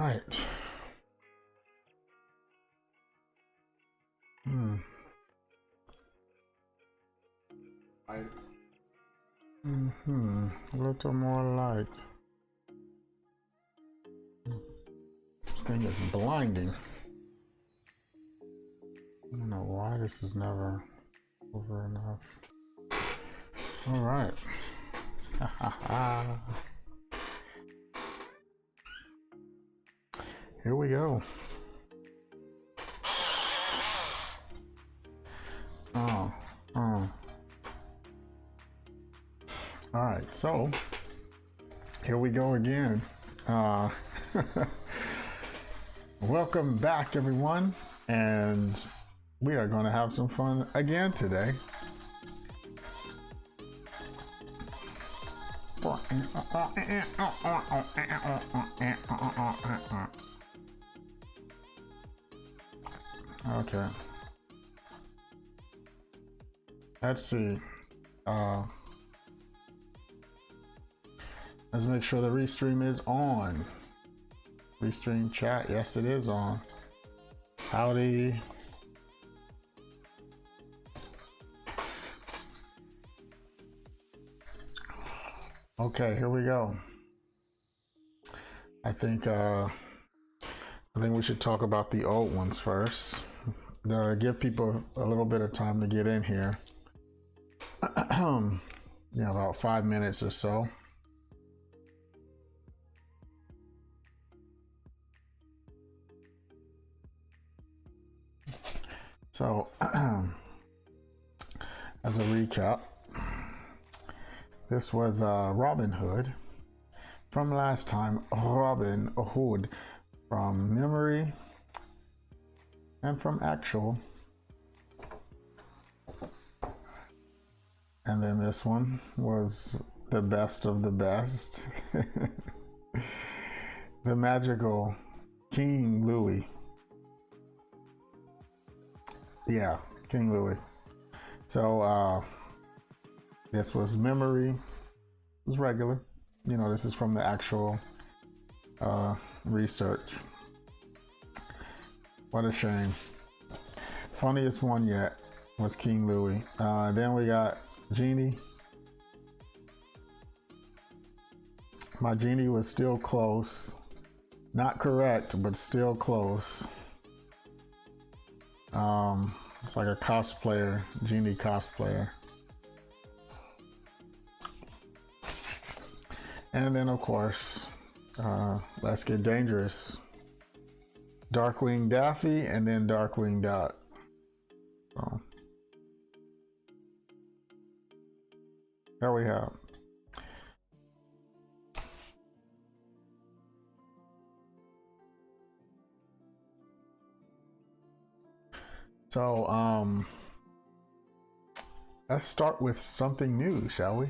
right. A little more light. This thing is blinding. I don't know why this is never over enough. All right. Here we go. All right, so here we go again. Welcome back, everyone, and we are going to have some fun again today. Okay. Let's see. Let's make sure the restream is on. Restream chat, yes, it is on. Howdy. Okay, here we go. I think we should talk about the old ones first. Give people a little bit of time to get in here. Yeah, about 5 minutes or so. So, as a recap, this was Robin Hood from last time. Robin Hood from memory and from actual. And then this one was the best of the best. The magical King Louis. Yeah, King Louis. So this was memory. It was regular. You know, this is from the actual research. What a shame. Funniest one yet was King Louis. Then we got Genie. My Genie was still close. Not correct, but still close. It's like a cosplayer, Genie cosplayer. And then of course, Let's Get Dangerous. Darkwing Daffy and then Darkwing Duck. So there we have. So let's start with something new, shall we?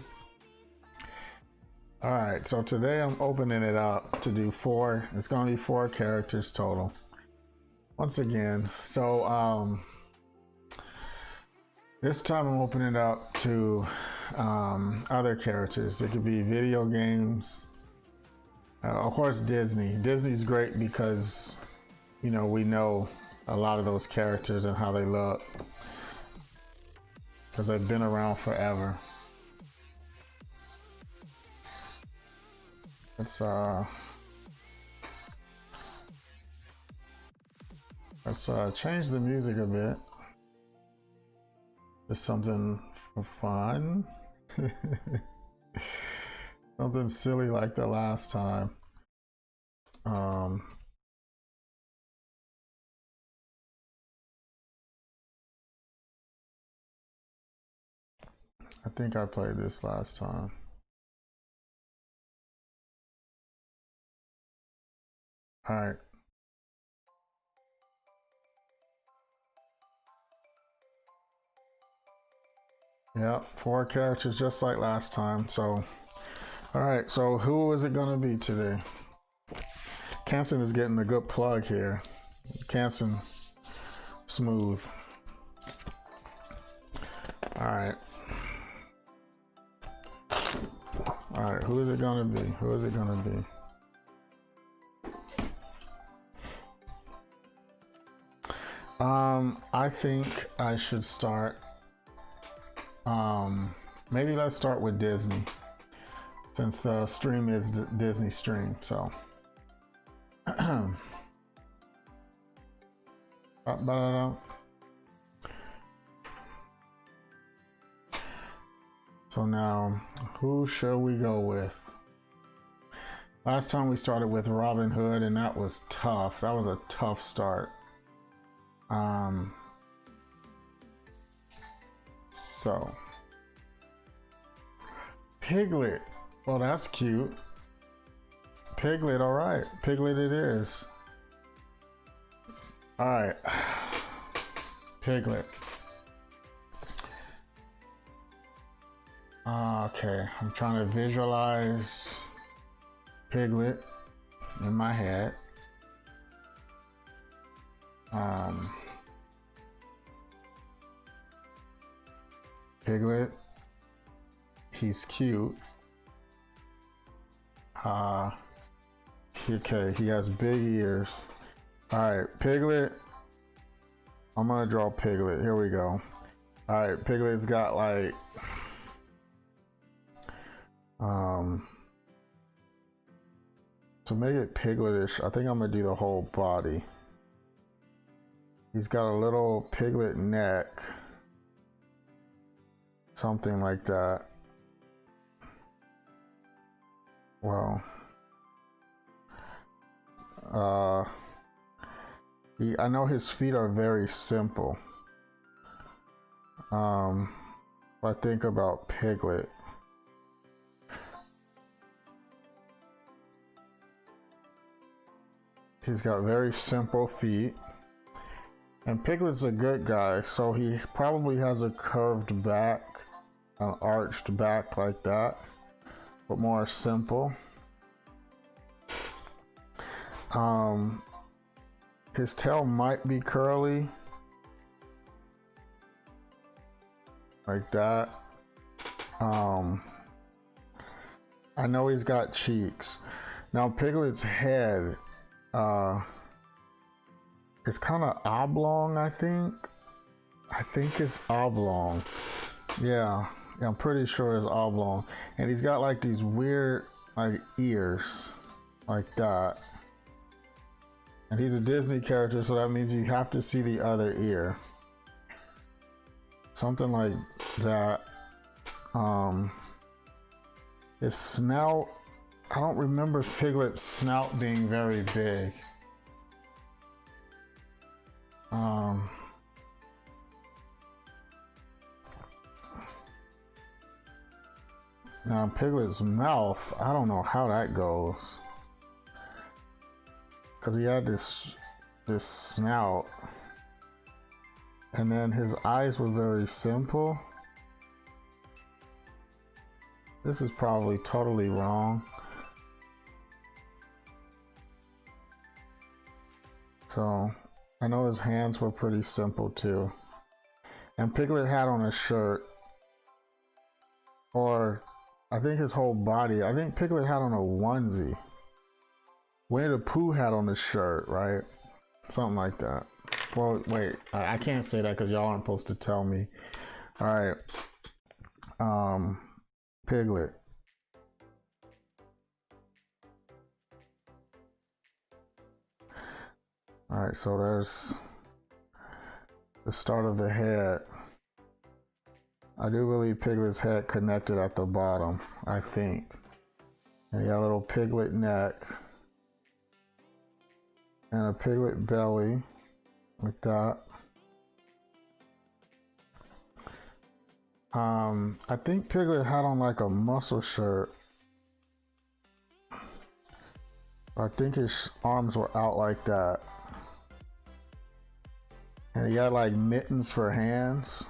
All right, so today I'm opening it up to do 4. It's gonna be 4 characters total. Once again, so this time I'm opening it up to other characters. It could be video games. Of course, Disney. Disney's great because, you know, we know a lot of those characters and how they look because they've been around forever. Let's change the music a bit. Just something for fun. Something silly like the last time. I think I played this last time. All right. Yeah, 4 characters just like last time. So, all right. So who is it gonna be today? Canson is getting a good plug here. Canson, smooth. All right. All right. Who is it gonna be? Who is it gonna be? I think I should start. Maybe let's start with Disney, since the stream is Disney stream. So, so now, who shall we go with? Last time we started with Robin Hood, and that was tough. That was a tough start. So Piglet. Well, that's cute. Piglet, all right. Piglet it is. All right. Piglet. Okay, I'm trying to visualize Piglet in my head. Piglet, he's cute. Okay, he has big ears. All right, Piglet. I'm gonna draw Piglet. Here we go. All right, Piglet's got like, to make it Pigletish, I think I'm gonna do the whole body. He's got a little piglet neck. Something like that. Well, I know his feet are very simple. If I think about Piglet, he's got very simple feet. And Piglet's a good guy, so he probably has a curved back, an arched back like that, but more simple. His tail might be curly, like that. I know he's got cheeks. Now Piglet's head, it's kind of oblong, I think. I think it's oblong. Yeah, I'm pretty sure it's oblong. And he's got like these weird like ears, like that. And he's a Disney character, so that means you have to see the other ear. Something like that. His snout, I don't remember Piglet's snout being very big. Now Piglet's mouth, I don't know how that goes, because he had this snout, and then his eyes were very simple. This is probably totally wrong. So I know his hands were pretty simple too. And Piglet had on a shirt, or I think his whole body. I think Piglet had on a onesie. Winnie the Pooh had on a shirt, right? Something like that. Well, wait, I can't say that because y'all aren't supposed to tell me. All right. Piglet. All right, so there's the start of the head. I do believe Piglet's head connected at the bottom, I think. And he got a little piglet neck and a piglet belly, like that. I think Piglet had on like a muscle shirt. I think his arms were out like that. And he got like mittens for hands.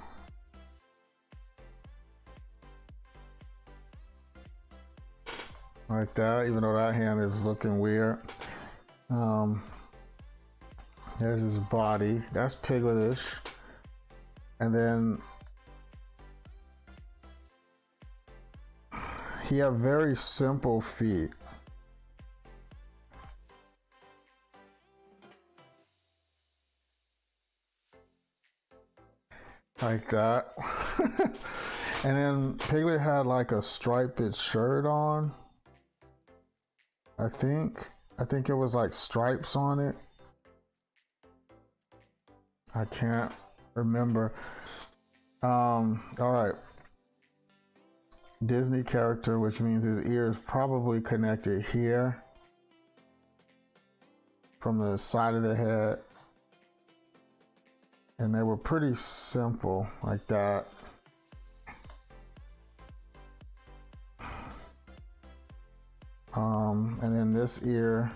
Like that, even though that hand is looking weird. There's his body. That's Pigletish. And then he had very simple feet. like that. And then Piglet had like a striped shirt on. I think it was like stripes on it. I can't remember. All right. Disney character, which means his ear is probably connected here from the side of the head. And they were pretty simple like that. And then this ear,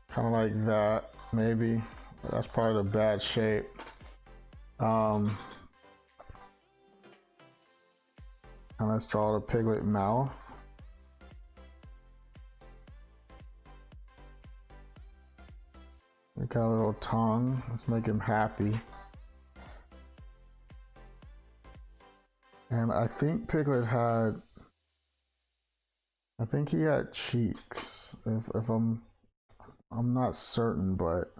kind of like that, maybe. That's probably the bad shape. And let's draw the Piglet mouth. We got a little tongue. Let's make him happy. And I think Piglet had, I think he had cheeks. If I'm not certain, but,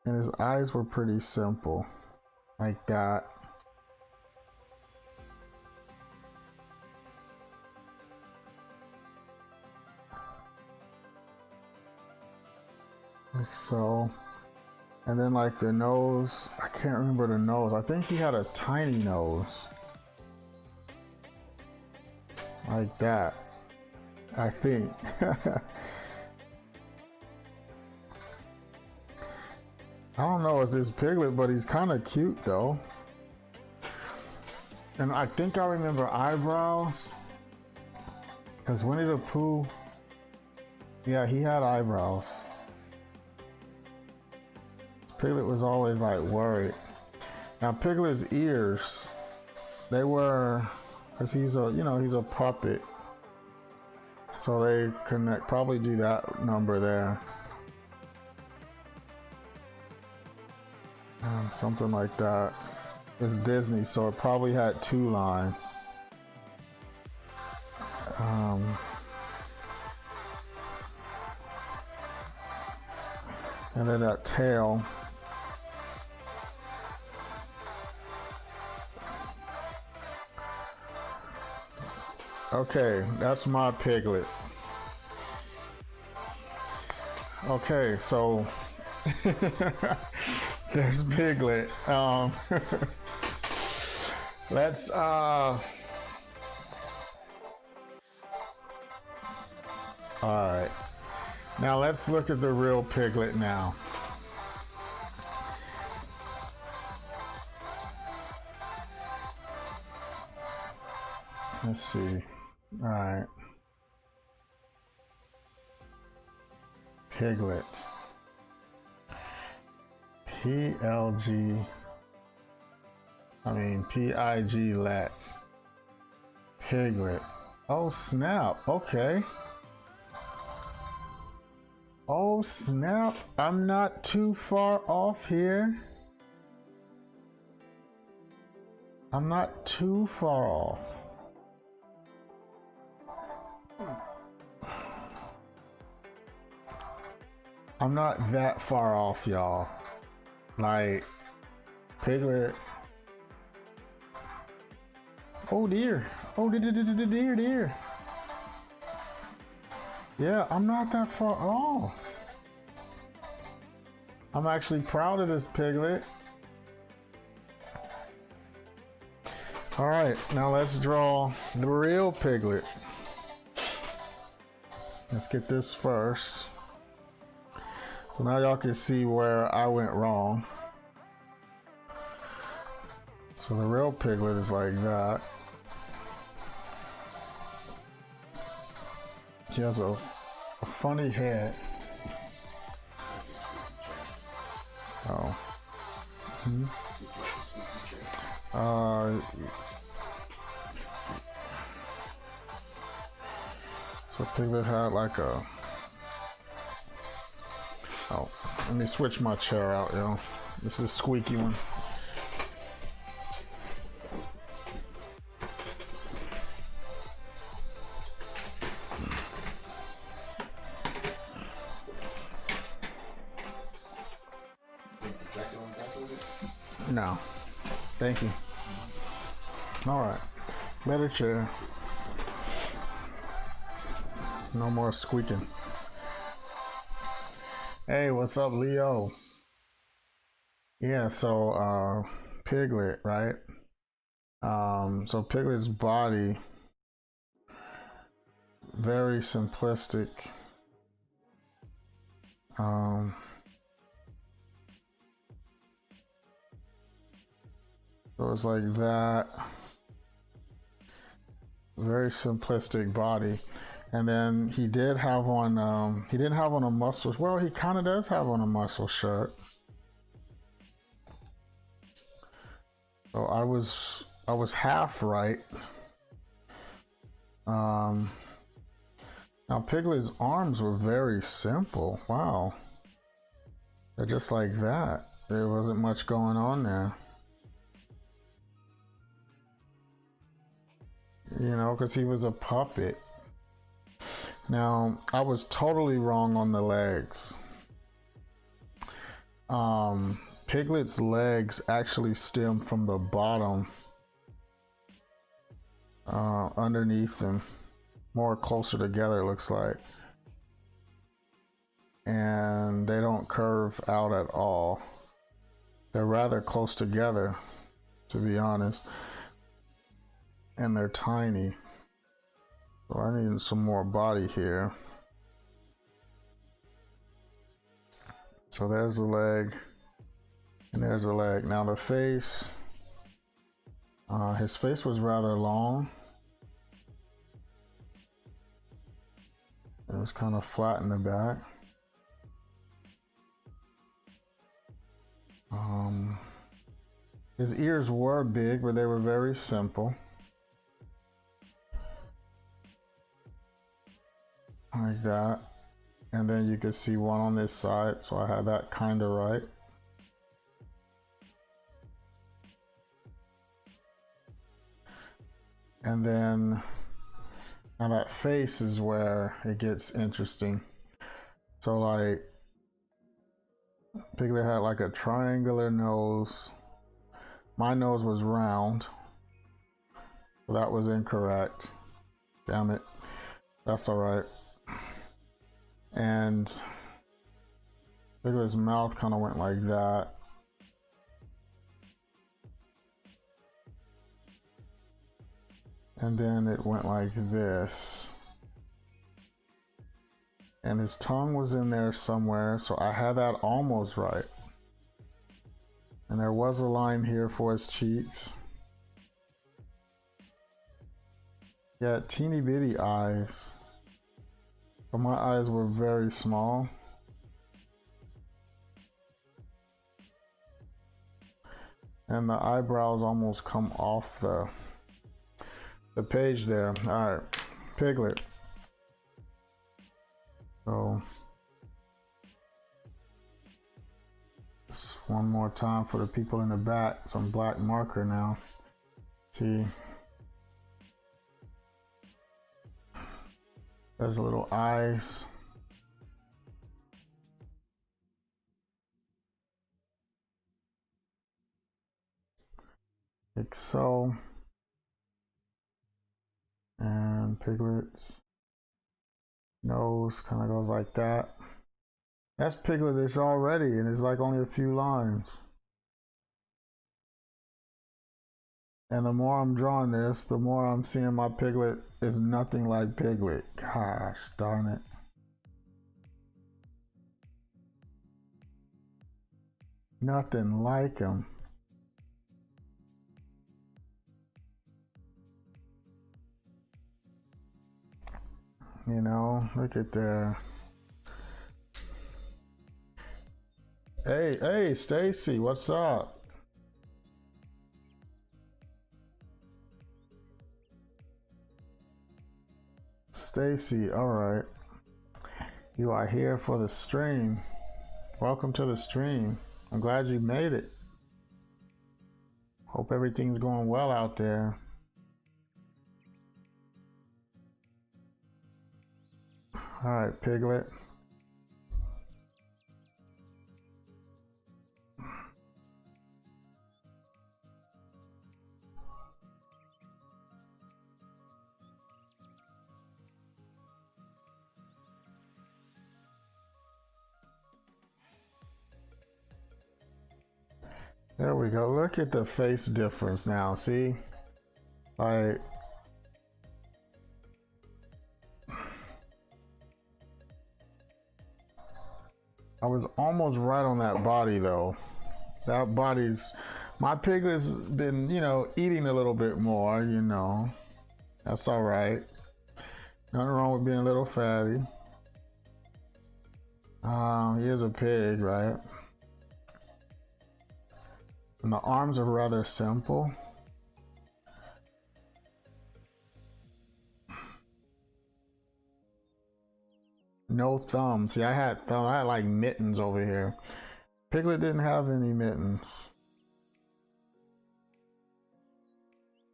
and his eyes were pretty simple, like that. Like so. And then like the nose, I can't remember the nose. I think he had a tiny nose. Like that, I think. I don't know, it's this Piglet, but he's kind of cute though. And I think I remember eyebrows. Because Winnie the Pooh, yeah, he had eyebrows. Piglet was always like worried. Now Piglet's ears, they were, because he's a, you know, he's a puppet. So they connect, probably do that number there. Something like that. It's Disney, so it probably had 2 lines. And then that tail. Okay, that's my Piglet. Okay, so there's Piglet. Let's all right. Now let's look at the real Piglet now. Let's see. All right. Piglet. P-I-G-Let. Piglet. Oh snap, okay. Oh snap, I'm not too far off here. I'm not too far off. I'm not that far off, y'all. Like, Piglet. Oh dear. Oh dear. Yeah, I'm not that far off. I'm actually proud of this Piglet. All right, now let's draw the real Piglet. Let's get this first. So now y'all can see where I went wrong. So the real Piglet is like that. She has a funny head. Oh. So Piglet had like a... Oh, let me switch my chair out, yo. This is a squeaky one. No. Thank you. All right. Better chair. No more squeaking. Hey, what's up, Leo? Yeah, so Piglet, right? So Piglet's body, very simplistic. So it's like that. Very simplistic body. And then he did have on, he didn't have on a muscle, well, he kind of does have on a muscle shirt. So I was half right. Now Piglet's arms were very simple. Wow. They're just like that. There wasn't much going on there. You know, because he was a puppet. Now, I was totally wrong on the legs. Piglet's legs actually stem from the bottom underneath them, more closer together, it looks like. And they don't curve out at all. They're rather close together, to be honest. And they're tiny. So I need some more body here. So there's the leg, and there's the leg. Now the face, his face was rather long. It was kind of flat in the back. His ears were big, but they were very simple. Like that. And then you could see one on this side, so I had that kind of right. And then now that face is where it gets interesting. So like Piglet had like a triangular nose. My nose was round. So that was incorrect. Damn it. That's all right. And Piglet's mouth kind of went like that. And then it went like this. And his tongue was in there somewhere, so I had that almost right. And there was a line here for his cheeks. Yeah, teeny bitty eyes. But my eyes were very small. And the eyebrows almost come off the page there. All right, Piglet. So just one more time for the people in the back. Some black marker now. See, there's little eyes. Like so. And Piglet's nose kind of goes like that. That's Pigletish already, and it's like only a few lines. And the more I'm drawing this, the more I'm seeing my Piglet is nothing like Piglet. Gosh darn it. Nothing like him. You know, look at there. Hey, Stacy, what's up? Stacy, all right. You are here for the stream. Welcome to the stream. I'm glad you made it. Hope everything's going well out there. All right, Piglet. There we go. Look at the face difference now. See? Like, I was almost right on that body though. That body's, my Piglet's been, you know, eating a little bit more, you know. That's all right. Nothing wrong with being a little fatty. He is a pig, right? And the arms are rather simple. No thumbs. See, I had like mittens over here. Piglet didn't have any mittens.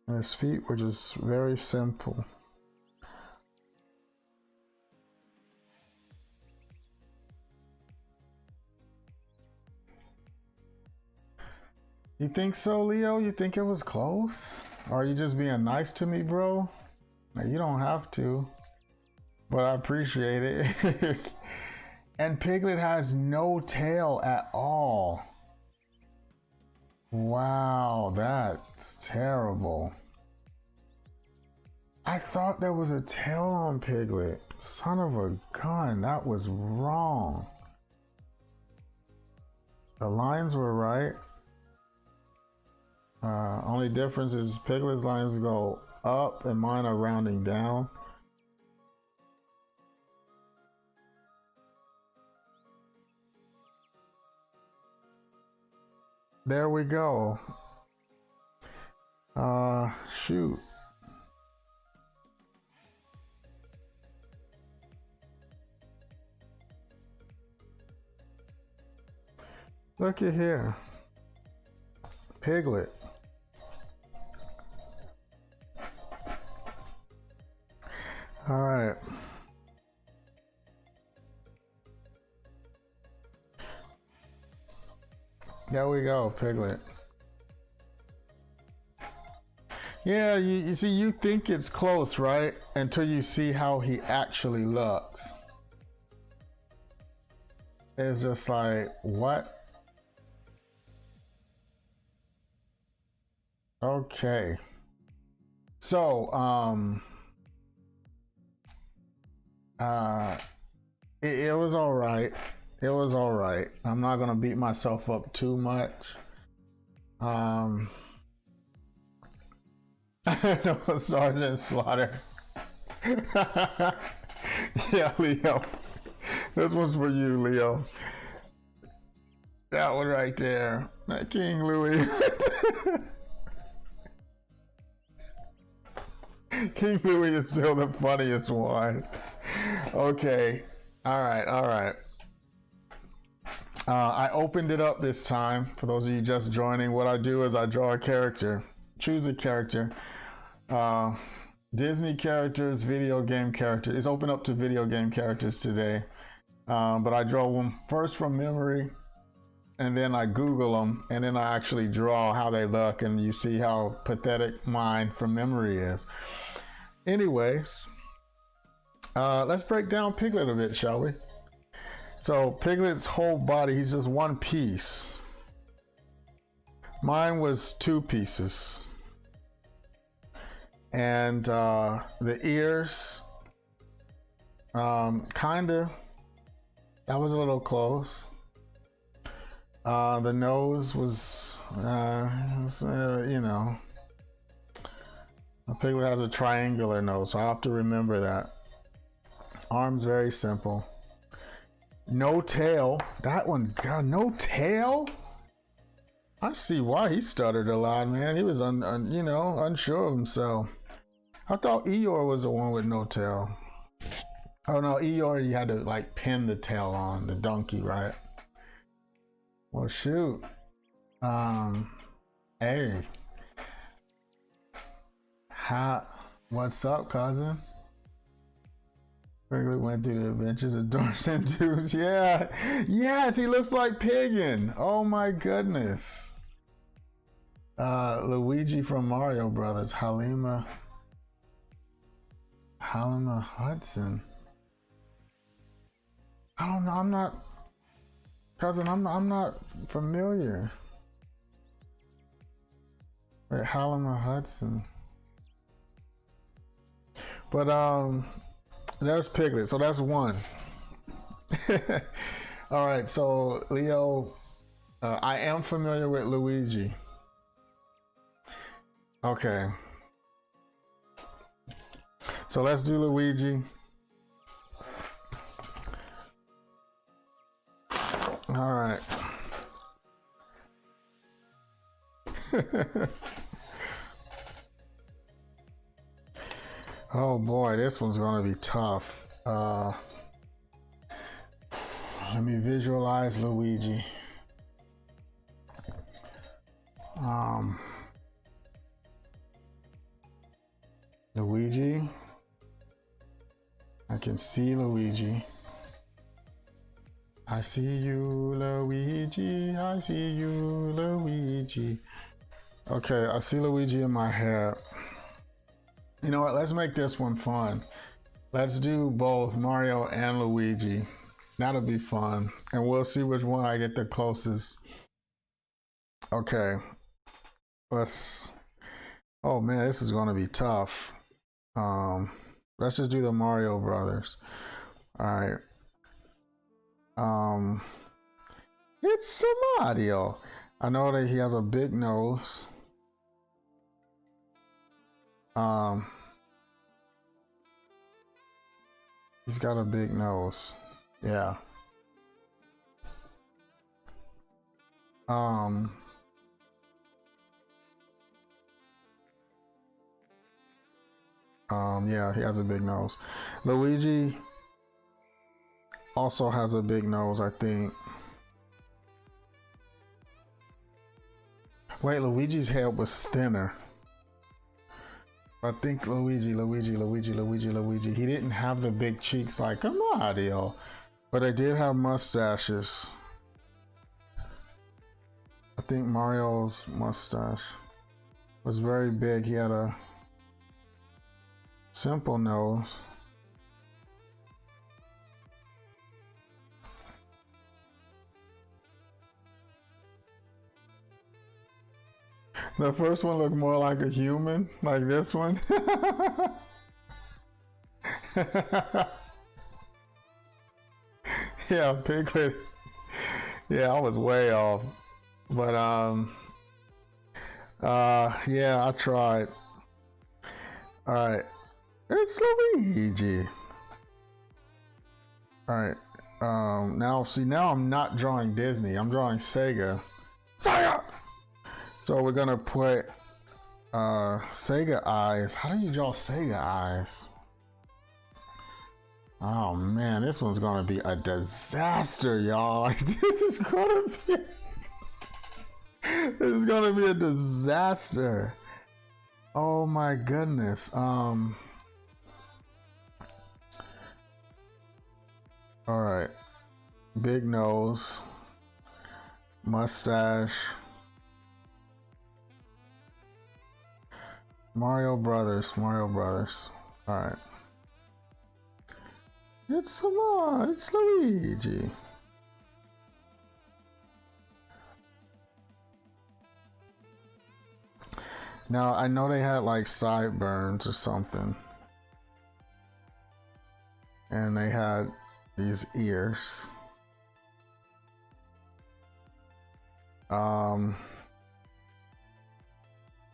And his feet were just very simple. You think so, Leo? You think it was close? Or are you just being nice to me, bro? Now, you don't have to, but I appreciate it. And Piglet has no tail at all. Wow, that's terrible. I thought there was a tail on Piglet. Son of a gun, that was wrong. The lines were right. Only difference is Piglet's lines go up and mine are rounding down. There we go. Shoot. Look at here. Piglet. All right. There we go, Piglet. Yeah, you see, you think it's close, right? Until you see how he actually looks. It's just like, what? Okay. So, it was all right. It was all right. I'm not gonna beat myself up too much. No, Sergeant Slaughter. Yeah, Leo. This one's for you, Leo. That one right there. That King Louis. King Louis is still the funniest one. Okay. All right. All right. I opened it up this time. For those of you just joining, what I do is I draw a character, choose a character. Disney characters, video game characters. It's open up to video game characters today. But I draw them first from memory, and then I Google them, and then I actually draw how they look, and you see how pathetic mine from memory is. Anyways, let's break down Piglet a bit, shall we? So Piglet's whole body, he's just one piece. Mine was two pieces. And the ears, kinda, that was a little close. The nose was, you know, a Piglet has a triangular nose, so I have to remember that. Arms very simple. No tail. That one, God, no tail? I see why he stuttered a lot, man. He was, you know, unsure of himself. I thought Eeyore was the one with no tail. Oh no, Eeyore, you had to like pin the tail on the donkey, right? Well, shoot. Hey. What's up, cousin? Piglet went through the adventures of Doris and Deuce. Yeah. Yes, he looks like Piggin. Oh my goodness. Luigi from Mario Brothers. Halima Hudson. I don't know. I'm not, cousin. I'm not familiar. Wait, Halima Hudson. But there's Piglet, so that's one. All right, so Leo, I am familiar with Luigi. Okay. So let's do Luigi. All right. Oh boy, this one's gonna be tough. Let me visualize Luigi. Luigi. I can see Luigi. I see you, Luigi. I see you, Luigi. Okay, I see Luigi in my head. You know what? Let's make this one fun. Let's do both Mario and Luigi. That'll be fun. And we'll see which one I get the closest. Okay. Let's... Oh man, this is going to be tough. Let's just do the Mario Brothers. All right. It's Mario. I know that he has a big nose. He's got a big nose. Yeah. Yeah, he has a big nose. Luigi also has a big nose, I think. Wait, Luigi's head was thinner. I think Luigi. He didn't have the big cheeks like Mario, but they did have mustaches. I think Mario's mustache was very big. He had a simple nose. The first one looked more like a human, like this one. Yeah, Piglet. Yeah, I was way off. But yeah, I tried. All right. It's Luigi. All right. Now I'm not drawing Disney. I'm drawing Sega. Sega. So we're gonna put Sega eyes. How do you draw Sega eyes? Oh man, this one's gonna be a disaster, y'all. Like, this is gonna be a disaster. Oh my goodness. All right. Big nose, mustache. Mario Brothers. All right. It's Luigi. Now I know they had like sideburns or something, and they had these ears.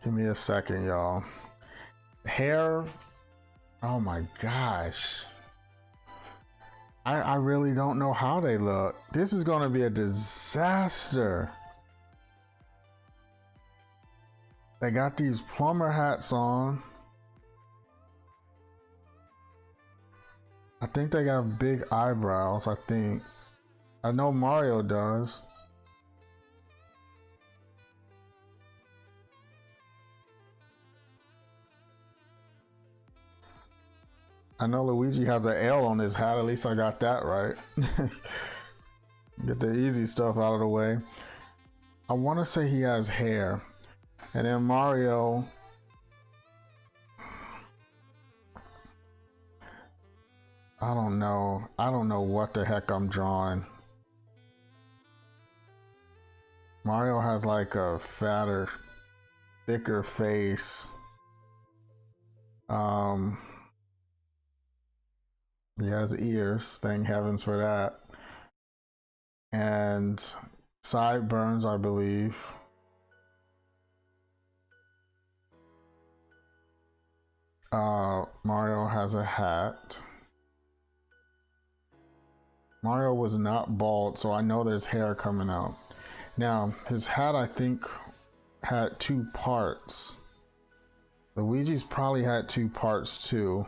Give me a second, y'all. Hair. Oh my gosh. I really don't know how they look. This is gonna be a disaster. They got these plumber hats on. I think they got big eyebrows, I think. I know Mario does. I know Luigi has an L on his hat. At least I got that right. Get the easy stuff out of the way. I want to say he has hair. And then Mario. I don't know. I don't know what the heck I'm drawing. Mario has like a fatter thicker face. Um, he has ears. Thank heavens for that. And sideburns, I believe. Mario has a hat. Mario was not bald, so I know there's hair coming out. Now, his hat, I think, had two parts. Luigi's probably had two parts too.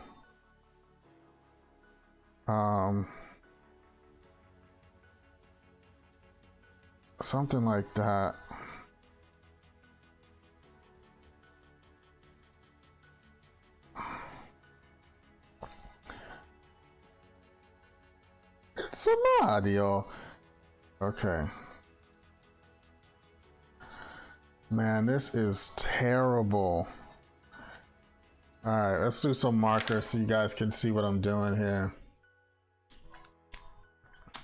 Something like that. It's a Mario. Okay. Man, this is terrible. Alright, let's do some markers so you guys can see what I'm doing here.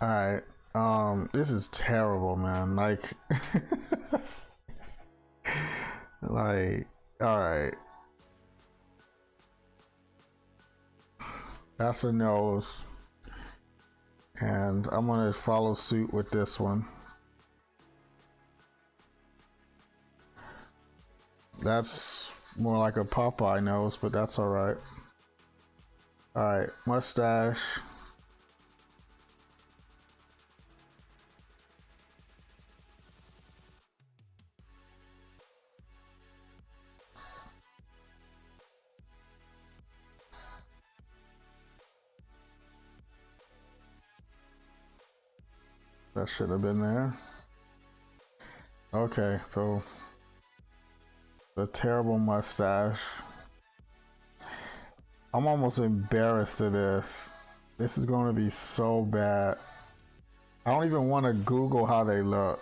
Alright, this is terrible, man. Like, like, alright. That's a nose. And I'm gonna follow suit with this one. That's more like a Popeye nose, but that's alright. Alright, mustache. That should have been there. Okay, so the terrible mustache. I'm almost embarrassed of this. This is going to be so bad. I don't even want to Google how they look.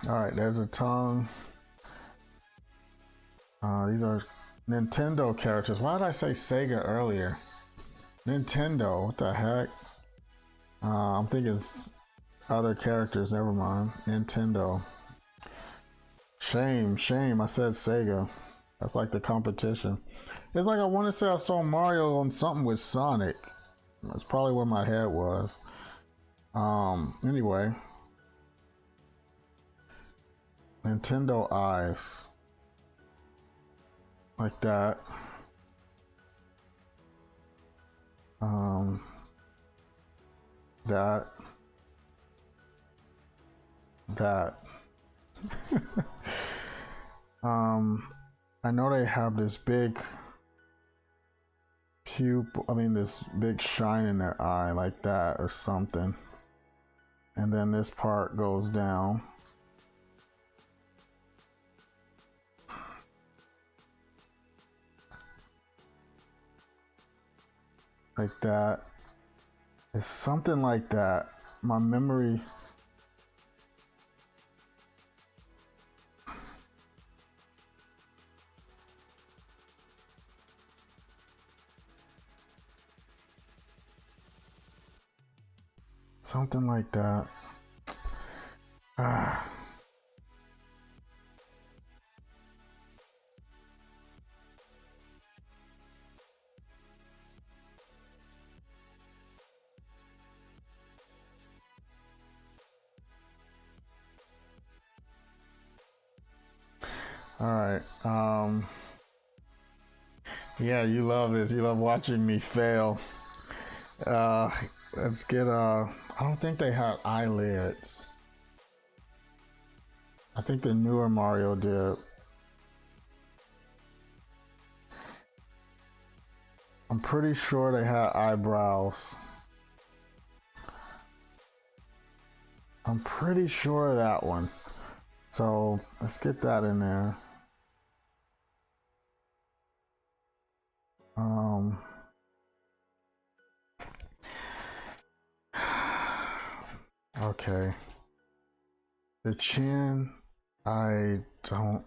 Alright, there's a tongue. These are Nintendo characters. Why did I say Sega earlier? Nintendo, what the heck? I'm thinking it's other characters, never mind. Nintendo. Shame, I said Sega. That's like the competition. It's like I want to say I saw Mario on something with Sonic. That's probably where my head was. Anyway. Nintendo eyes. Like that. That. I know they have this big pupil, this big shine in their eye like that or something. And then this part goes down. Like that. It's something like that. My memory. Something like that. Ah. All right. Yeah, you love this. You love watching me fail. Let's get I don't think they have eyelids. I think the newer Mario did. I'm pretty sure they had eyebrows. I'm pretty sure of that one. So let's get that in there. Okay. The chin, I don't.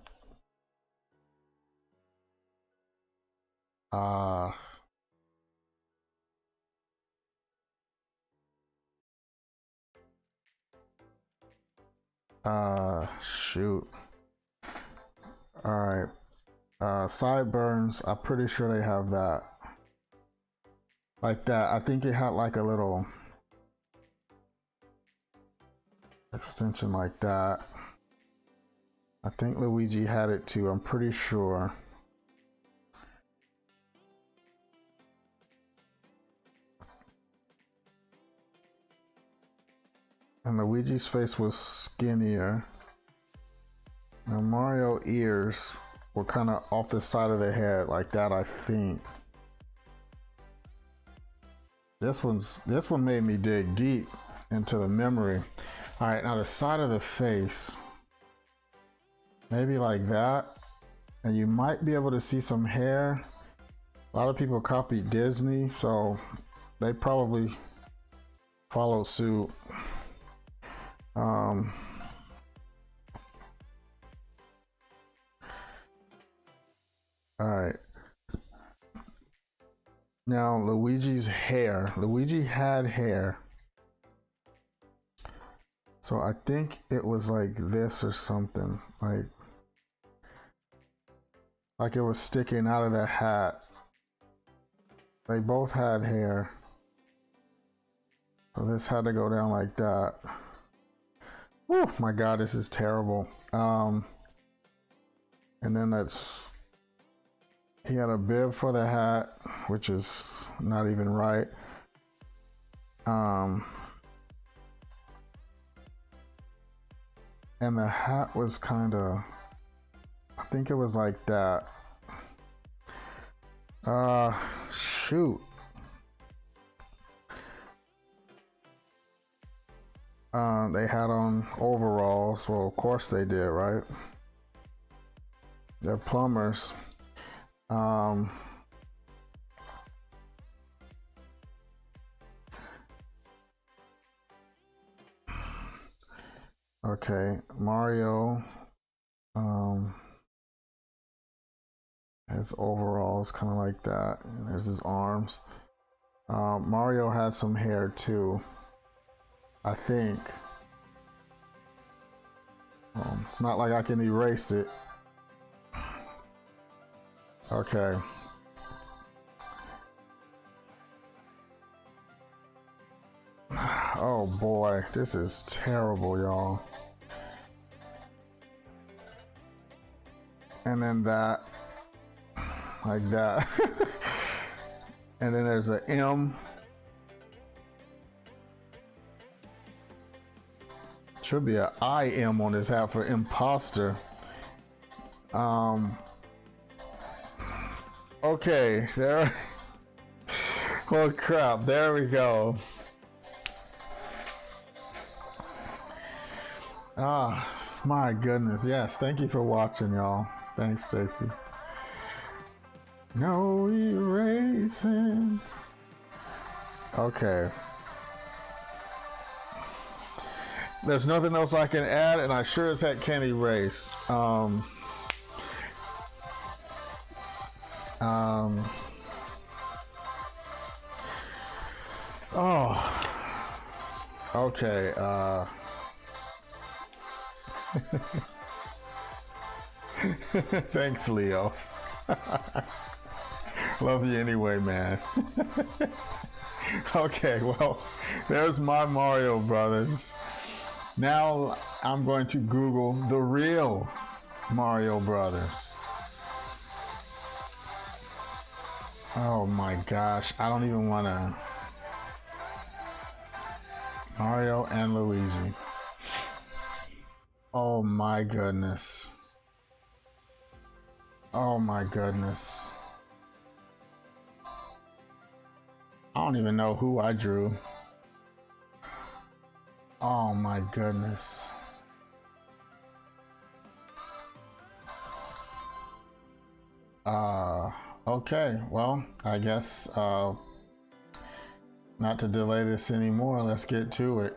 Shoot. All right. Sideburns. I'm pretty sure they have that. Like that. I think it had like a little extension like that. I think Luigi had it too. I'm pretty sure. And Luigi's face was skinnier. Now Mario ears were kind of off the side of the head like that, I think. This one made me dig deep into the memory. All right, now the side of the face, maybe like that, and you might be able to see some hair. A lot of people copied Disney, so they probably follow suit. All right. Now Luigi's hair. Luigi had hair. So I think it was like this or something. Like it was sticking out of the hat. They both had hair. So this had to go down like that. Oh my God, this is terrible. And then he had a bib for the hat, which is not even right. And the hat was kind of, I think it was like that. Shoot. They had on overalls. Well, of course they did, right? They're plumbers. Okay, Mario, his overalls kind of like that. And there's his arms. Mario had some hair too, I think. It's not like I can erase it. Okay. Oh boy, this is terrible, y'all. And then that, like that. And then there's an M. Should be an IM on his hat for imposter. Okay, there. Oh crap, there we go. Ah, my goodness. Yes, thank you for watching, y'all. Thanks, Stacy. No erasing. Okay. There's nothing else I can add, and I sure as heck can't erase. Oh. Okay. Thanks, Leo. Love you anyway, man. Okay, well, there's my Mario Brothers. Now I'm going to Google the real Mario Brothers. Oh my gosh, I don't even want to. Mario and Luigi. Oh my goodness. Oh my goodness. I don't even know who I drew. Oh my goodness. Okay, well, I guess not to delay this anymore, let's get to it.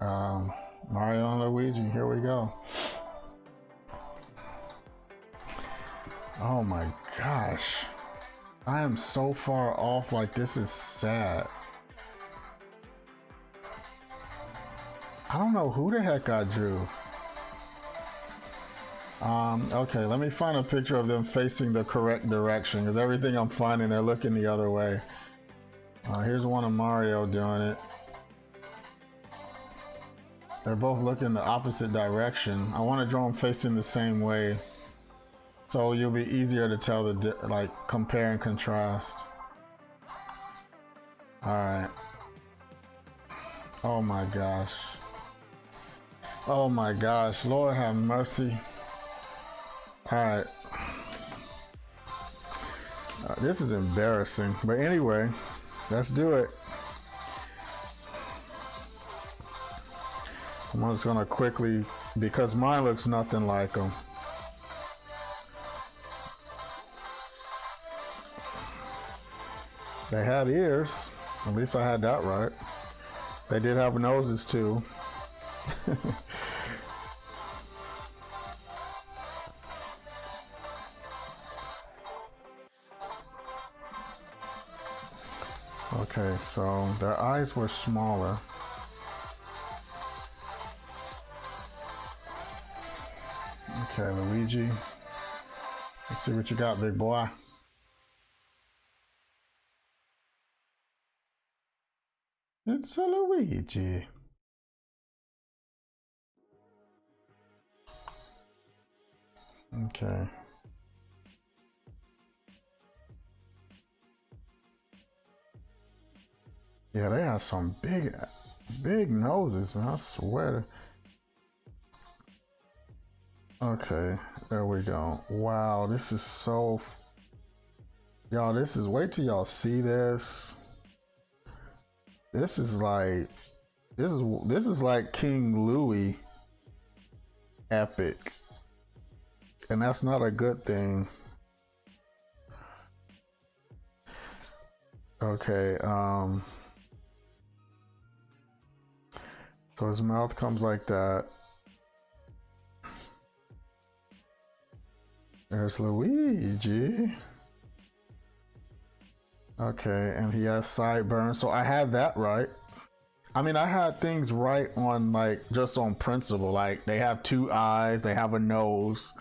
Mario and Luigi, here we go. Oh my gosh. I am so far off, like this is sad. I don't know who the heck I drew. Okay, let me find a picture of them facing the correct direction, because everything I'm finding, they're looking the other way. Here's one of Mario doing it. They're both looking the opposite direction. I want to draw them facing the same way, so you'll be easier to tell the like compare and contrast. All right. Oh my gosh. Oh my gosh. Lord have mercy. All right. This is embarrassing, but anyway, let's do it. I'm just gonna quickly, because mine looks nothing like them. They had ears. At least I had that right. They did have noses too. Okay, so their eyes were smaller. Okay, Luigi. Let's see what you got, big boy. It's a Luigi. Okay. Yeah, they have some big noses, man. I swear. Okay, there we go. Wow, this is so. Y'all, this is. Wait till y'all see this. This is like. This is like King Louis epic, and that's not a good thing. Okay. So his mouth comes like that. There's Luigi. Okay, and he has sideburns. So I had that right. I mean, I had things right on, like, just on principle. Like, they have 2 eyes, they have a nose,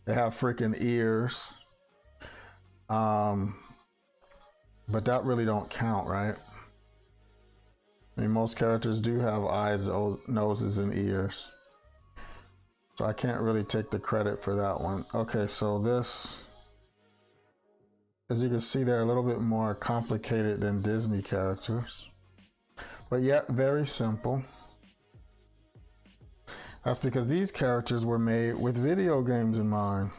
they have freaking ears. But that really don't count, right? I mean, most characters do have eyes, noses, and ears. So I can't really take the credit for that one. Okay, so this, as you can see, they're a little bit more complicated than Disney characters. But yet, very simple. That's because these characters were made with video games in mind,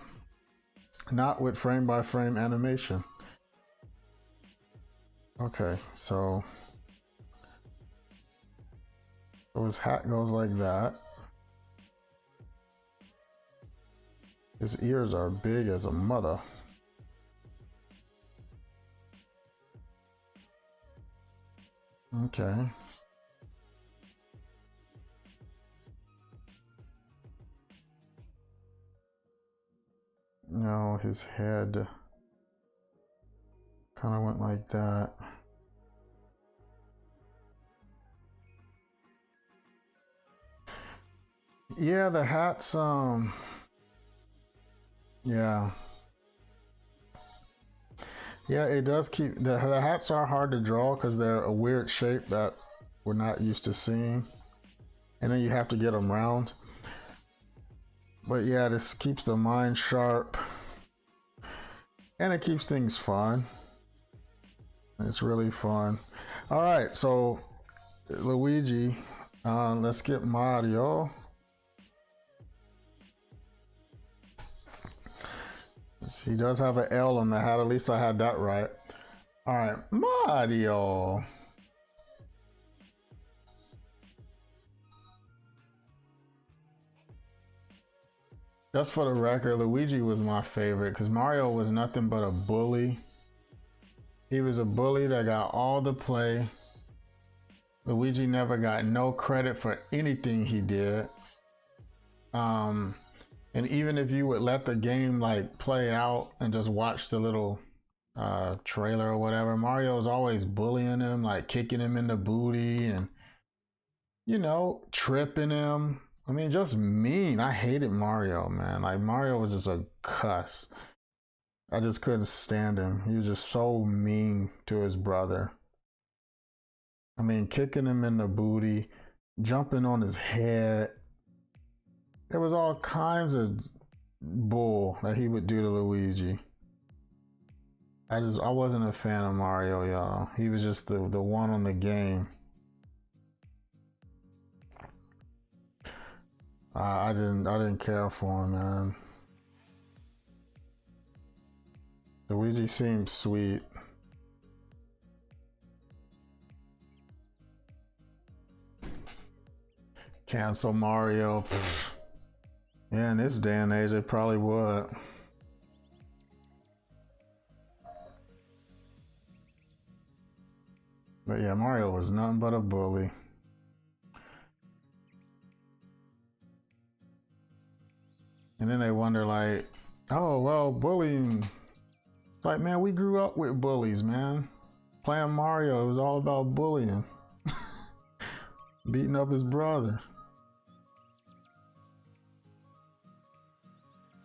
not with frame-by-frame animation. Okay, so his hat goes like that. His ears are big as a mother. Okay. No, his head kind of went like that. Yeah, the hat's yeah. Yeah, it does keep the hats are hard to draw because they're a weird shape that we're not used to seeing, and then you have to get them round. But yeah, this keeps the mind sharp, and it keeps things fun. It's really fun. All right, so Luigi, let's get Mario. He does have an L on the hat. At least I had that right. All right, Mario. Just for the record, Luigi was my favorite because Mario was nothing but a bully. He was a bully that got all the play. Luigi never got no credit for anything he did. And even if you would let the game like play out and just watch the little trailer or whatever, Mario's always bullying him, like kicking him in the booty and tripping him. I mean, just mean. I hated Mario, man. Like, Mario was just a cuss. I just couldn't stand him. He was just so mean to his brother. I mean, kicking him in the booty, jumping on his head. There was all kinds of bull that he would do to Luigi. I wasn't a fan of Mario, y'all. He was just the one on the game. I didn't care for him, man. Luigi seemed sweet. Cancel Mario. Pfft. Yeah, in this day and age, they probably would. But yeah, Mario was nothing but a bully. And then they wonder, like, oh, well, bullying. It's like, man, we grew up with bullies, man. Playing Mario, it was all about bullying. Beating up his brother.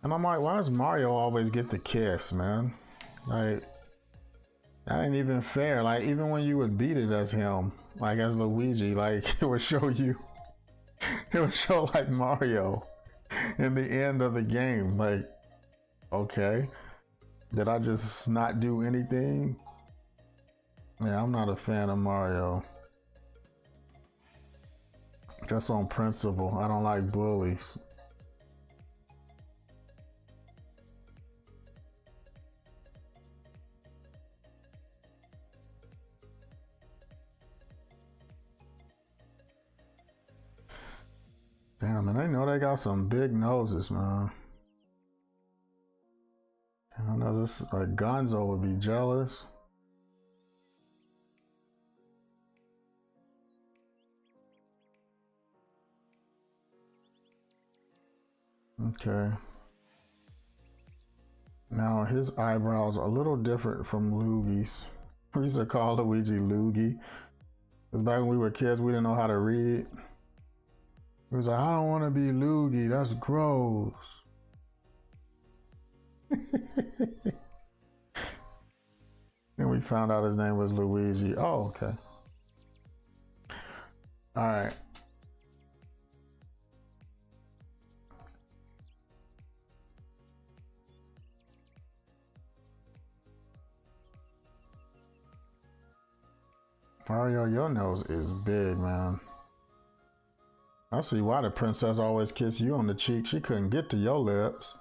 And I'm like, why does Mario always get the kiss, man? Like, that ain't even fair. Like, even when you would beat it as him, like as Luigi, like, it would show like Mario in the end of the game. Like, okay, did I just not do anything? Yeah, I'm not a fan of Mario. Just on principle. I don't like bullies. Damn, and they know they got some big noses, man. I know this, like, Gonzo would be jealous. Okay. Now his eyebrows are a little different from Luigi's. We used to call Luigi Loogie. Because back when we were kids, we didn't know how to read. He was like, I don't want to be Loogie, that's gross. Then we found out his name was Luigi. Oh, okay. All right. Mario, your nose is big, man. I see why the princess always kissed you on the cheek. She couldn't get to your lips.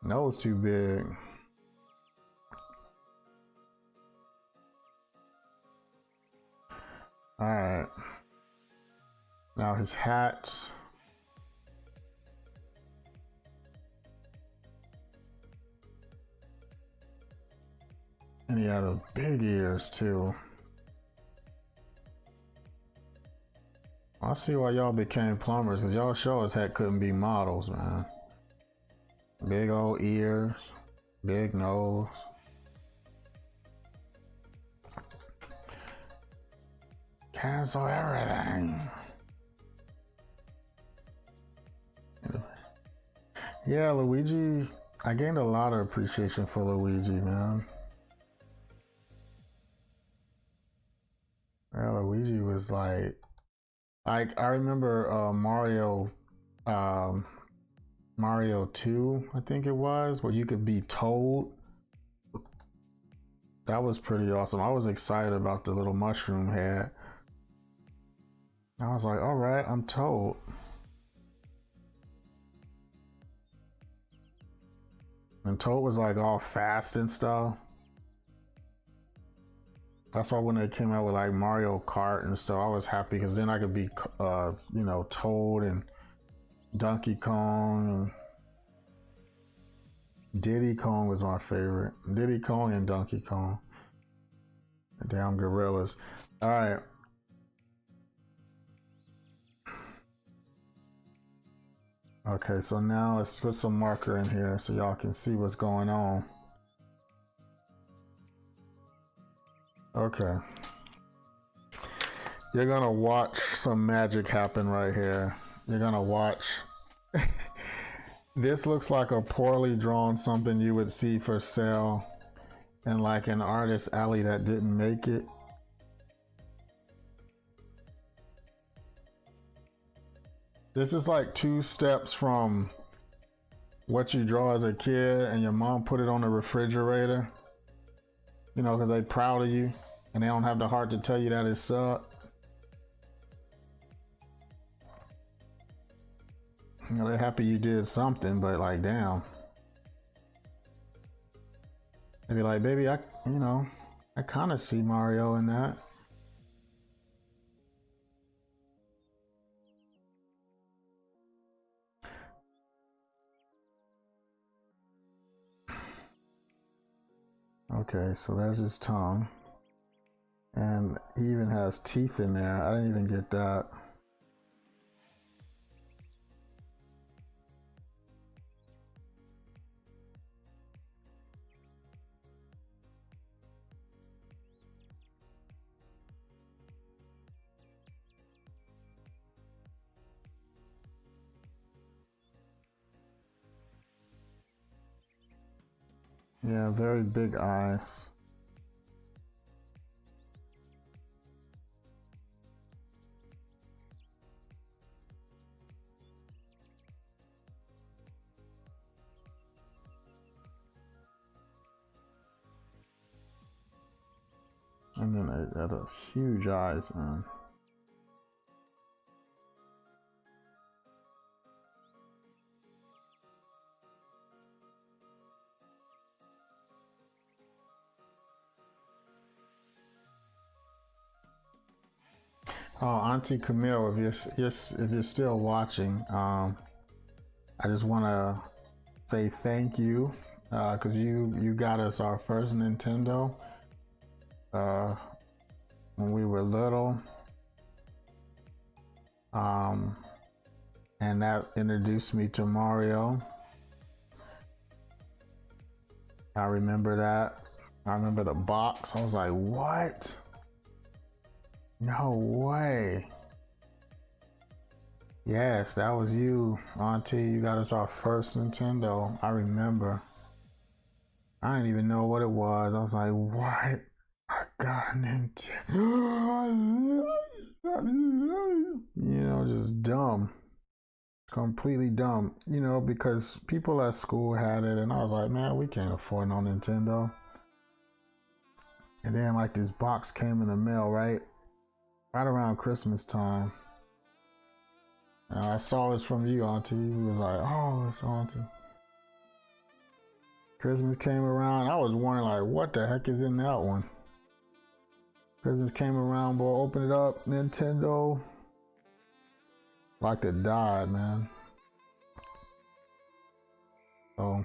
Nose too big. All right. Now his hat. And he had big ears too. I see why y'all became plumbers, because y'all sure as heck couldn't be models, man. Big old ears, big nose. Cancel everything. Yeah, Luigi, I gained a lot of appreciation for Luigi, man. Yeah, Luigi was like I remember Mario 2, I think it was, where you could be Toad. That was pretty awesome. I was excited about the little mushroom head. I was like, all right, I'm Toad. And Toad was like all fast and stuff. That's why when they came out with like Mario Kart and stuff, I was happy because then I could be, Toad and Donkey Kong. And Diddy Kong was my favorite. Diddy Kong and Donkey Kong. The damn gorillas. All right. Okay, so now let's put some marker in here so y'all can see what's going on. Okay. You're gonna watch some magic happen right here. You're gonna watch. This looks like a poorly drawn something you would see for sale in like an artist alley that didn't make it. This is like 2 steps from what you draw as a kid and your mom put it on the refrigerator, you know, because they're proud of you and they don't have the heart to tell you that it sucked. You know, they're happy you did something, but like, damn. They'd be like, baby, I kind of see Mario in that. Okay, so there's his tongue. And he even has teeth in there. I didn't even get that. Yeah, very big eyes. And then they got those huge eyes, man. Oh, Auntie Camille, if you're still watching, I just want to say thank you because you got us our first Nintendo when we were little, and that introduced me to Mario. I remember that. I remember the box. I was like, what? No way. Yes, that was you, Auntie. You got us our first Nintendo. I remember. I didn't even know what it was. I was like, what? I got a Nintendo. You know, just dumb. Completely dumb. You know, because people at school had it, and I was like, man, we can't afford no Nintendo. And then, like, this box came in the mail, right around Christmas time. And I saw this from you, Auntie. He was like, oh, it's Auntie. Christmas came around. I was wondering, like, what the heck is in that one? Christmas came around, boy, open it up, Nintendo. Like it died, man. So,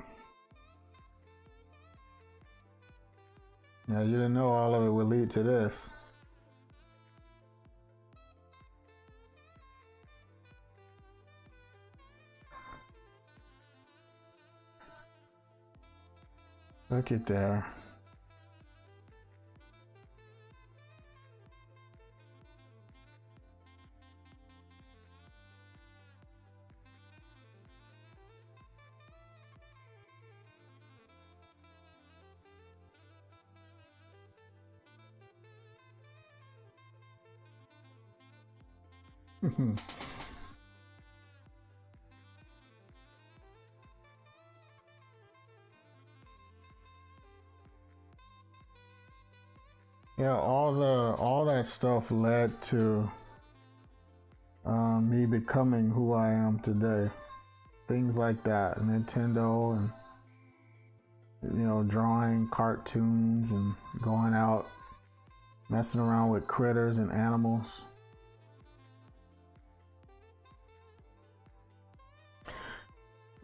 yeah, you didn't know all of it would lead to this. Look at there. Yeah, all that stuff led to me becoming who I am today. Things like that, Nintendo, and you know, drawing cartoons and going out messing around with critters and animals.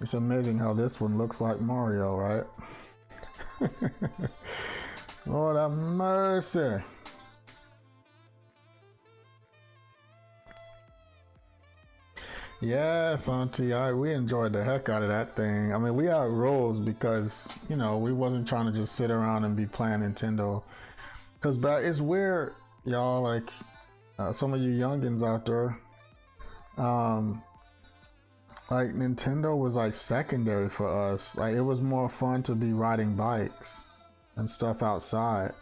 It's amazing how this one looks like Mario, right? Lord have mercy. Yes, Auntie, we enjoyed the heck out of that thing. I mean, we had rules because, you know, we wasn't trying to just sit around and be playing Nintendo. Because it's weird, y'all, like, some of you youngins out there, um, like Nintendo was like secondary for us. Like it was more fun to be riding bikes and stuff outside.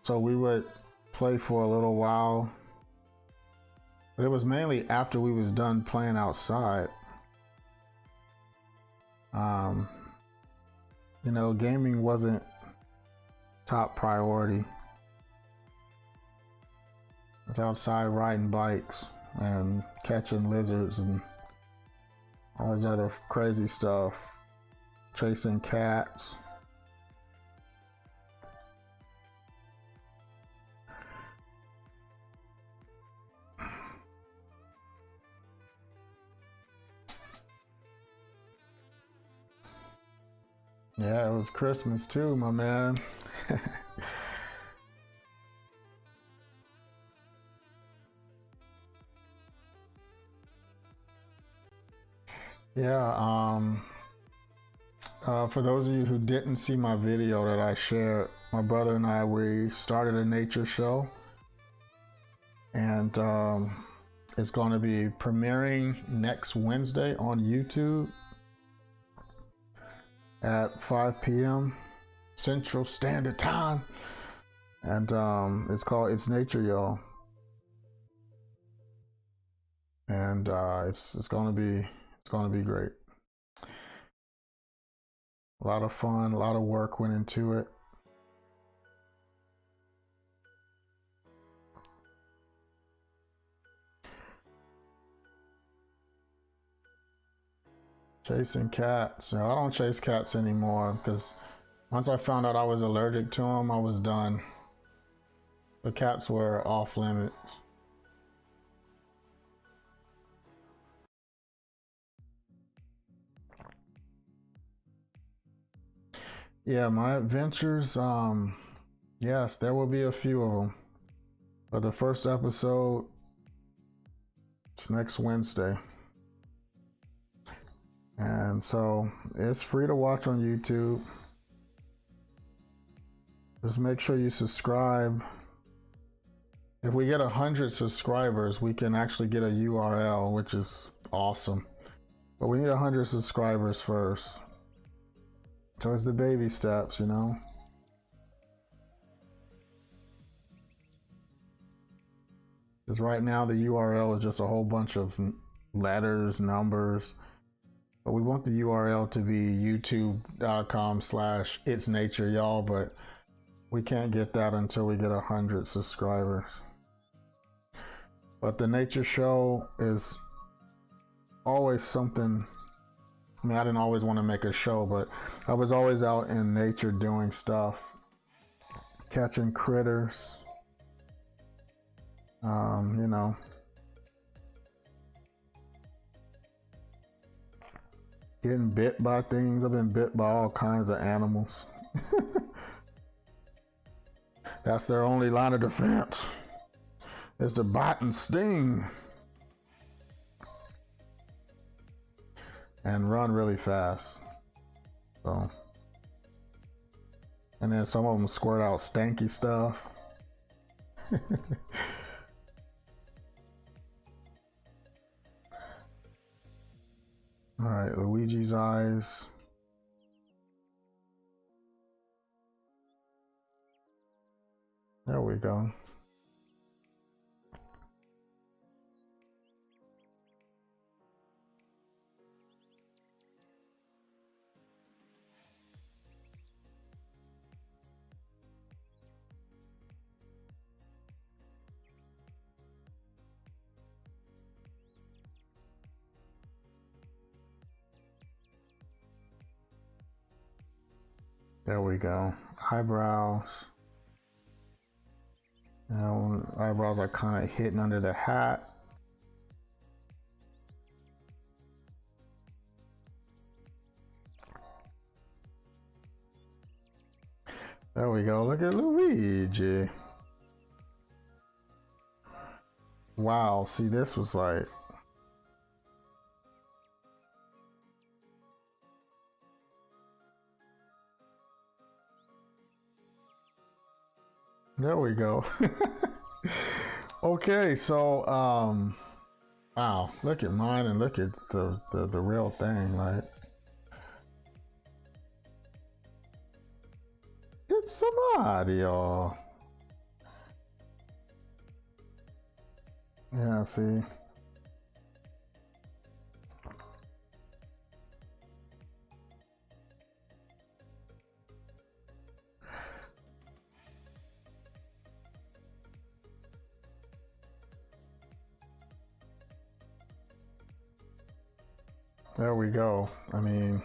So we would play for a little while, but it was mainly after we was done playing outside. You know, gaming wasn't top priority. I was outside riding bikes and catching lizards and all this other crazy stuff, chasing cats. Yeah, it was Christmas too, my man. Yeah, for those of you who didn't see my video that I shared, my brother and I, we started a nature show, and it's going to be premiering next Wednesday on YouTube at 5 p.m. Central Standard Time, and it's called It's Nature, y'all, and it's gonna be great. A lot of fun, a lot of work went into it. Chasing cats. I don't chase cats anymore because once I found out I was allergic to them, I was done. The cats were off limits. Yeah, my adventures, yes, there will be a few of them. But the first episode, it's next Wednesday. And so it's free to watch on YouTube. Just make sure you subscribe. If we get 100 subscribers, we can actually get a URL, which is awesome. But we need 100 subscribers first. So it's the baby steps, you know? Because right now the URL is just a whole bunch of letters, numbers. But we want the URL to be youtube.com/itsnature, y'all, but we can't get that until we get 100 subscribers. But the nature show is always something. I mean, I didn't always want to make a show, but I was always out in nature doing stuff, catching critters, you know, getting bit by things. I've been bit by all kinds of animals. That's their only line of defense, is to bite and sting and run really fast. So, and then some of them squirt out stanky stuff. All right, Luigi's eyes. There we go. There we go. Eyebrows. Now, eyebrows are kind of hidden under the hat. There we go. Look at Luigi. Wow. See, this was like... There we go. Okay, so wow, look at mine and look at the real thing, like it's somebody, y'all. Yeah, see. There we go. I mean,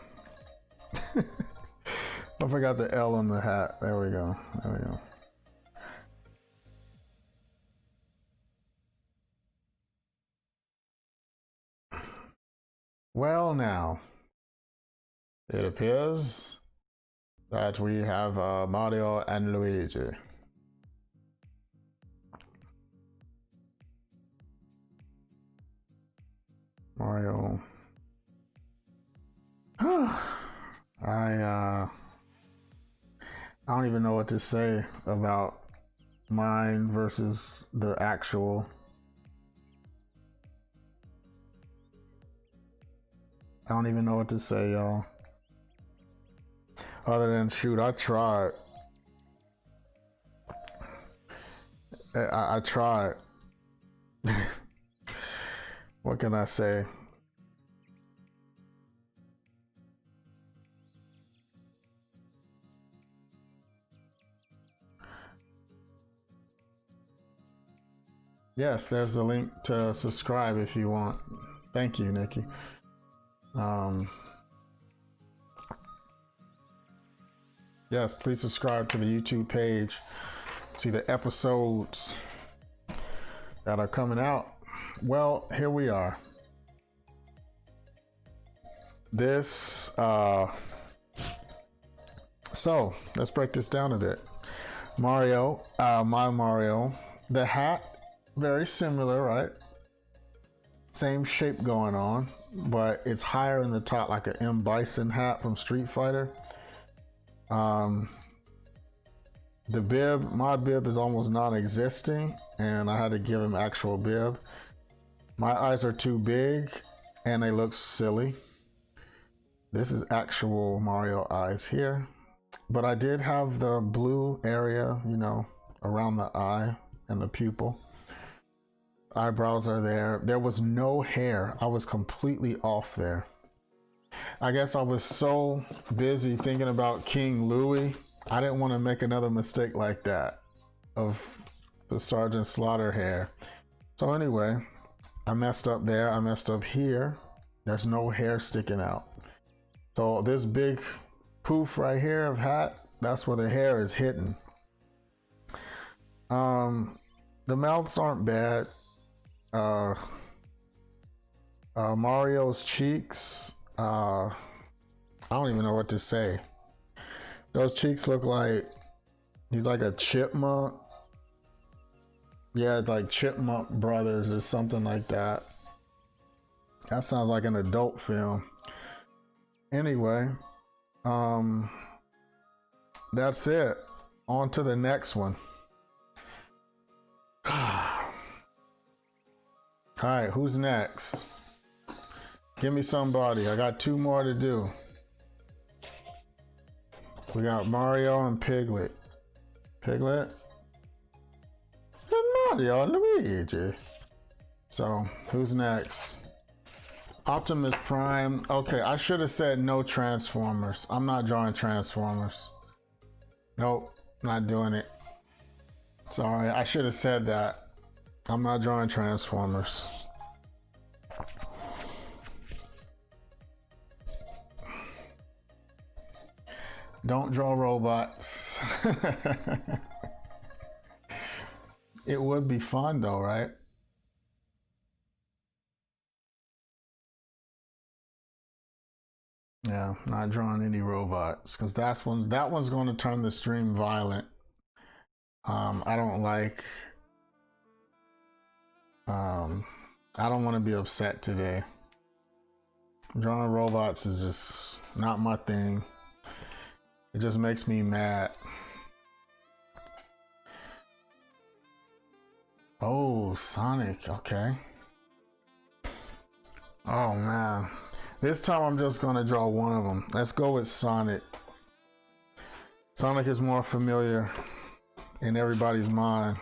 I forgot the L on the hat. There we go. There we go. Well, now it appears that we have Mario and Luigi. Mario. I don't even know what to say about mine versus the actual. I don't even know what to say, y'all. Other than shoot, I tried. I tried. What can I say? Yes, there's the link to subscribe if you want. Thank you, Nikki. Yes, please subscribe to the YouTube page. See the episodes that are coming out. Well, here we are. This, so let's break this down a bit. Mario, my Mario, the hat, very similar, right? Same shape going on, but it's higher in the top, like an M. Bison hat from Street Fighter. The bib, my bib is almost non-existing, and I had to give him actual bib. My eyes are too big, and they look silly. This is actual Mario eyes here, but I did have the blue area, you know, around the eye and the pupil. Eyebrows are there. There was no hair. I was completely off there. I guess I was so busy thinking about King Louie, I didn't want to make another mistake like that of the Sergeant Slaughter hair. So anyway, I messed up there. I messed up here. There's no hair sticking out. So this big poof right here of hat, that's where the hair is hidden. The mouths aren't bad. Mario's cheeks, I don't even know what to say. Those cheeks look like he's like a chipmunk. Yeah, like Chipmunk Brothers or something like that. That sounds like an adult film. Anyway, that's it. On to the next one. All right, who's next? Give me somebody. I got two more to do. We got Mario and Piglet. Piglet? And Mario and Luigi. So, who's next? Optimus Prime. Okay, I should have said no Transformers. I'm not drawing Transformers. Nope, not doing it. Sorry, I should have said that. I'm not drawing Transformers. Don't draw robots. It would be fun though, right? Yeah, not drawing any robots because that one's going to turn the stream violent. I don't like. I don't want to be upset today. Drawing robots is just not my thing. It just makes me mad. Oh, Sonic, okay. Oh man. This time I'm just gonna draw one of them. Let's go with Sonic. Sonic is more familiar in everybody's mind.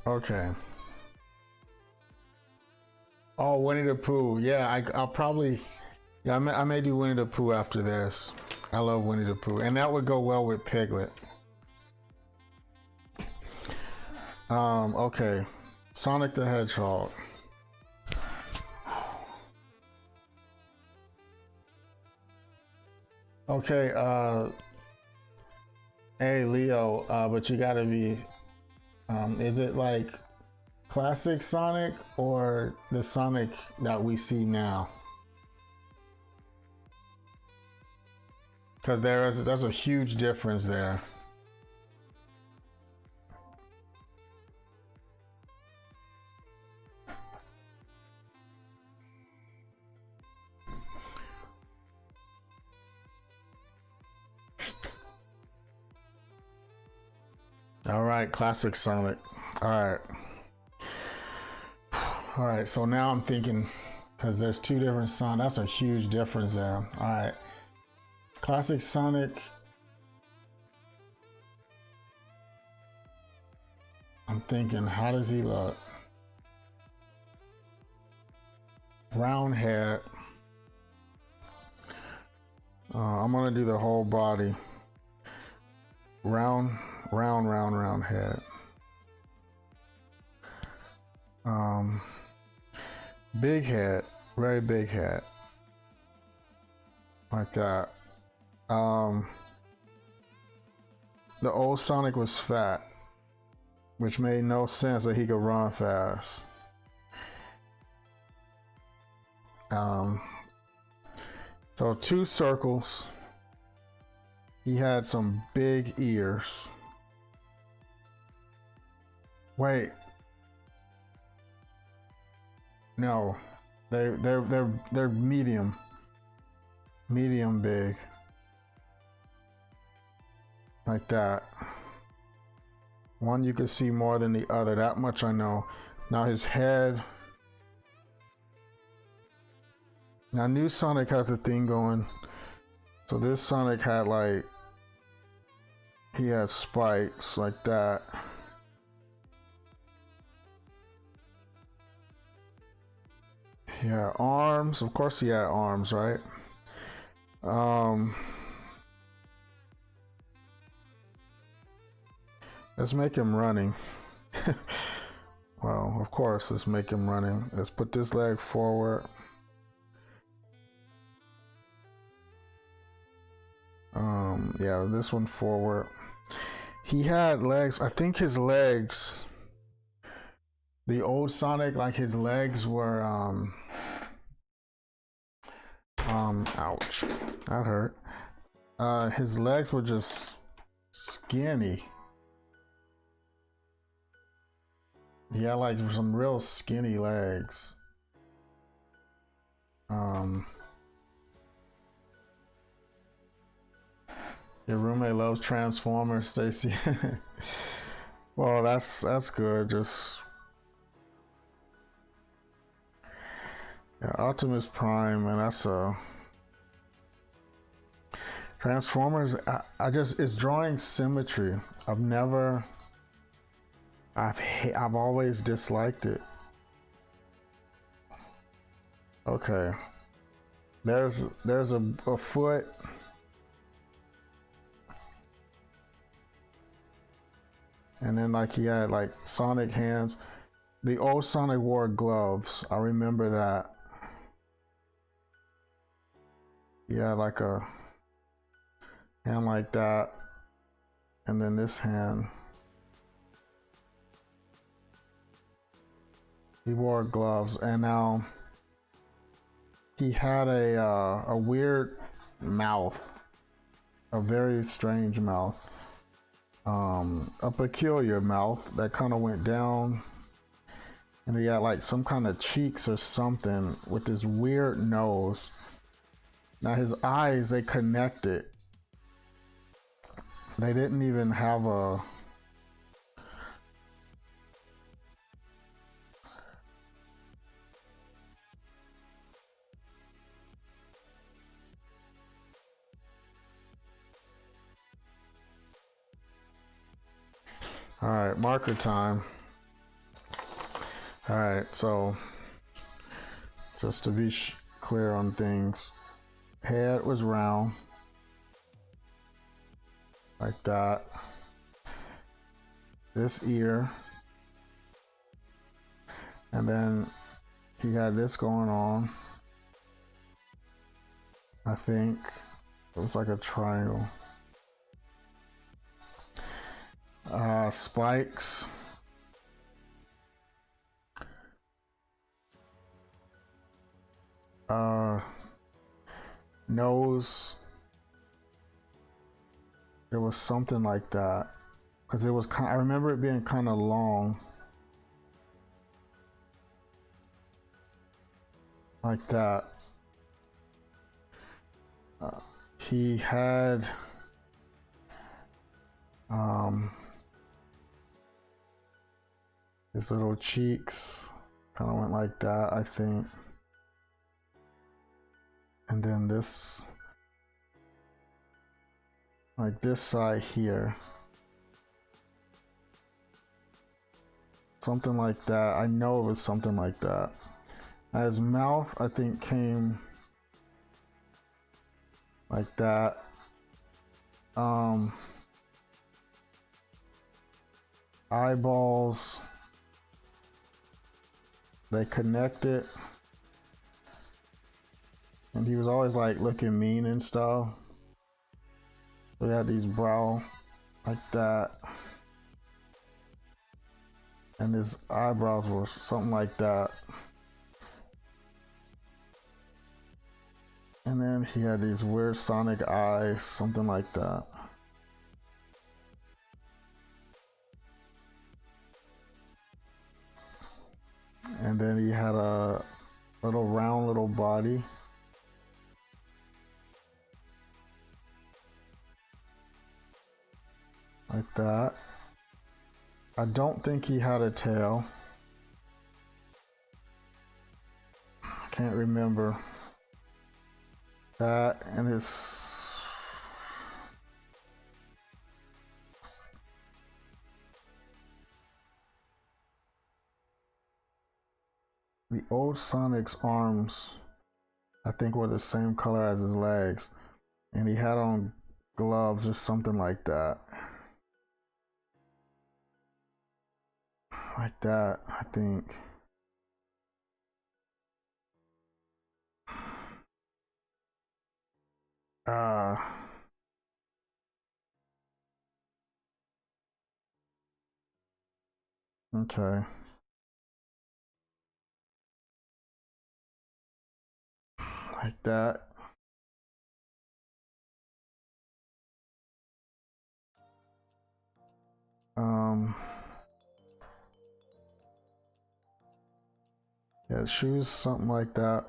Okay. Oh, Winnie the Pooh. Yeah, I'll probably. Yeah, I may do Winnie the Pooh after this. I love Winnie the Pooh, and that would go well with Piglet. Okay, Sonic the Hedgehog. Okay, hey Leo, but you gotta be. Is it like classic Sonic or the Sonic that we see now? Because there's a huge difference there. All right, classic Sonic. All right. All right, so now I'm thinking, because there's two different Sonic, that's a huge difference there. All right. Classic Sonic. I'm thinking, how does he look? Round head. I'm gonna do the whole body. Round head. Big head, very big head. Like that. The old Sonic was fat, which made no sense that he could run fast. So two circles. He had some big ears. Wait. No. They're medium. Medium big. Like that. One you can see more than the other. That much I know. Now his head. Now new Sonic has a thing going. So this Sonic had like, he has spikes like that. Yeah, arms. Of course he had arms, right? Let's make him running. Well, of course, let's make him running. Let's put this leg forward. Yeah, this one forward. He had legs. I think his legs, the old Sonic, like his legs were, ouch, that hurt. His legs were just skinny. He had like some real skinny legs. Your roommate loves Transformers, Stacy. Well, that's good. Just yeah, Optimus Prime, and that's Transformers. It's drawing symmetry. I've always disliked it. Okay, there's a foot. And then like he had like Sonic hands. The old Sonic wore gloves. I remember that. He had like a hand like that. And then this hand. He wore gloves. And now he had a weird mouth. A very strange mouth. A peculiar mouth that kind of went down, and he had like some kind of cheeks or something with this weird nose. Now his eyes, they connected. They didn't even have a... All right, marker time. All right, so just to be clear on things, head was round, like that. This ear, and then he had this going on. I think it was like a triangle. Spikes. Nose. It was something like that, because it was I remember it being kind of long, like that. He had his little cheeks kind of went like that, I think. And then this, like this side here. Something like that. I know it was something like that. His mouth, I think, came like that. Eyeballs, they connected. And he was always like looking mean and stuff. We had these brow like that. And his eyebrows were something like that. And then he had these weird sonic eyes, something like that. And then he had a little round little body. Like that. I don't think he had a tail. I can't remember. That and his... The old Sonic's arms, I think, were the same color as his legs. And he had on gloves or something like that. Like that, I think. Okay. Like that. Yeah, shoes, something like that.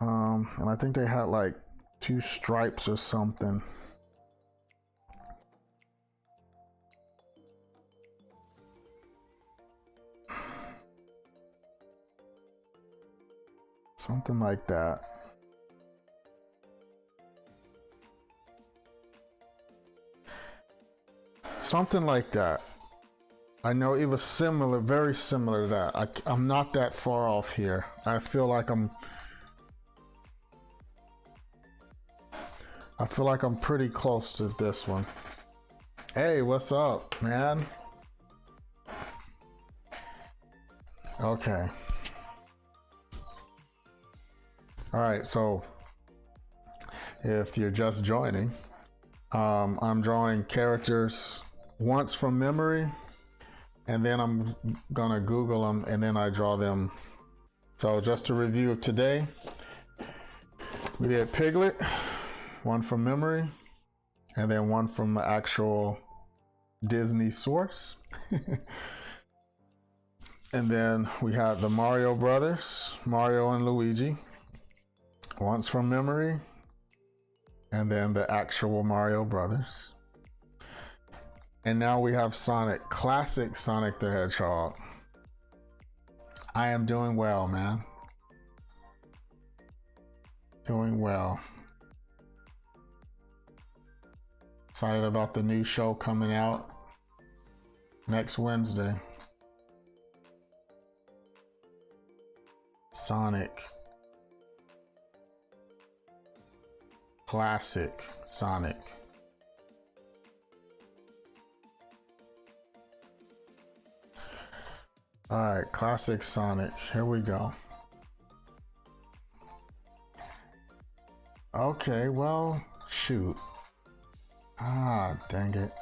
And I think they had like 2 stripes or something. Something like that. Something like that. I know it was similar, very similar to that. I'm not that far off here. I feel like I'm pretty close to this one. Hey, what's up, man? Okay. All right, so if you're just joining, I'm drawing characters once from memory, and then I'm gonna Google them, and then I draw them. So just to review today, we did Piglet, one from memory, and then one from the actual Disney source. And then we had the Mario brothers, Mario and Luigi, once from memory, and then the actual Mario Brothers. And now we have Sonic, classic Sonic the Hedgehog. I am doing well, man. Doing well. Excited about the new show coming out next Wednesday. Sonic. Classic Sonic. All right, classic Sonic. Here we go. Okay, well, shoot. Ah, dang it.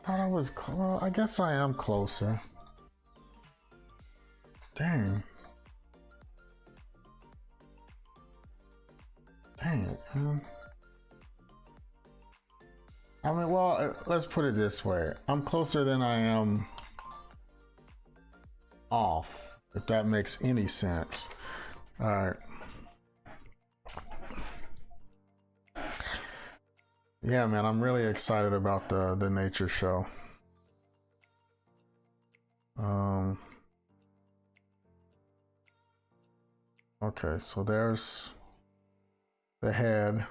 Thought I was close. I guess I am closer. Dang. Dang it, man. I mean, well, let's put it this way. I'm closer than I am off, if that makes any sense. All right. Yeah, man, I'm really excited about the nature show. Okay, so there's the head.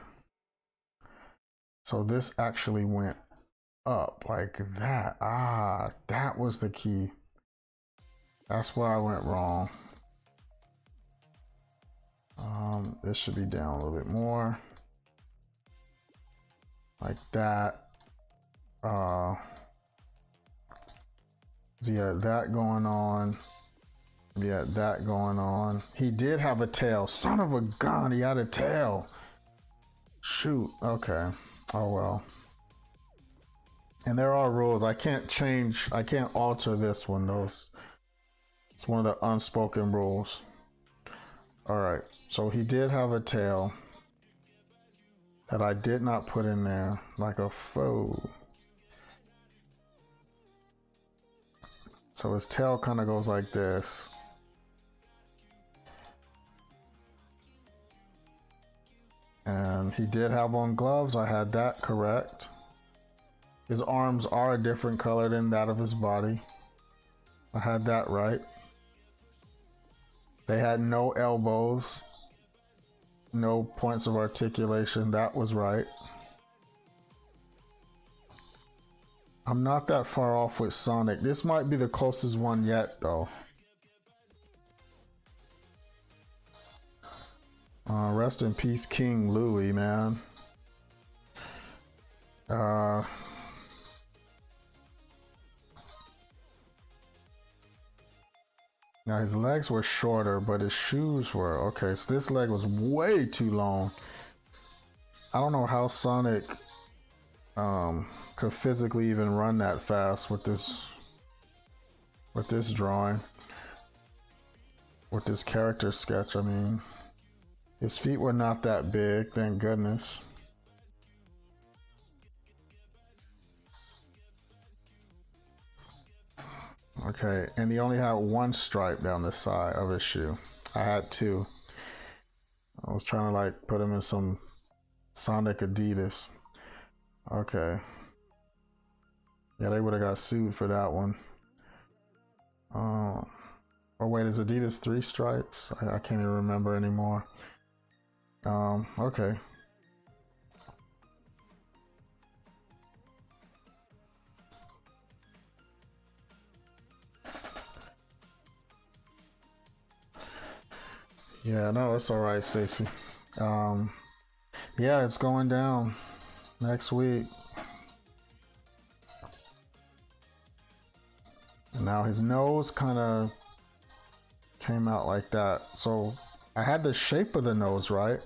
So this actually went up like that. Ah, that was the key. That's where I went wrong. This should be down a little bit more. Like that. Yeah, that going on. Yeah, that going on. He did have a tail. Son of a gun, he had a tail. Shoot, okay. Oh well. And there are rules. I can't change, I can't alter this one. It's one of the unspoken rules. Alright, so he did have a tail that I did not put in there like a foe. So his tail kind of goes like this. And he did have on gloves. I had that correct. His arms are a different color than that of his body. I had that right. They had no elbows, no points of articulation. That was right. I'm not that far off with Sonic. This might be the closest one yet, though. Rest in peace, King Louie, man. Now his legs were shorter, but his shoes were okay. So this leg was way too long. I don't know how Sonic could physically even run that fast with this drawing, with this character sketch. I mean, his feet were not that big, thank goodness. Okay, and he only had one stripe down the side of his shoe. I had two. I was trying to like put him in some Sonic Adidas. Okay. Yeah, they would have got sued for that one. Oh wait, is Adidas 3 stripes? I can't even remember anymore. Okay. Yeah, no, it's all right, Stacy. Yeah, it's going down next week. And now his nose kind of came out like that. So I had the shape of the nose right.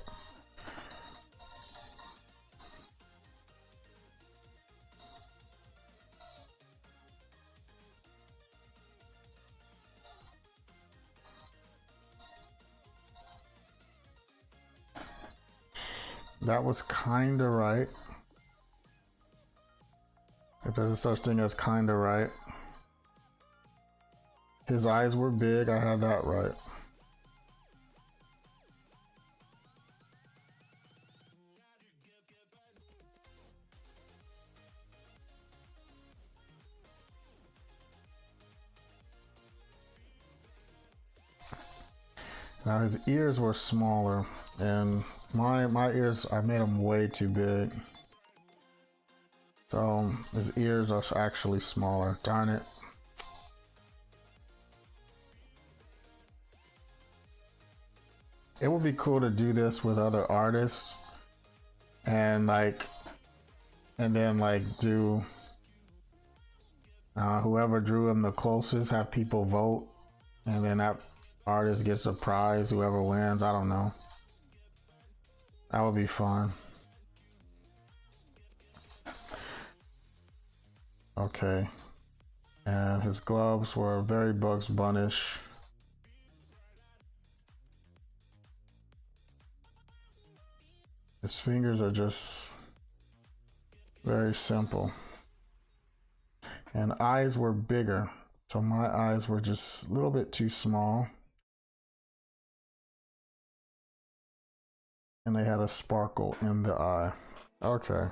That was kind of right. If there's a such thing as kind of right. His eyes were big. I had that right. Now his ears were smaller, and my ears, I made them way too big. So his ears are actually smaller. Darn it. It would be cool to do this with other artists and then do whoever drew him the closest, have people vote, and then that artist gets a prize, whoever wins. I don't know. That would be fun. Okay. And his gloves were very Bugs Bunnish. His fingers are just very simple. And eyes were bigger. So my eyes were just a little bit too small. And they had a sparkle in the eye. Okay.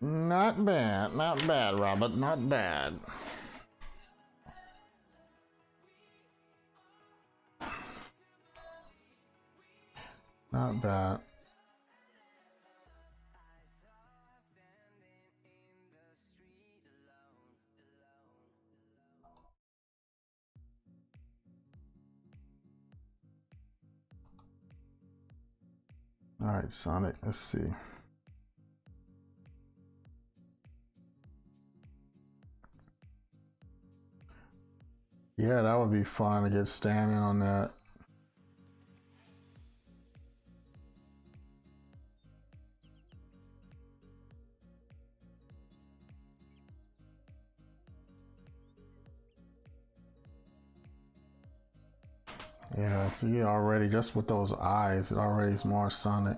Not bad, Robert, not bad. Not bad. All right, Sonic, let's see. Yeah, that would be fun to get standing on that. Yeah, see, already just with those eyes, it already is more Sonic.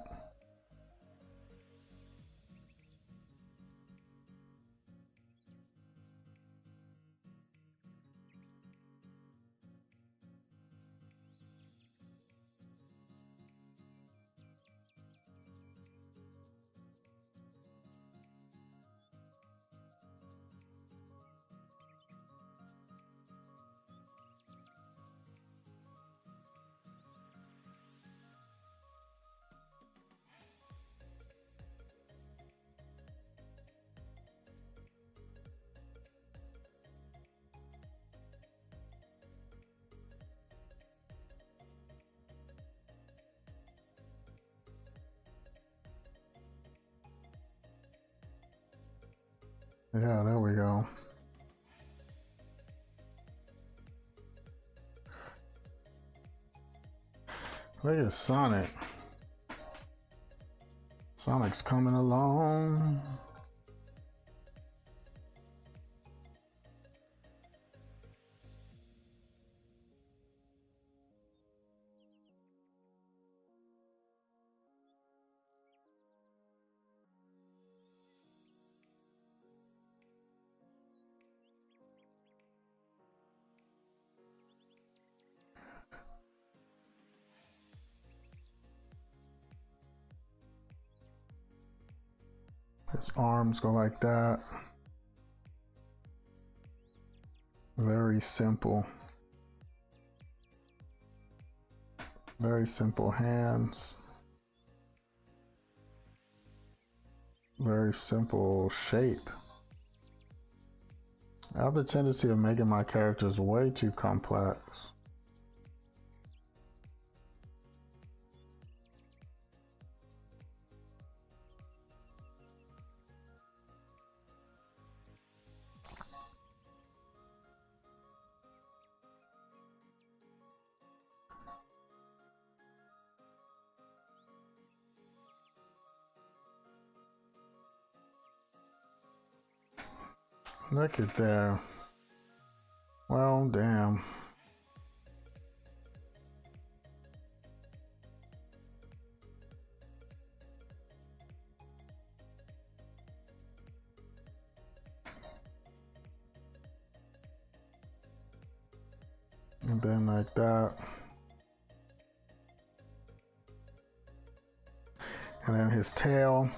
Yeah, there we go. Look at Sonic. Sonic's coming along. His arms go like that. Very simple. Very simple hands. Very simple shape. I have a tendency of making my characters way too complex. Look at there. Well, damn. And then like that. And then his tail.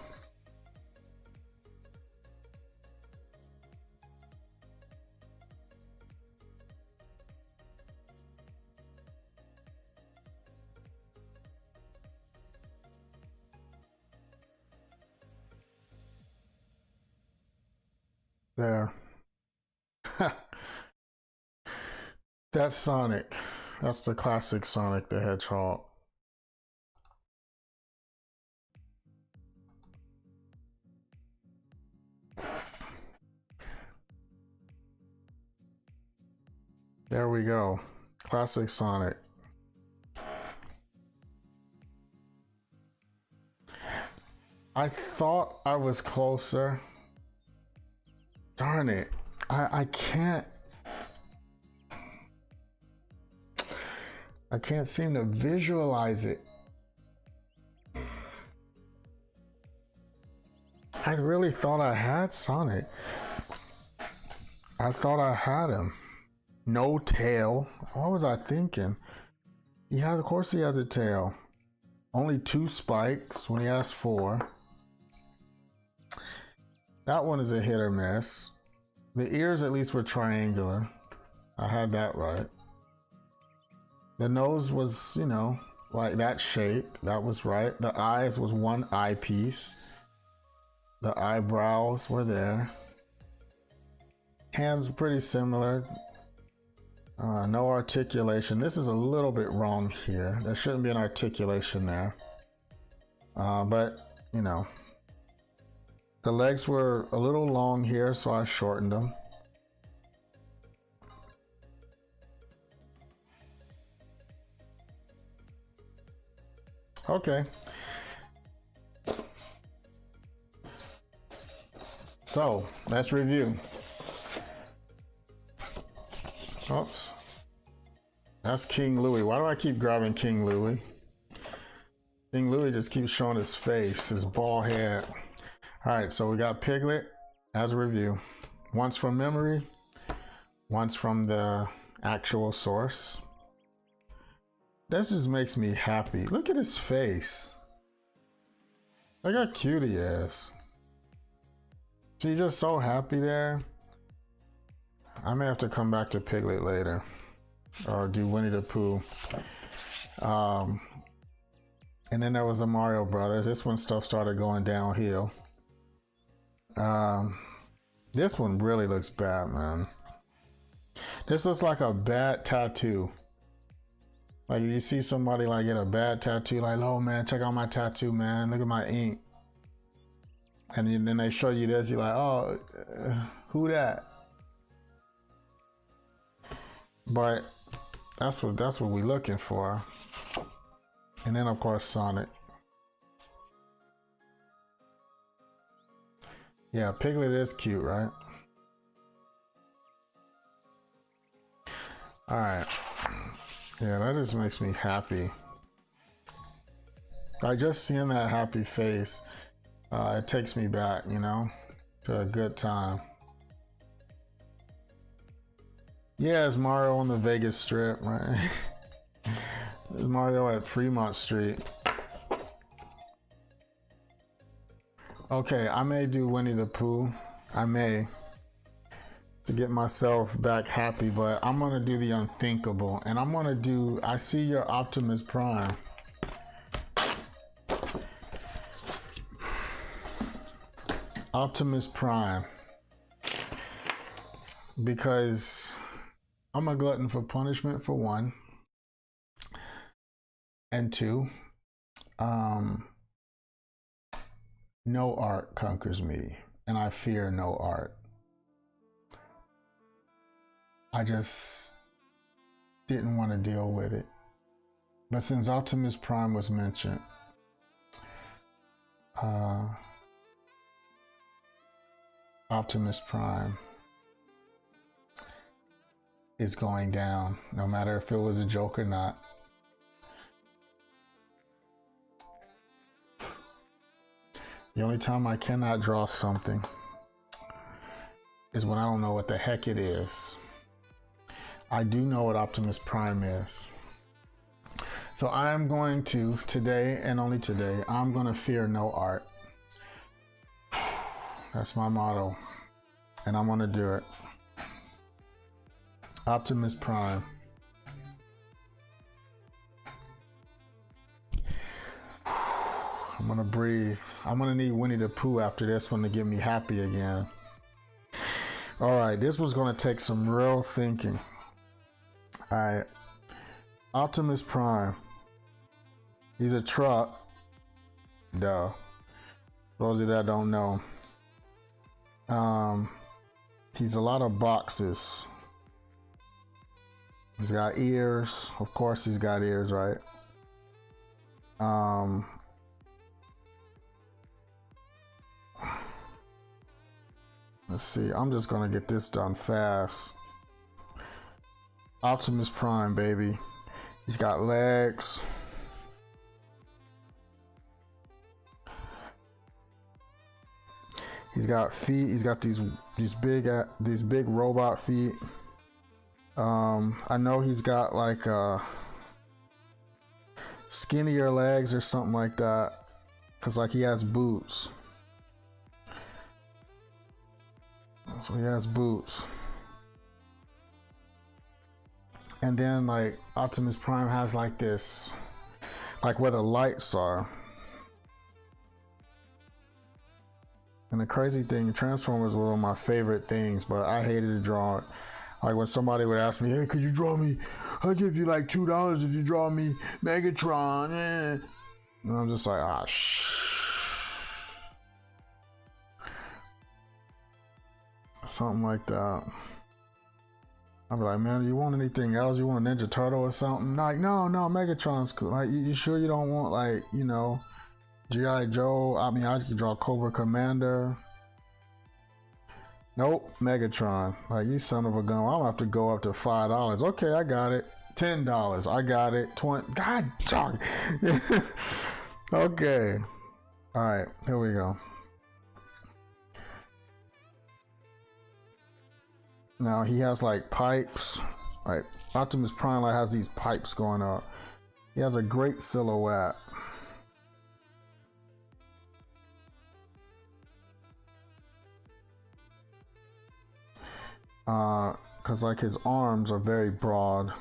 There. That's Sonic. That's the classic Sonic the Hedgehog. There we go. Classic Sonic. I thought I was closer. Darn it. I can't seem to visualize it. I really thought I had Sonic. I thought I had him. No tail. What was I thinking? Of course he has a tail. Only 2 spikes when he has 4. That one is a hit or miss. The ears at least were triangular. I had that right. The nose was, you know, like that shape. That was right. The eyes was 1 eyepiece. The eyebrows were there. Hands pretty similar. No articulation. This is a little bit wrong here. There shouldn't be an articulation there. But, you know. The legs were a little long here, so I shortened them. Okay. So, let's review. Oops. That's King Louie. Why do I keep grabbing King Louie? King Louie just keeps showing his face, his bald head. All right, so we got Piglet as a review. Once from memory, once from the actual source. This just makes me happy. Look at his face. Look how cute he is. She's just so happy there. I may have to come back to Piglet later. Or do Winnie the Pooh. And then there was the Mario Brothers. This one stuff started going downhill. This one really looks bad, man. This looks like a bad tattoo. Like you see somebody like get a bad tattoo, like, oh man, check out my tattoo, man. Look at my ink. And then they show you this, you're like, oh, who that? But that's what we're looking for. And then of course Sonic. Yeah, Piglet is cute, right? All right. Yeah, that just makes me happy. Like just seeing that happy face, it takes me back, you know, to a good time. Yeah, it's Mario on the Vegas Strip, right? It's Mario at Fremont Street. Okay, I may do Winnie the Pooh. I may. To get myself back happy, but I'm gonna do the unthinkable. And I'm gonna do, I see your Optimus Prime. Optimus Prime. Because I'm a glutton for punishment for one. And two, no art conquers me, and I fear no art. I just didn't want to deal with it. But since Optimus Prime was mentioned, Optimus Prime is going down, no matter if it was a joke or not. The only time I cannot draw something is when I don't know what the heck it is. I do know what Optimus Prime is. So I am going to, today and only today, I'm going to fear no art. That's my motto. And I'm going to do it. Optimus Prime. I'm gonna breathe. I'm gonna need Winnie the Pooh after this one to get me happy again. All right, this was going to take some real thinking. All right, Optimus Prime. He's a truck. Duh. Those of you that don't know. He's a lot of boxes. He's got ears. Of course he's got ears, right? Let's see. I'm just gonna get this done fast. Optimus Prime, baby. He's got legs. He's got feet. He's got these big robot feet. I know he's got like skinnier legs or something like that, cause like he has boots. So he has boots. And then like Optimus Prime has like this, like where the lights are. And the crazy thing, Transformers were one of my favorite things, but I hated to draw it. Like when somebody would ask me, hey, could you draw me? I'll give you like $2 if you draw me Megatron. And I'm just like, ah, something like that. I'd be like, man, you want anything else? You want a Ninja Turtle or something? Like, no, Megatron's cool. Like, you sure you don't want like, you know, G.I. Joe? I mean, I could draw Cobra Commander. Nope, Megatron. Like, you son of a gun. I'm gonna have to go up to $5. Okay, I got it. $10. I got it. 20. God dog. Okay. All right, here we go. Now he has like pipes. Like Optimus Prime like has these pipes going up. He has a great silhouette. Cause like his arms are very broad.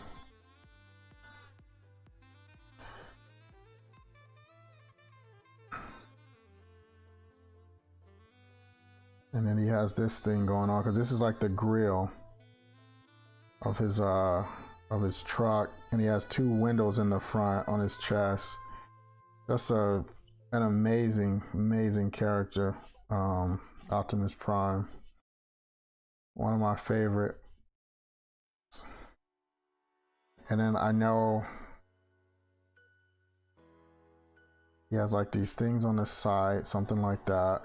And then he has this thing going on, cause this is like the grill of his truck, and he has 2 windows in the front on his chest. That's an amazing character. Optimus Prime. One of my favorite. And then I know he has like these things on the side, something like that.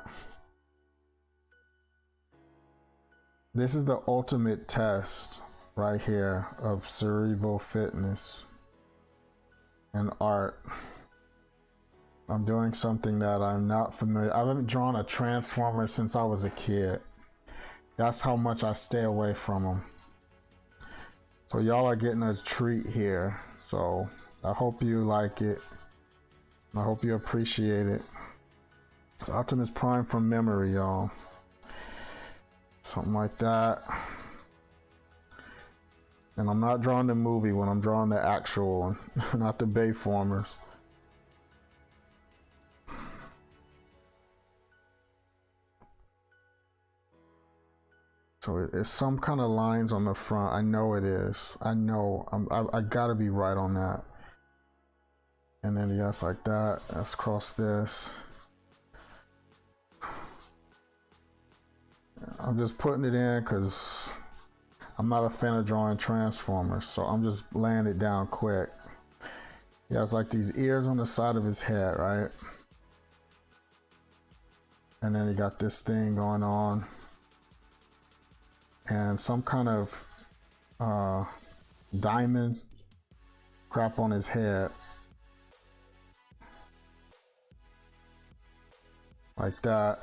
This is the ultimate test right here of cerebral fitness and art. I'm doing something that I'm not familiar. I haven't drawn a Transformer since I was a kid. That's how much I stay away from them. So y'all are getting a treat here. So I hope you like it. I hope you appreciate it. It's Optimus Prime from memory, y'all. Something like that. And I'm not drawing the movie when I'm drawing the actual one, not the Bayformers. So it's some kind of lines on the front. I know it is. I know. I gotta be right on that. And then yes, like that. Let's cross this. I'm just putting it in because I'm not a fan of drawing Transformers, so I'm just laying it down quick. He has like these ears on the side of his head, right? And then he got this thing going on. And some kind of diamond crap on his head. Like that.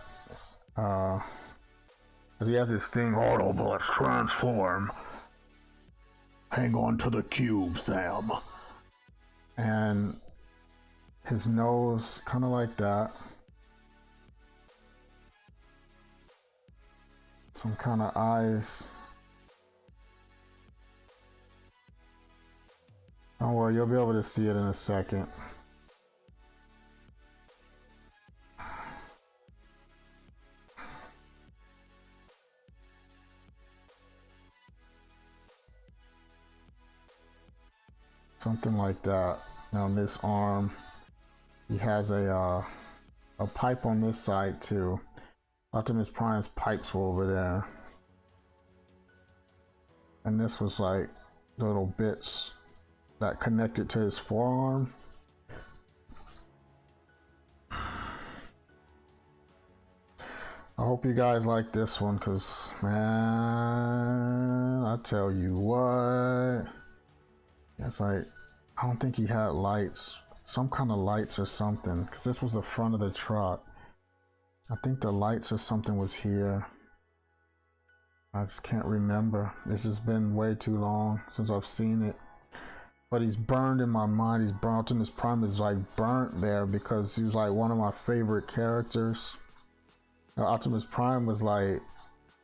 Cause he has this thing, Autobots transform. Hang on to the cube, Sam. And his nose, kind of like that. Some kind of eyes. Don't worry, you'll be able to see it in a second. something like that. Now on this arm, he has a pipe on this side too. Optimus Prime's pipes were over there, and this was like little bits that connected to his forearm. I hope you guys like this one, because man, I tell you what, it's like, I don't think he had lights, some kind of lights or something, because this was the front of the truck. I think the lights or something was here. I just can't remember. This has been way too long since I've seen it. But he's burned in my mind. He's burnt. Optimus Prime is like burnt there because he was like one of my favorite characters. Optimus Prime was like,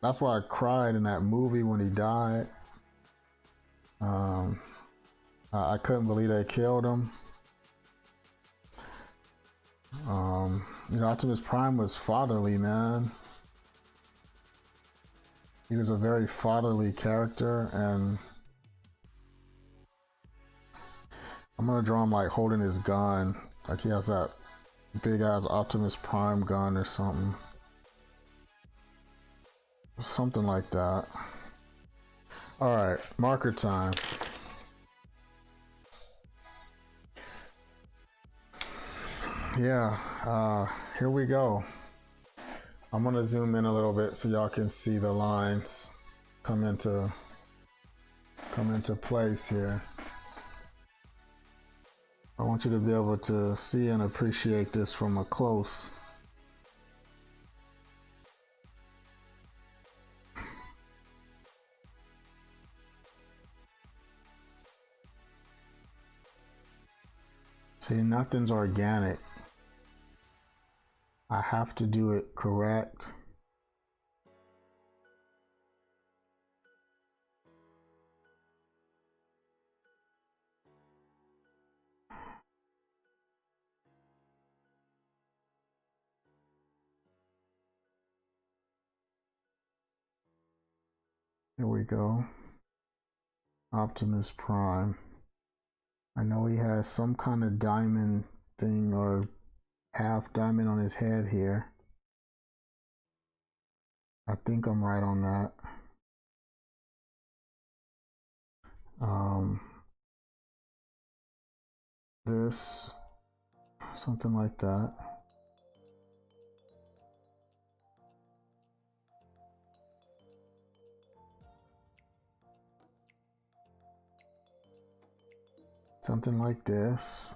that's why I cried in that movie when he died. I couldn't believe they killed him. You know, Optimus Prime was fatherly, man. He was a very fatherly character, and I'm gonna draw him like holding his gun, like he has that big ass Optimus Prime gun or something. Something like that. Alright, marker time. Yeah, here we go. I'm gonna zoom in a little bit so y'all can see the lines come into place here. I want you to be able to see and appreciate this from a close. See, nothing's organic. I have to do it correct. Here we go. Optimus Prime. I know he has some kind of diamond thing or half diamond on his head here. I think I'm right on that. This, something like that. Something like this.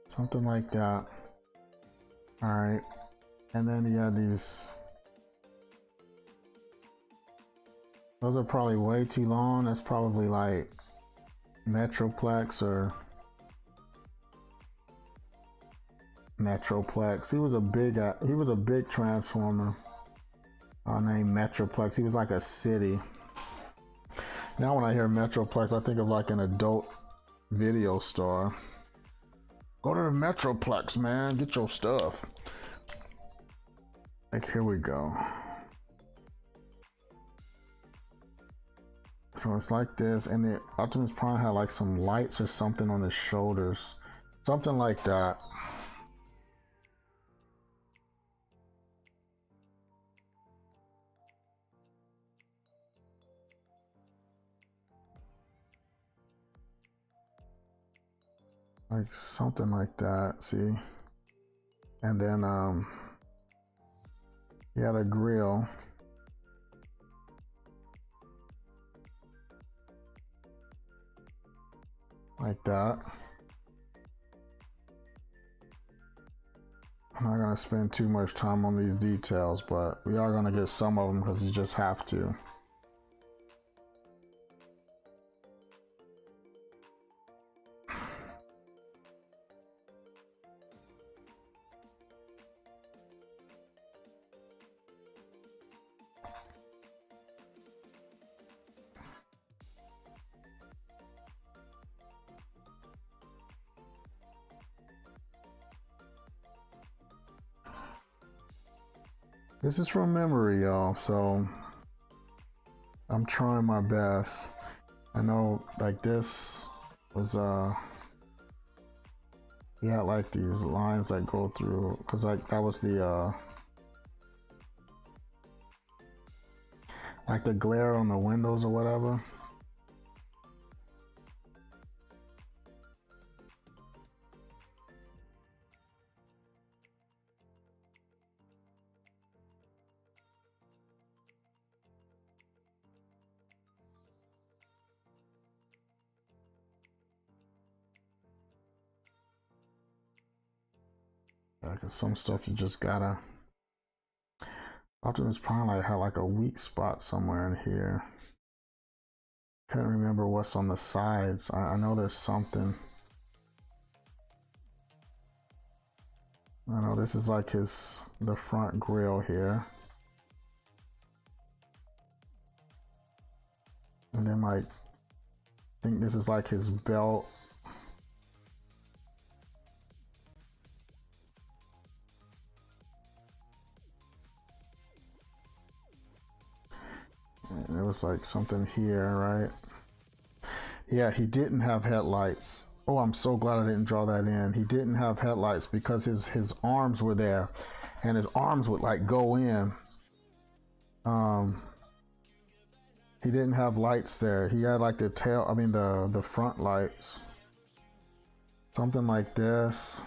Something like that. All right, and then he had these. Those are probably way too long. That's probably like Metroplex or Metroplex. He was a big Transformer named Metroplex. He was like a city. Now when I hear Metroplex, I think of like an adult video store. Go to the Metroplex, man. Get your stuff. Like, here we go. So it's like this, and the Optimus Prime had like some lights or something on his shoulders. Something like that. Like something like that, see? And then he had a grill. Like that. I'm not gonna spend too much time on these details, but we are gonna get some of them because you just have to. This is from memory, y'all, so I'm trying my best. I know, like, this was he had like these lines that go through, because like that was the like the glare on the windows or whatever. Cause some stuff you just gotta. Optimus Prime like had like a weak spot somewhere in here. Can't remember what's on the sides. I know there's something. I know this is like the front grill here. And then like, I think this is like his belt. And it was like something here, right? Yeah, he didn't have headlights. Oh, I'm so glad I didn't draw that in. He didn't have headlights because his arms were there, and his arms would like go in. He didn't have lights there. He had like the tail, I mean the front lights. Something like this.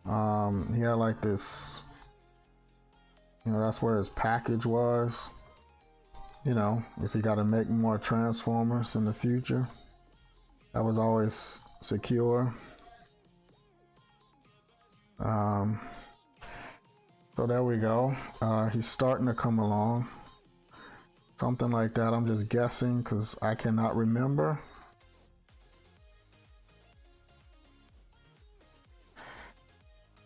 He had like this, you know, that's where his package was. You know, if you got to make more Transformers in the future, that was always secure. So there we go. He's starting to come along. Something like that. I'm just guessing because I cannot remember.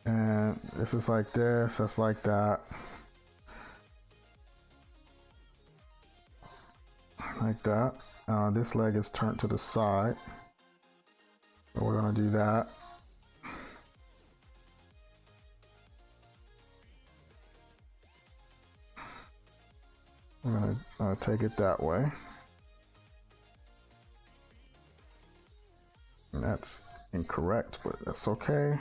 And this is like this, that's like that. Like that. This leg is turned to the side. So we're gonna do that. I'm gonna take it that way. And that's incorrect, but that's okay.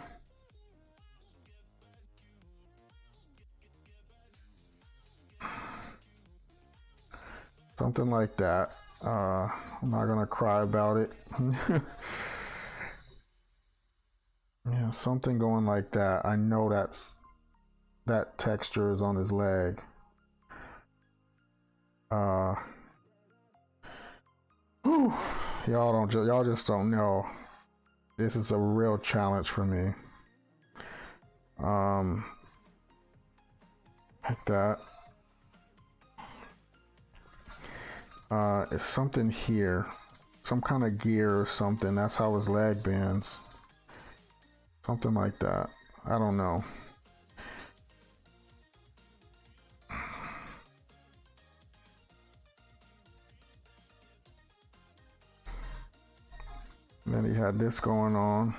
Something like that. I'm not gonna cry about it. Yeah, something going like that. I know that texture is on his leg. Y'all just don't know. This is a real challenge for me. Like that. It's something here, some kind of gear or something. That's how his leg bends. Something like that. I don't know. And then he had this going on.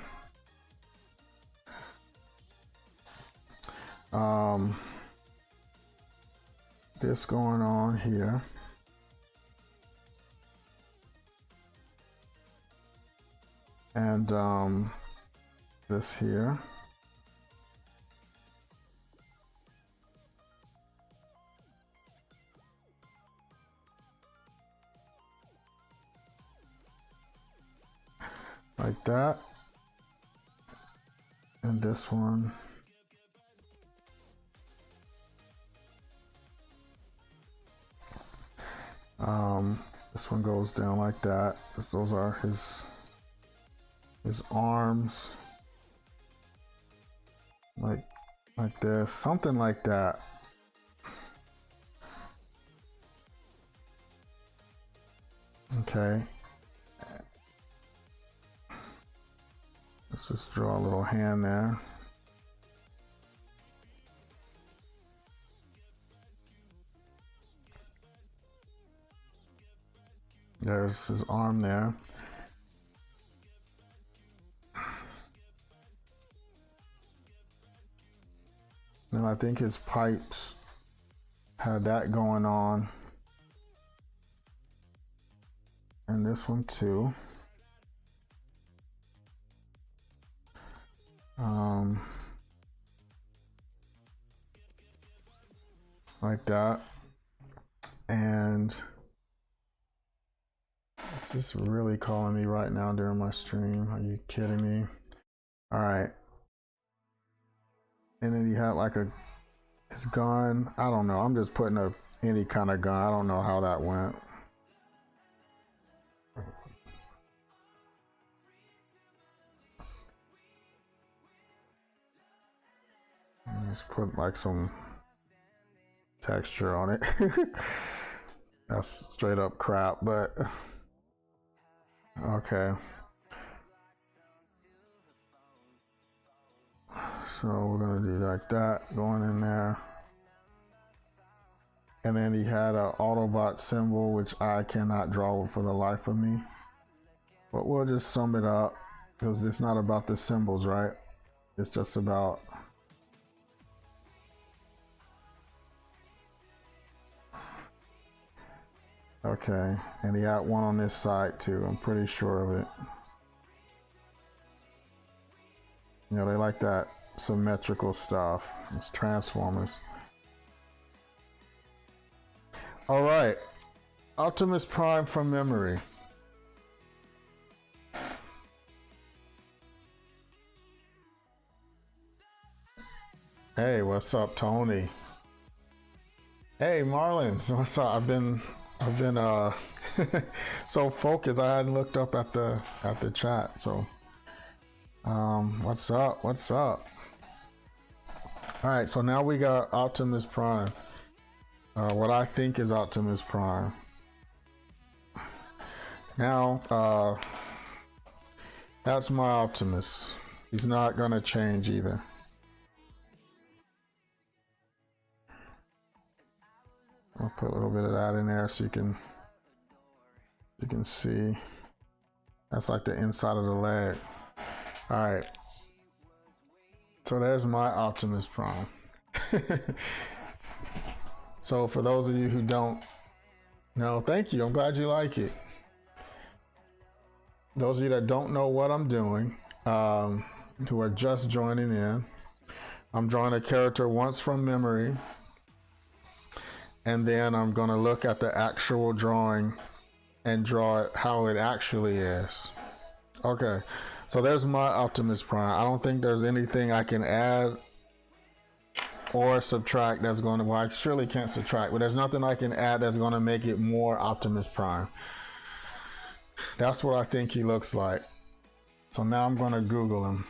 This going on here. And this here. Like that. And this one. This one goes down like that. Those are his arms. Like this. Something like that. Okay. Let's just draw a little hand there. There's his arm there. I think his pipes had that going on. And this one too. Like that. And is this really calling me right now during my stream? Are you kidding me? All right. And then he had like his gun. I don't know. I'm just putting any kind of gun. I don't know how that went. Just put like some texture on it. That's straight up crap, but okay. So we're gonna do like that, going in there. And then he had an Autobot symbol, which I cannot draw for the life of me. But we'll just sum it up, because it's not about the symbols, right? It's just about okay, and he had one on this side too, I'm pretty sure of it. You know, they like that symmetrical stuff. It's Transformers. All right, Optimus Prime from memory. Hey, what's up, Tony? Hey, Marlins, what's up? I've been so focused I hadn't looked up at the chat. So what's up? What's up? All right, so now we got Optimus Prime. What I think is Optimus Prime. Now, that's my Optimus. He's not gonna change either. I'll put a little bit of that in there so you can see. That's like the inside of the leg. All right. So there's my Optimus Prime. So for those of you who don't know, thank you. I'm glad you like it. Those of you that don't know what I'm doing, who are just joining in, I'm drawing a character once from memory. And then I'm going to look at the actual drawing and draw it how it actually is. Okay, so there's my Optimus Prime. I don't think there's anything I can add or subtract that's going to, well, I surely can't subtract, but there's nothing I can add that's going to make it more Optimus Prime. That's what I think he looks like. So now I'm going to Google him.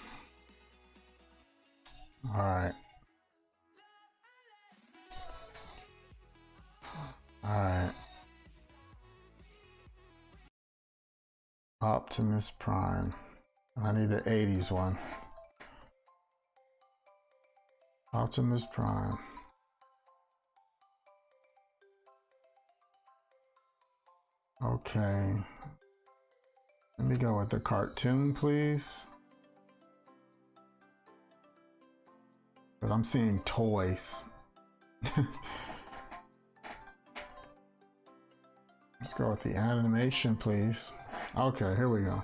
All right. All right. Optimus Prime. I need the 80s one. Optimus Prime. Okay. Let me go with the cartoon, please. Because I'm seeing toys. Let's go with the animation, please. Okay, here we go.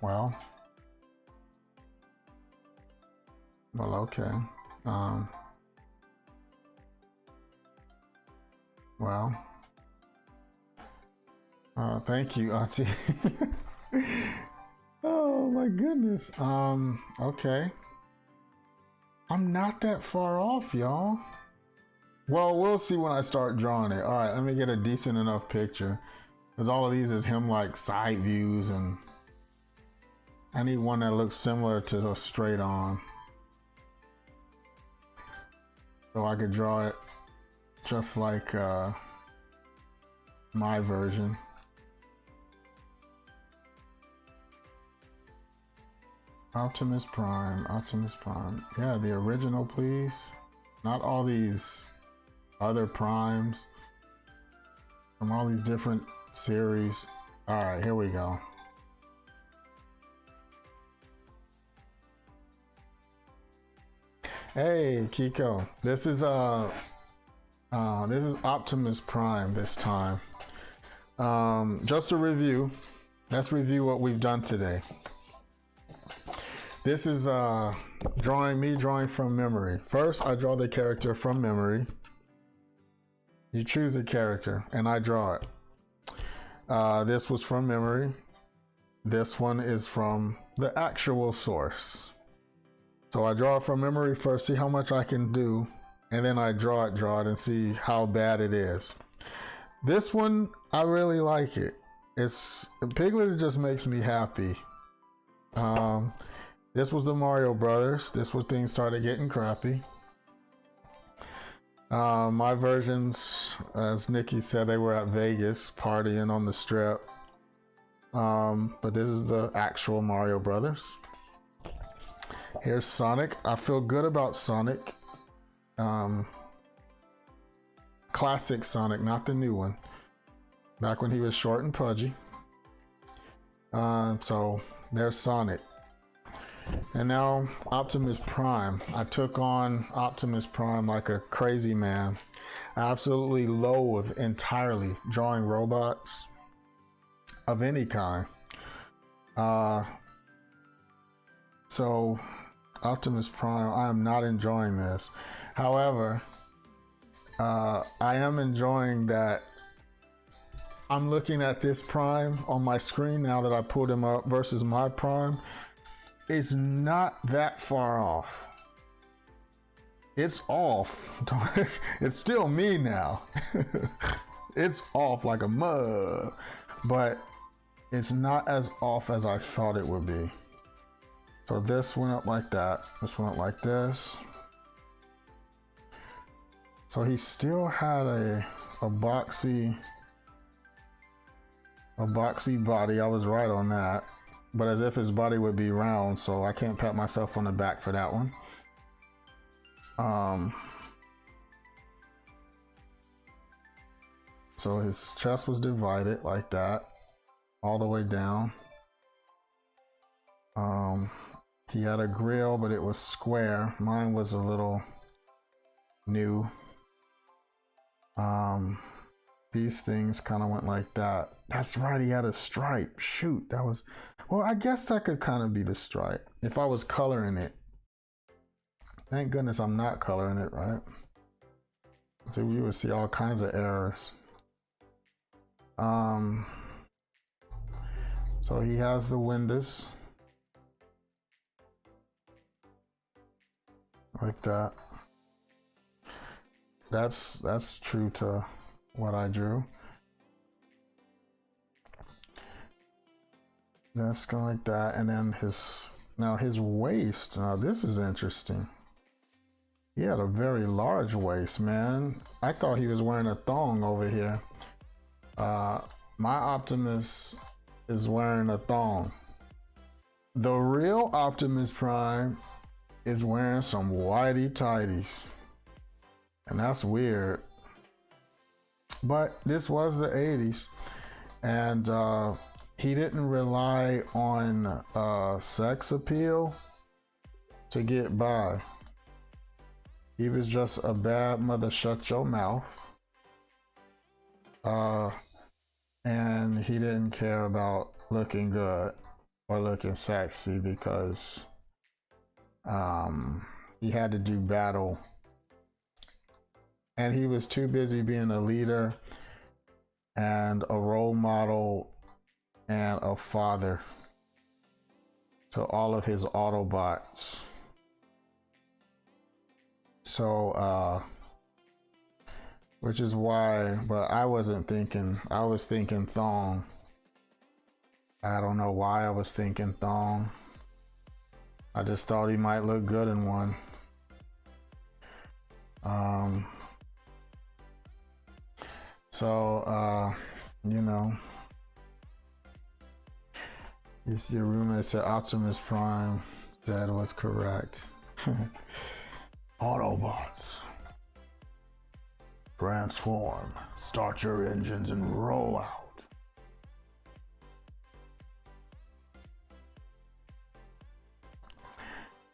Well, okay. Thank you, Auntie. Oh my goodness. Okay. I'm not that far off, y'all. Well, we'll see when I start drawing it. All right, let me get a decent enough picture. Because all of these is him like side views, and I need one that looks similar to the straight on. So I could draw it just like my version. Optimus Prime, Optimus Prime. Yeah, the original, please. Not all these other primes from all these different series. All right, here we go. Hey, Kiko. This is Optimus Prime this time. Just a review. Let's review what we've done today. This is drawing from memory. First, I draw the character from memory. You choose a character, and I draw it. This was from memory. This one is from the actual source. So I draw it from memory first, see how much I can do, and then I draw it, and see how bad it is. This one, I really like it. Piglet just makes me happy. This was the Mario Brothers. This was things started getting crappy. My versions, as Nikki said, they were at Vegas partying on the strip. But this is the actual Mario Brothers. Here's Sonic. I feel good about Sonic. Classic Sonic, not the new one. Back when he was short and pudgy. So there's Sonic. And now Optimus Prime. I took on Optimus Prime like a crazy man. I absolutely loathe entirely drawing robots of any kind. So Optimus Prime, I am not enjoying this. However, I am enjoying that I'm looking at this Prime on my screen now that I pulled him up versus my Prime. It's not that far off. It's off. It's still me now. It's off like a mug, but it's not as off as I thought it would be. So this went up like that. This went up like this. So he still had a boxy body. I was right on that. But as if his body would be round, so I can't pat myself on the back for that one. So his chest was divided like that, all the way down. He had a grill, but it was square. Mine was a little new. These things kind of went like that. That's right, he had a stripe. Shoot, that was... Well, I guess that could kind of be the stripe if I was coloring it. Thank goodness I'm not coloring it, right? So you would see all kinds of errors. So he has the windows. Like that. That's true to what I drew. Let's go like that, and then his waist. Now this is interesting. He had a very large waist, man. I thought he was wearing a thong over here. My Optimus is wearing a thong. The real Optimus Prime is wearing some whitey tighties, and that's weird. But this was the 80s, and he didn't rely on sex appeal to get by. He was just a bad mother, shut your mouth. And he didn't care about looking good or looking sexy because he had to do battle. And he was too busy being a leader and a role model and a father to all of his Autobots. So, which is why, but I wasn't thinking, I was thinking thong. I don't know why I was thinking thong. I just thought he might look good in one. You know, your roommate said Optimus Prime said was correct. Autobots, transform, start your engines and roll out.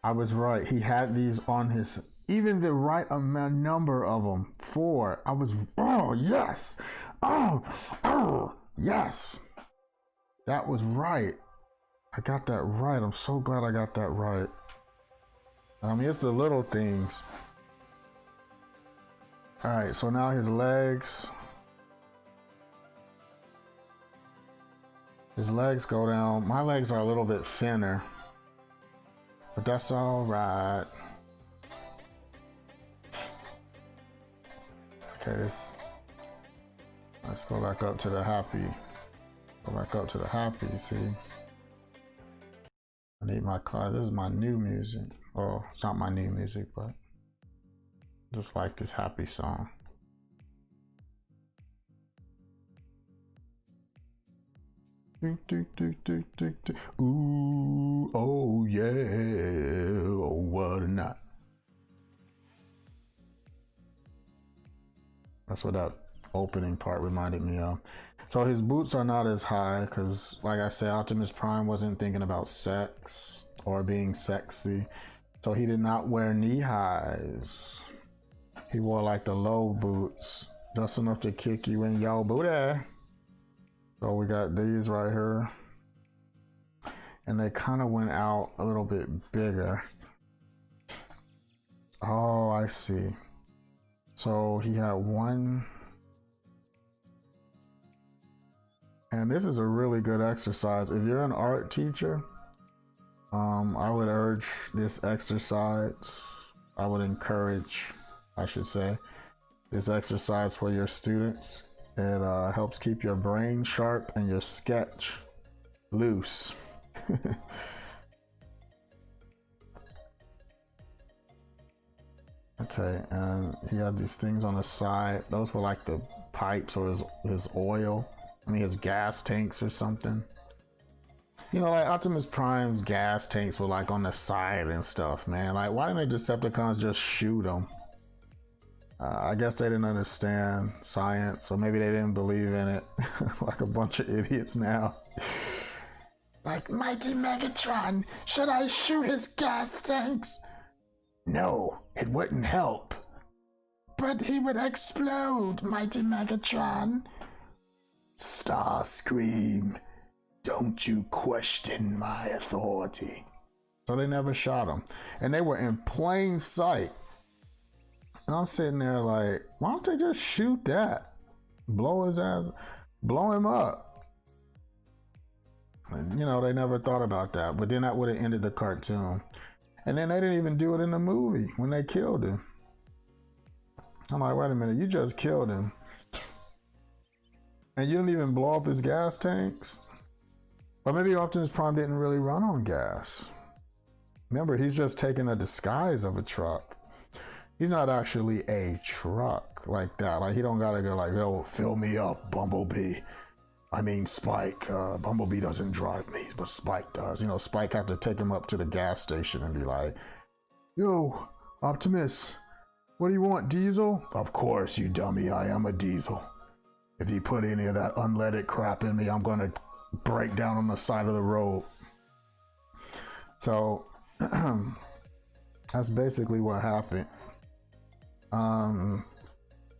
I was right. He had these on his, even the right amount number of them. 4. I was, oh, yes. Oh, yes. That was right. I got that right. I'm so glad I got that right. I mean, it's the little things. All right, so now his legs. His legs go down. My legs are a little bit thinner, but that's all right. Okay, let's go back up to the happy. Go back up to the happy, see? I need my car. This is my new music. Oh, it's not my new music, but just like this happy song. Ooh, oh yeah, oh what a night. That's what that opening part reminded me of. So his boots are not as high because, like I said, Optimus Prime wasn't thinking about sex or being sexy. So he did not wear knee highs. He wore like the low boots, just enough to kick you in your booty. So we got these right here. And they kind of went out a little bit bigger. Oh, I see. So he had one. And this is a really good exercise. If you're an art teacher, I would urge this exercise. I would encourage, I should say, this exercise for your students. It helps keep your brain sharp and your sketch loose. Okay, and he had these things on the side. Those were like the pipes or his oil. I mean, his gas tanks or something. You know, like Optimus Prime's gas tanks were like on the side and stuff, man. Like, why didn't the Decepticons just shoot them? I guess they didn't understand science, or maybe they didn't believe in it. Like a bunch of idiots now. Like, Mighty Megatron, should I shoot his gas tanks? No, it wouldn't help. But he would explode, Mighty Megatron. Starscream, don't you question my authority. So they never shot him. And they were in plain sight. And I'm sitting there like, why don't they just shoot that? Blow his ass, blow him up. And, you know, they never thought about that. But then that would have ended the cartoon. And then they didn't even do it in the movie when they killed him. I'm like, wait a minute, you just killed him. And you didn't even blow up his gas tanks? Or maybe Optimus Prime didn't really run on gas. Remember, he's just taking a disguise of a truck. He's not actually a truck like that. Like, he don't gotta go like, yo, fill me up, Bumblebee. I mean, Spike. Bumblebee doesn't drive me, but Spike does. You know, Spike had to take him up to the gas station and be like, yo, Optimus, what do you want, diesel? Of course, you dummy, I am a diesel. If you put any of that unleaded crap in me, I'm gonna break down on the side of the road. So, that's basically what happened.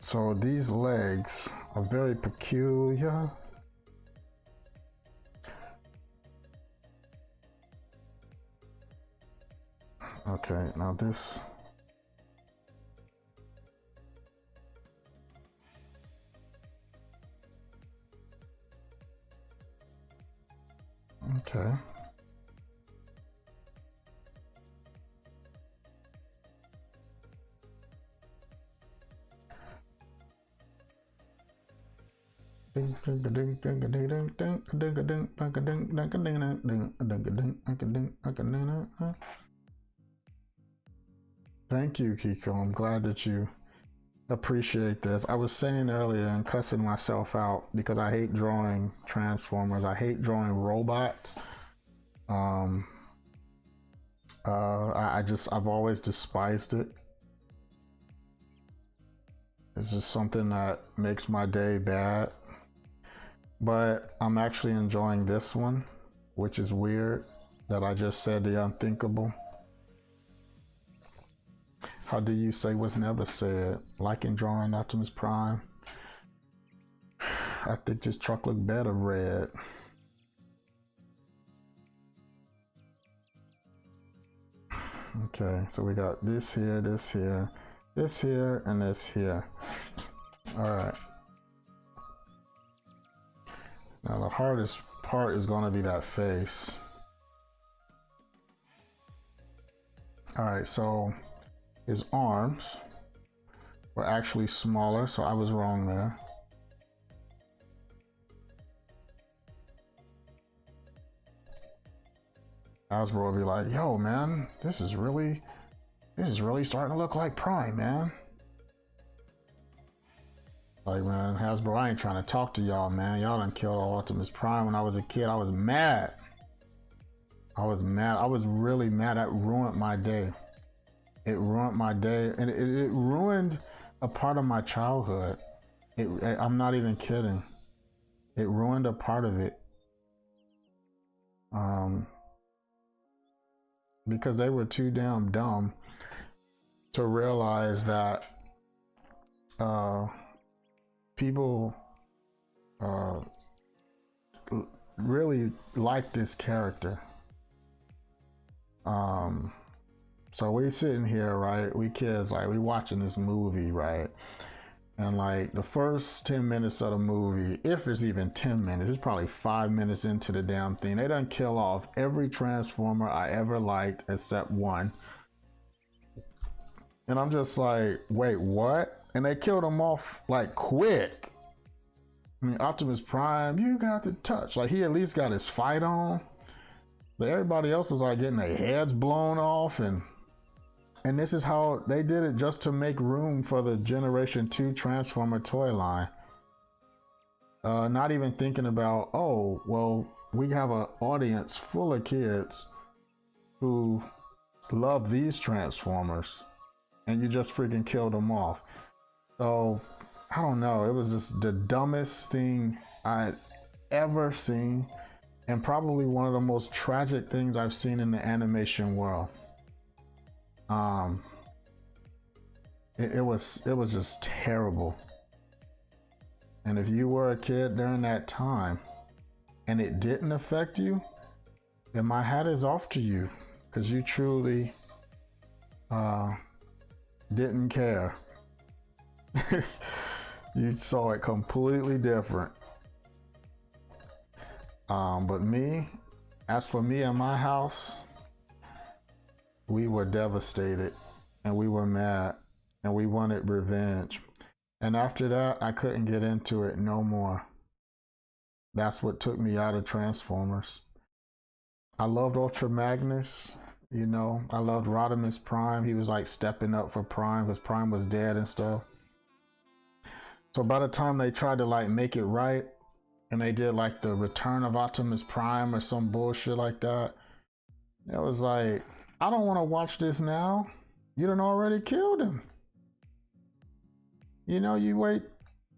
So these legs are very peculiar. Okay, now this. Okay. Thank you, Kiko. I'm glad that you appreciate this. I was saying earlier and cussing myself out because I hate drawing Transformers. I hate drawing robots. I've always despised it. It's just something that makes my day bad. But I'm actually enjoying this one, which is weird that I just said the unthinkable. How do you say what's never said? Liking drawing Optimus Prime. I think this truck look better red. Okay, so we got this here, this here, this here, and this here. All right. Now the hardest part is going to be that face. All right, so his arms were actually smaller, so I was wrong there. Hasbro will be like, yo man, this is really starting to look like Prime, man. Like, man, Hasbro, I ain't trying to talk to y'all, man. Y'all done killed Optimus Prime. When I was a kid, I was mad. I was mad. I was really mad. That ruined my day. It ruined my day, and it ruined a part of my childhood. I'm not even kidding. It ruined a part of it. Because they were too damn dumb to realize that people really like this character. So we sitting here, right? We kids, like, we watching this movie, right? And like the first 10 minutes of the movie, if it's even 10 minutes, it's probably 5 minutes into the damn thing. They done kill off every Transformer I ever liked except one. And I'm just like, wait, what? And they killed them off like quick. I mean, Optimus Prime, you got the touch. Like, he at least got his fight on. But everybody else was like getting their heads blown off, and this is how they did it, just to make room for the Generation 2 Transformer toy line. Not even thinking about, oh, well, we have an audience full of kids who love these Transformers, and you just freaking killed them off. So, I don't know, it was just the dumbest thing I'd ever seen, and probably one of the most tragic things I've seen in the animation world. It was just terrible. And if you were a kid during that time and it didn't affect you, then my hat is off to you, because you truly didn't care. You saw it completely different. But me, as for me and my house, we were devastated, and we were mad, and we wanted revenge. And after that, I couldn't get into it no more. That's what took me out of Transformers. I loved Ultra Magnus, you know. I loved Rodimus Prime. He was like stepping up for Prime, because Prime was dead and stuff. So by the time they tried to like make it right, and they did like the Return of Optimus Prime or some bullshit like that, it was like, I don't want to watch this now. You done already killed him. You know, you wait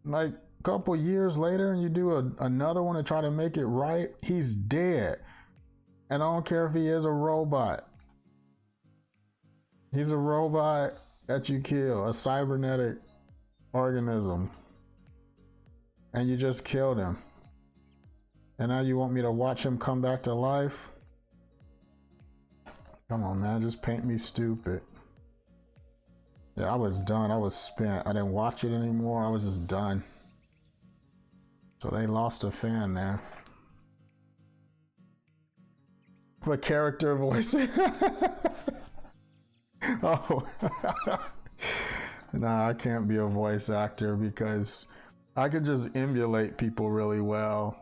like a couple years later and you do another one to try to make it right. He's dead. And I don't care if he is a robot. He's a robot that you kill, a cybernetic organism. And you just killed him. And now you want me to watch him come back to life? Come on, man, just paint me stupid. Yeah, I was done. I was spent. I didn't watch it anymore. I was just done. So they lost a fan there. For character voice. Oh. Nah, I can't be a voice actor because I could just emulate people really well.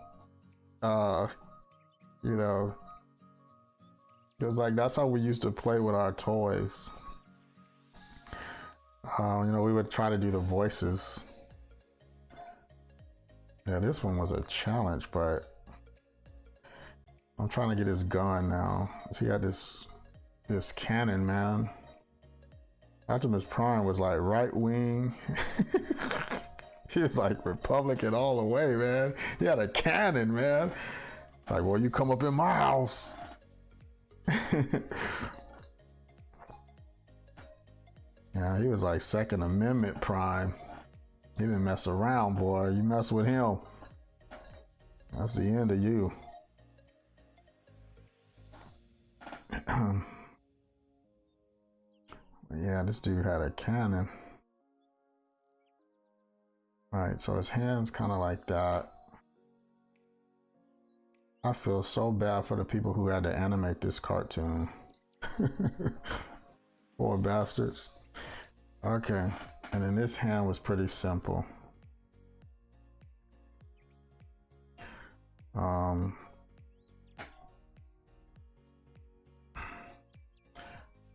You know, because like that's how we used to play with our toys. You know, we would try to do the voices. Yeah, this one was a challenge, but I'm trying to get his gun now. So he had this cannon, man. Optimus Prime was like right wing. He was like Republican all the way, man. He had a cannon, man. It's like, well, you come up in my house. Yeah, he was like Second Amendment prime. He didn't mess around, boy. You mess with him, that's the end of you. Yeah, this dude had a cannon. Right, so his hand's kind of like that. I feel so bad for the people who had to animate this cartoon. Poor bastards. Okay, and then this hand was pretty simple.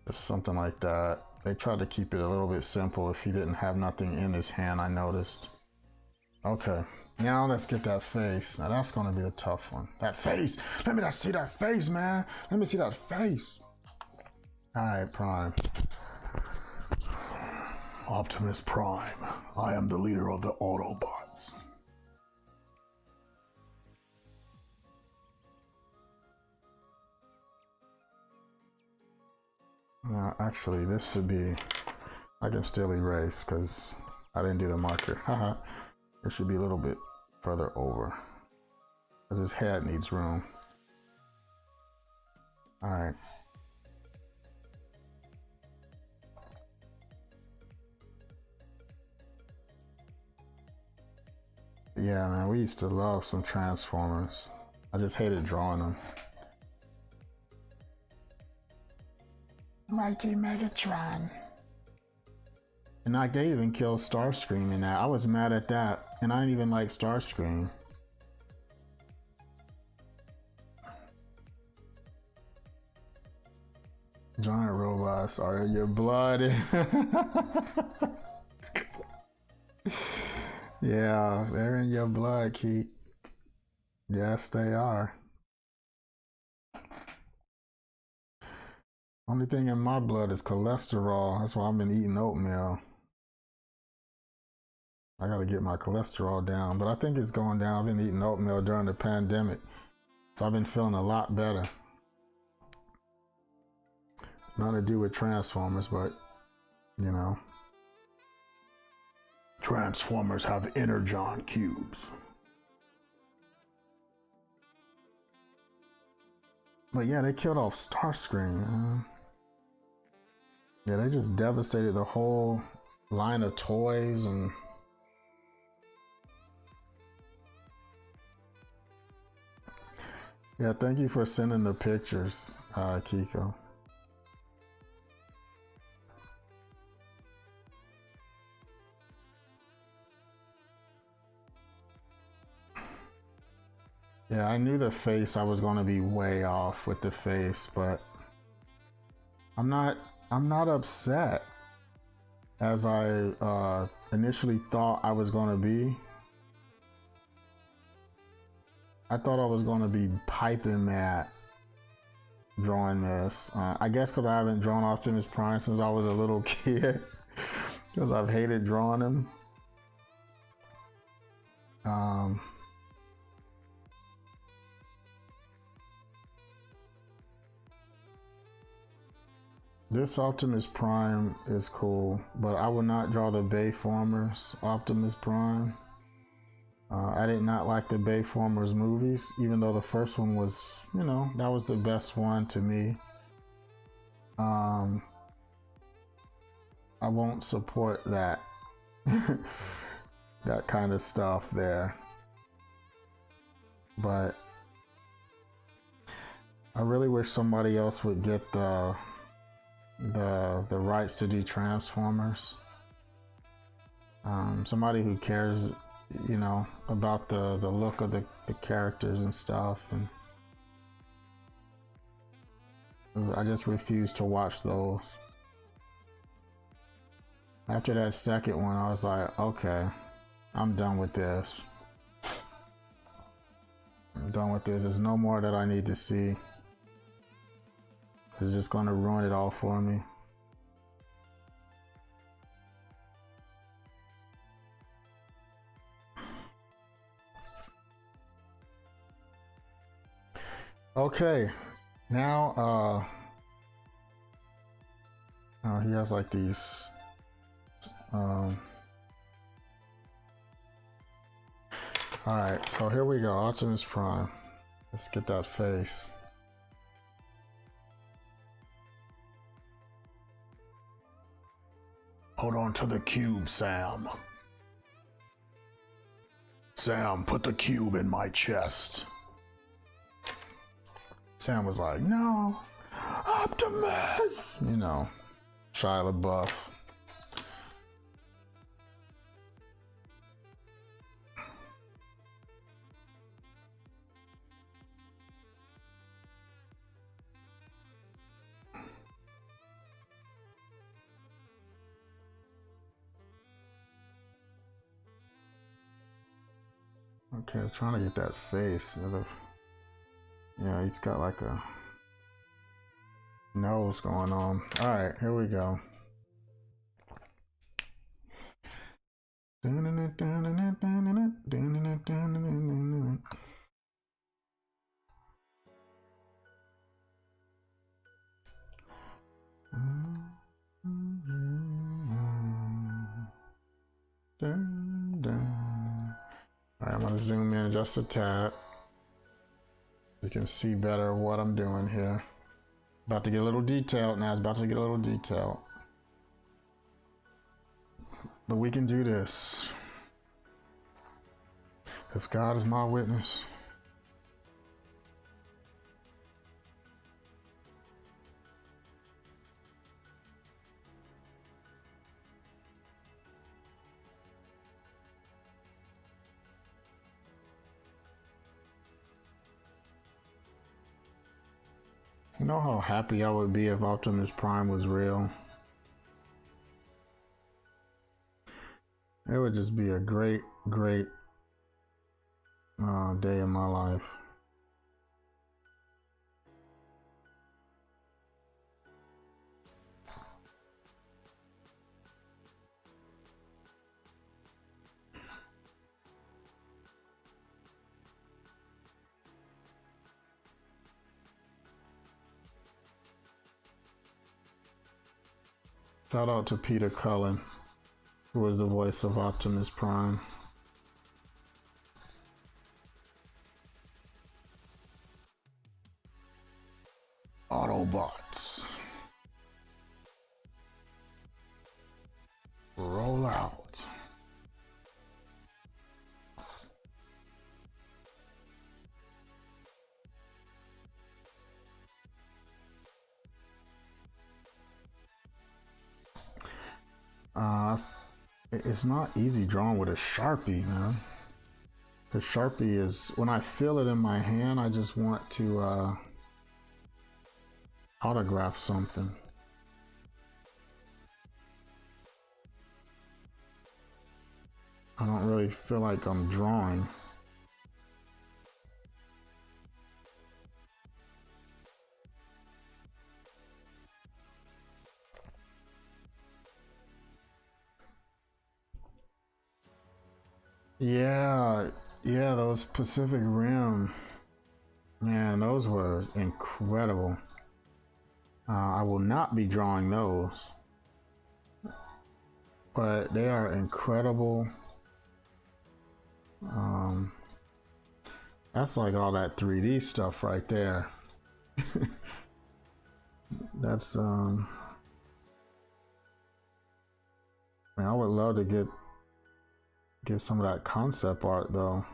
Just something like that. They tried to keep it a little bit simple if he didn't have nothing in his hand, I noticed. Okay, now let's get that face. Now that's gonna be a tough one. That face! Let me not see that face, man! Let me see that face! Alright, Prime. Optimus Prime. I am the leader of the Autobots. Now, actually, this should be... I can still erase because I didn't do the marker. Haha. It should be a little bit further over because his head needs room. All right. Yeah, man, we used to love some Transformers. I just hated drawing them. Mighty Megatron. And like they even killed Starscream in that. I was mad at that, and I didn't even like Starscream. Giant robots are in your blood. Yeah, they're in your blood, Keith. Yes, they are. Only thing in my blood is cholesterol. That's why I've been eating oatmeal. I gotta get my cholesterol down, but I think it's going down. I've been eating oatmeal during the pandemic, so I've been feeling a lot better. It's nothing to do with Transformers, but you know. Transformers have Energon cubes. But yeah, they killed off Starscream. Yeah, they just devastated the whole line of toys and yeah, thank you for sending the pictures, Kiko. Yeah, I knew the face, I was going to be way off with the face, but I'm not upset as I initially thought I was going to be. I thought I was going to be piping mad drawing this. I guess because I haven't drawn Optimus Prime since I was a little kid, because I've hated drawing him. This Optimus Prime is cool, but I would not draw the Bayformers Optimus Prime. I did not like the Bayformers movies, even though the first one was, you know, that was the best one to me. I won't support that that kind of stuff there, but I really wish somebody else would get the rights to do Transformers. Somebody who cares, you know, about the look of the characters and stuff, and I just refuse to watch those. After that second one, I was like, okay, I'm done with this. I'm done with this. There's no more that I need to see. It's just going to ruin it all for me. Okay, now he has like these Alright, so here we go, Optimus Prime. Let's get that face. Hold on to the cube, Sam. Sam, put the cube in my chest. Sam was like, no, Optimus! You know, Shia LaBeouf. Okay, I'm trying to get that face. Yeah, he's got like a nose going on. All right, here we go. Alright, I'm gonna zoom in just a tad. You can see better what I'm doing here. About to get a little detailed now. It's about to get a little detailed. But we can do this. If God is my witness. You know how happy I would be if Optimus Prime was real? It would just be a great, great day in my life. Shout out to Peter Cullen, who was the voice of Optimus Prime. Autobots. Roll out. It's not easy drawing with a Sharpie, man. The Sharpie is, when I feel it in my hand, I just want to autograph something. I don't really feel like I'm drawing. Yeah, those Pacific Rim, man, those were incredible. I will not be drawing those, but they are incredible. That's like all that 3D stuff right there. That's man, I would love to get some of that concept art though.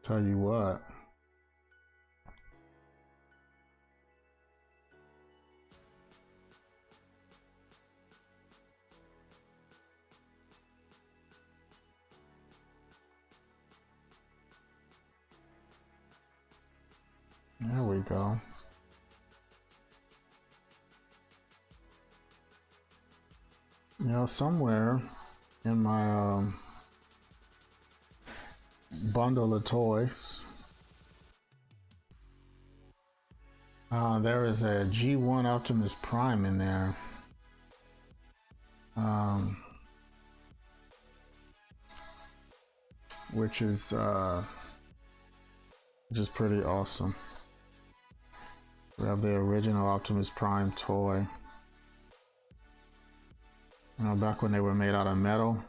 Tell you what. There we go. You know, somewhere in my bundle of toys, there is a G1 Optimus Prime in there. Which is just pretty awesome. We have the original Optimus Prime toy. You know, back when they were made out of metal.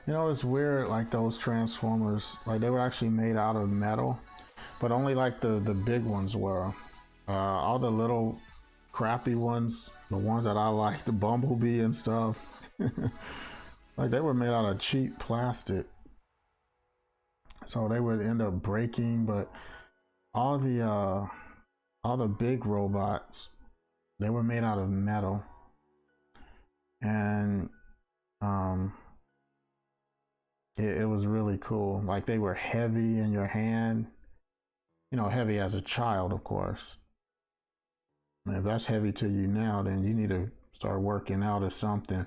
You know, it's weird, like those Transformers, like they were actually made out of metal, but only like the big ones were. All the little crappy ones, the ones that I like, the Bumblebee and stuff, like they were made out of cheap plastic. So they would end up breaking, but all the big robots, they were made out of metal. And it was really cool. Like they were heavy in your hand, you know, heavy as a child, of course. And if that's heavy to you now, then you need to start working out or something.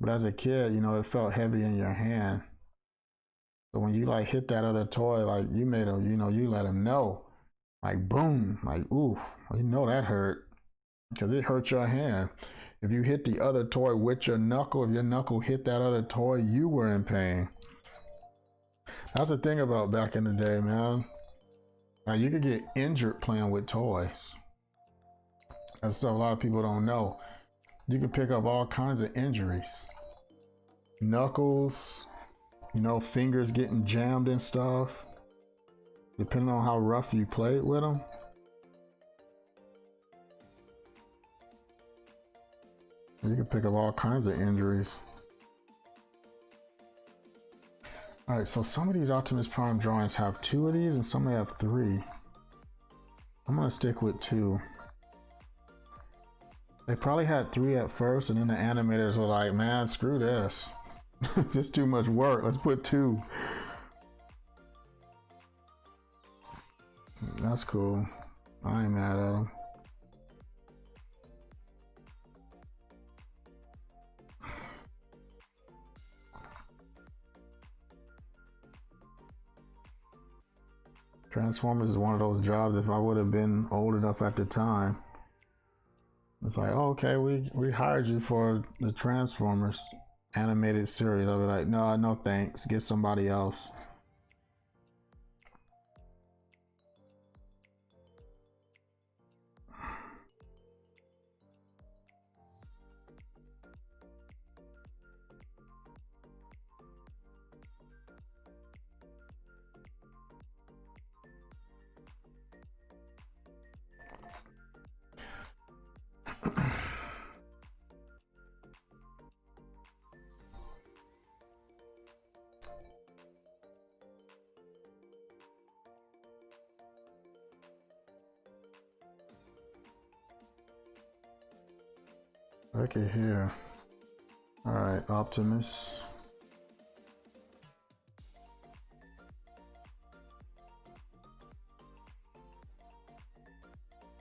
But as a kid, you know, it felt heavy in your hand. So when you like hit that other toy, like you made a, you know, you let him know, like boom, like ooh, you know that hurt because it hurt your hand. If you hit the other toy with your knuckle, if your knuckle hit that other toy, you were in pain. That's the thing about back in the day, man. Like you could get injured playing with toys. That's stuff a lot of people don't know. You can pick up all kinds of injuries. Knuckles, you know, fingers getting jammed and stuff. Depending on how rough you played with them. You can pick up all kinds of injuries. All right, so some of these Optimus Prime drawings have 2 of these and some have 3. I'm gonna stick with 2. They probably had 3 at first and then the animators were like, man, screw this. This is too much work, let's put 2. That's cool. I ain't mad at them. Transformers is one of those jobs, if I would have been old enough at the time, it's like, oh, okay, we hired you for the Transformers animated series. I'll be like, no thanks, get somebody else. Okay, here. All right, Optimus.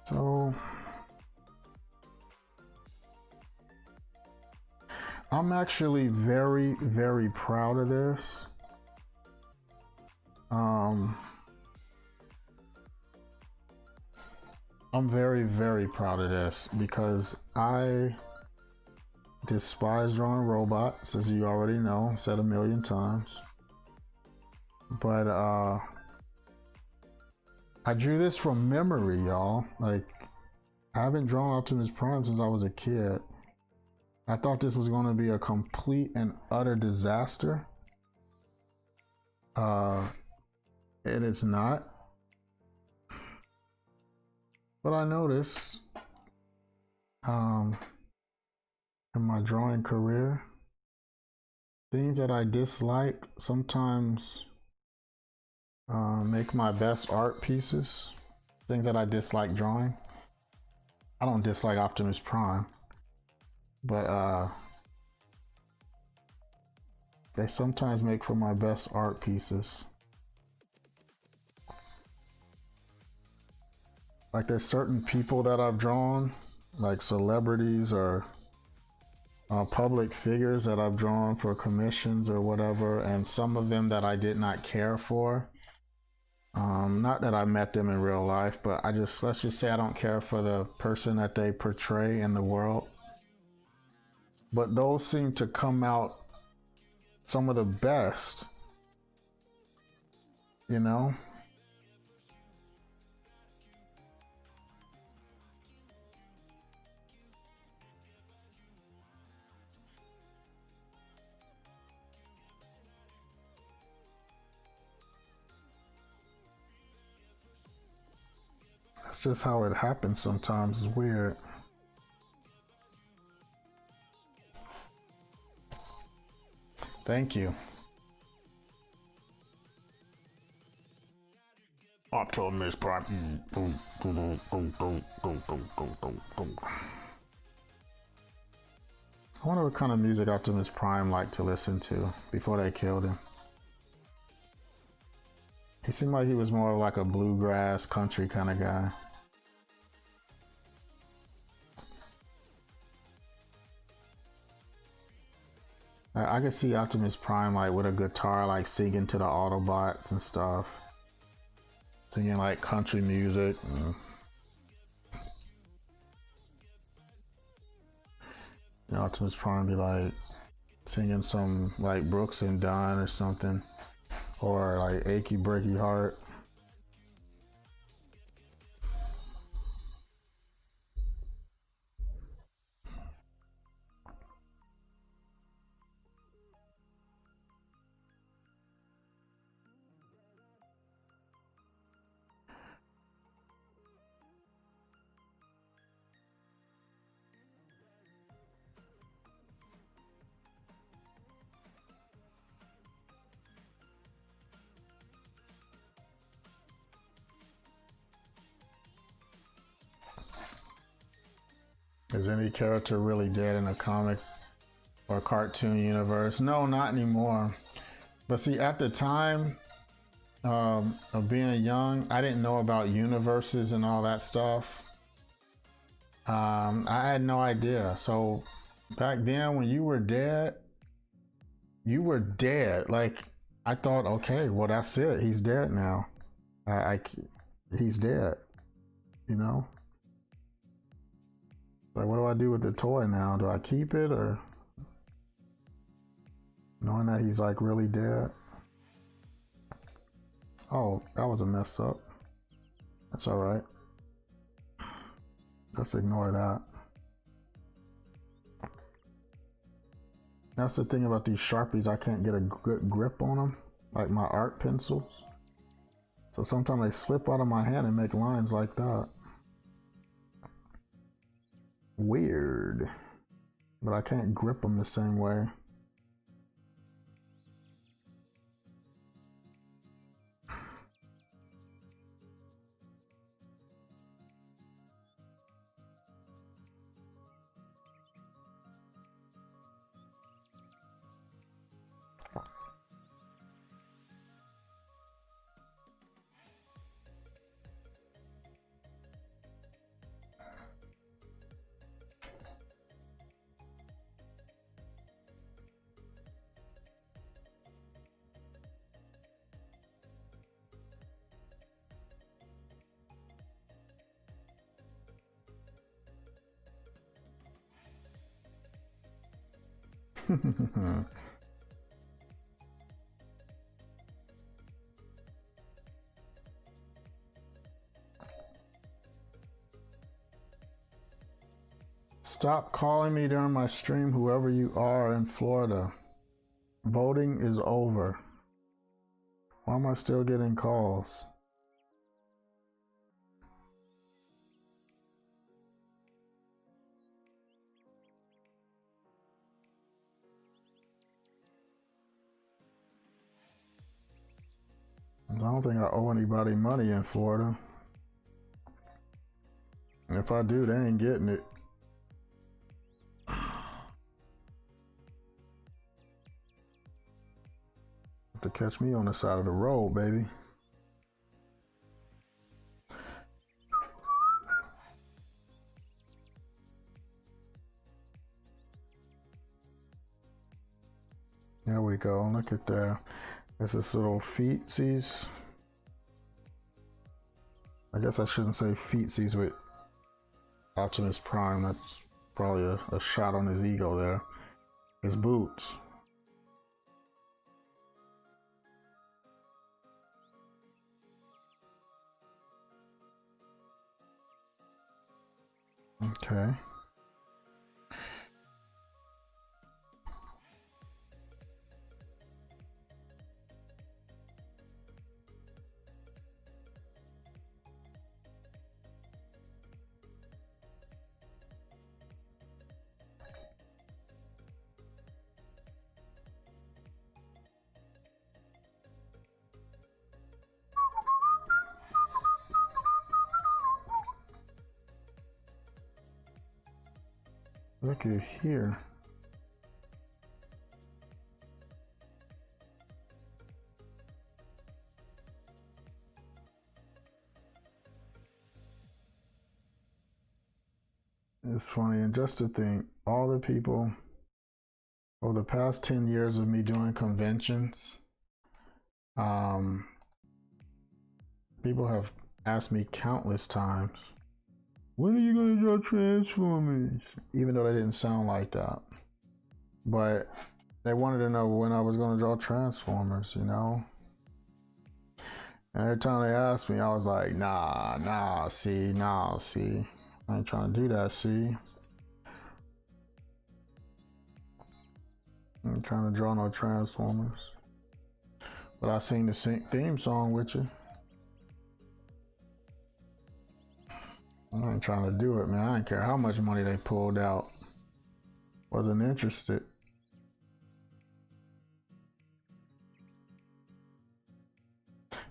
So I'm actually very, very proud of this. I'm very, very proud of this because I despise drawing robots, as you already know, said a million times. But I drew this from memory, y'all. Like, I haven't drawn Optimus Prime since I was a kid. I thought this was going to be a complete and utter disaster. It is not. But I noticed in my drawing career, things that I dislike sometimes make my best art pieces. Things that I dislike drawing. I don't dislike Optimus Prime, but they sometimes make for my best art pieces. Like there's certain people that I've drawn, like celebrities or public figures that I've drawn for commissions or whatever, and some of them that I did not care for. Not that I met them in real life, but let's just say I don't care for the person that they portray in the world. But those seem to come out some of the best, you know? just how it happens sometimes. It's weird. Thank you. Optimus Prime. I wonder what kind of music Optimus Prime liked to listen to before they killed him. He seemed like he was more like a bluegrass country kind of guy. I could see Optimus Prime like with a guitar, like singing to the Autobots and stuff, singing like country music. And Optimus Prime be like singing some like Brooks and Dunn or something, or like Achy Breaky Heart. Is any character really dead in a comic or cartoon universe? No, not anymore. But see, at the time of being young, I didn't know about universes and all that stuff. I had no idea. So back then, when you were dead, you were dead. Like I thought, okay, well that's it. He's dead now. He's dead. You know. Like, what do I do with the toy now? Do I keep it, or knowing that he's like really dead? Oh, that was a mess up. That's all right. Let's ignore that. That's the thing about these Sharpies. I can't get a good grip on them, like my art pencils. So sometimes they slip out of my hand and make lines like that. Weird. But I can't grip them the same way. Stop calling me during my stream, whoever you are in Florida. Voting is over. Why am I still getting calls? I don't think I owe anybody money in Florida. And if I do, they ain't getting it. To catch me on the side of the road, baby. There we go. Look at that. This is little feetsies. I guess I shouldn't say feetsies with Optimus Prime. That's probably a shot on his ego there. His boots. Okay. Look at here. It's funny, and just to think, all the people over the past 10 years of me doing conventions, people have asked me countless times, when are you going to draw Transformers? Even though they didn't sound like that. But they wanted to know when I was going to draw Transformers, you know? And every time they asked me, I was like, nah, see. I ain't trying to do that, see? I ain't trying to draw no Transformers. But I sing the theme song with you. I ain't trying to do it, man. I didn't care how much money they pulled out. Wasn't interested.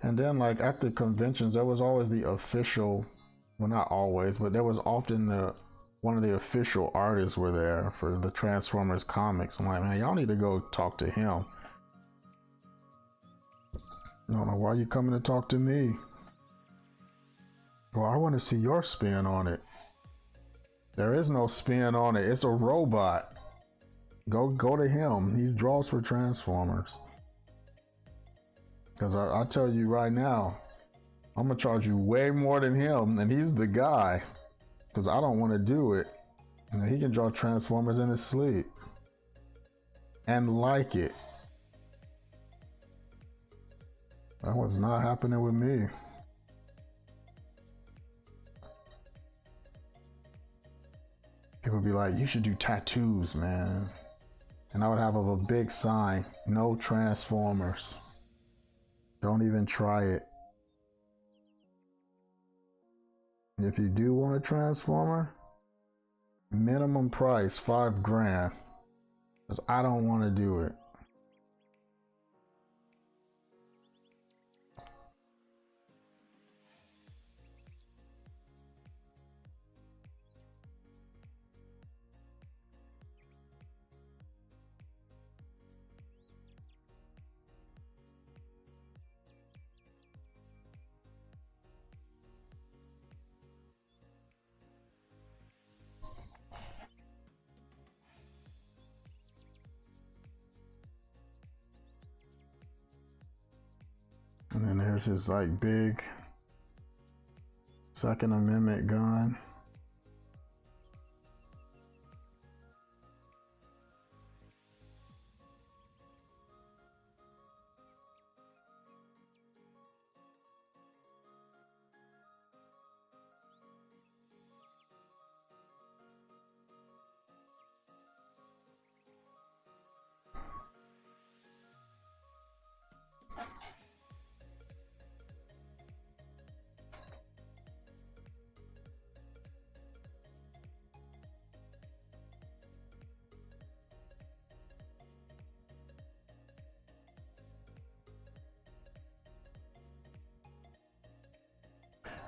And then, like, at the conventions, there was always the official, well, not always, but there was often one of the official artists were there for the Transformers comics. I'm like, man, y'all need to go talk to him. I don't know why you coming to talk to me. Well, I want to see your spin on it. There is no spin on it. It's a robot. Go to him. He draws for Transformers. Because I tell you right now, I'm going to charge you way more than him. And he's the guy. Because I don't want to do it. You know, he can draw Transformers in his sleep. And like it. That was not happening with me. People be like, you should do tattoos, man. And I would have a big sign, no Transformers. Don't even try it. If you do want a Transformer, minimum price, $5,000. Because I don't want to do it. And then there's his like big Second Amendment gun.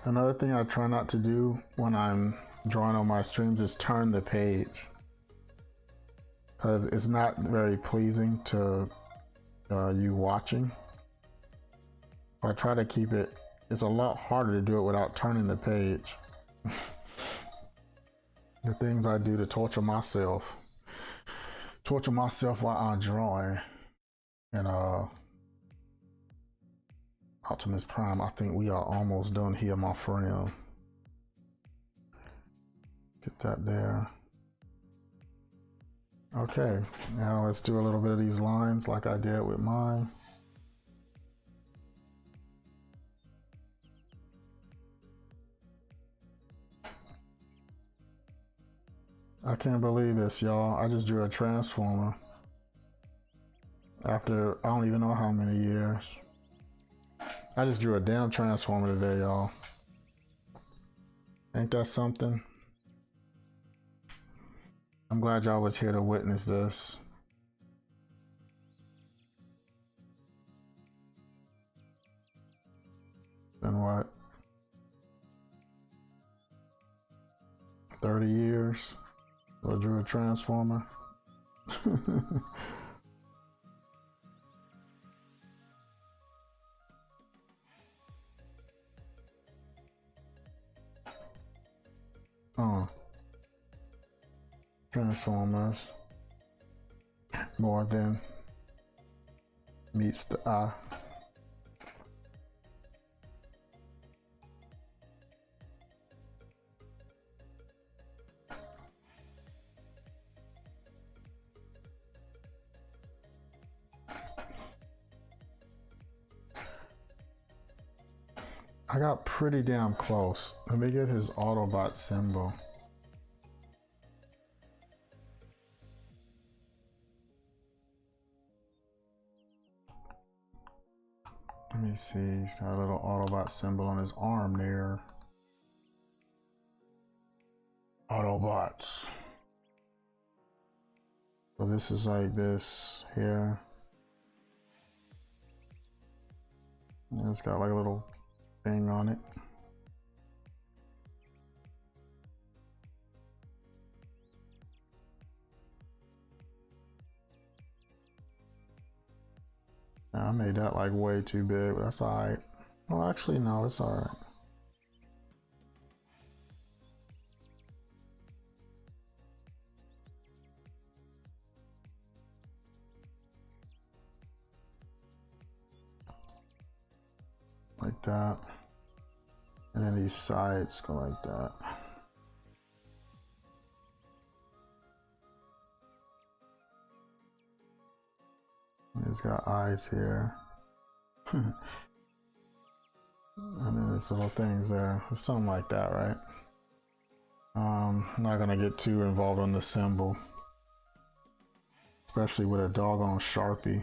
Another thing I try not to do when I'm drawing on my streams is turn the page, because it's not very pleasing to you watching. I try to keep it, it's a lot harder to do it without turning the page. The things I do to torture myself while I'm drawing. And Optimus Prime, I think we are almost done here, my friend. Get that there. Okay, now let's do a little bit of these lines like I did with mine. I can't believe this, y'all. I just drew a Transformer after I don't even know how many years. I just drew a damn Transformer today, y'all. Ain't that something? I'm glad y'all was here to witness this. Been what? 30 years? So I drew a transformer. Oh, Transformers. More than meets the eye. I got pretty damn close. Let me get his Autobot symbol. Let me see, he's got a little Autobot symbol on his arm there. Autobots. So this is like this here. And it's got like a little thing on it. I made that like way too big, but that's alright. Well, actually, no, it's alright. Like that. And then these sides go like that. It's got eyes here. And then there's little things there. Something like that, right? I'm not gonna get too involved on the symbol. Especially with a doggone Sharpie.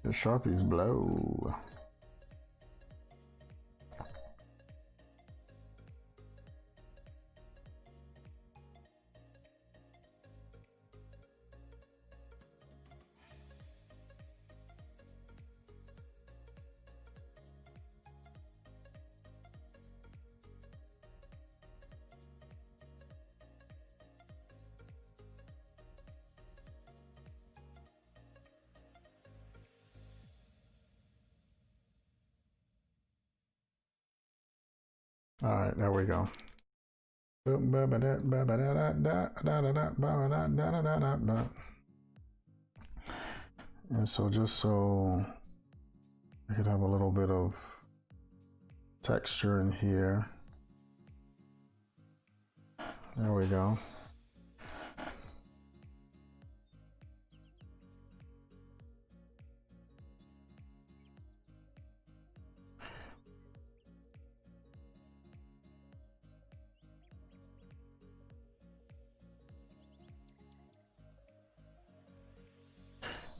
The Sharpies blow. All right, there we go. And so just so I could have a little bit of texture in here. There we go.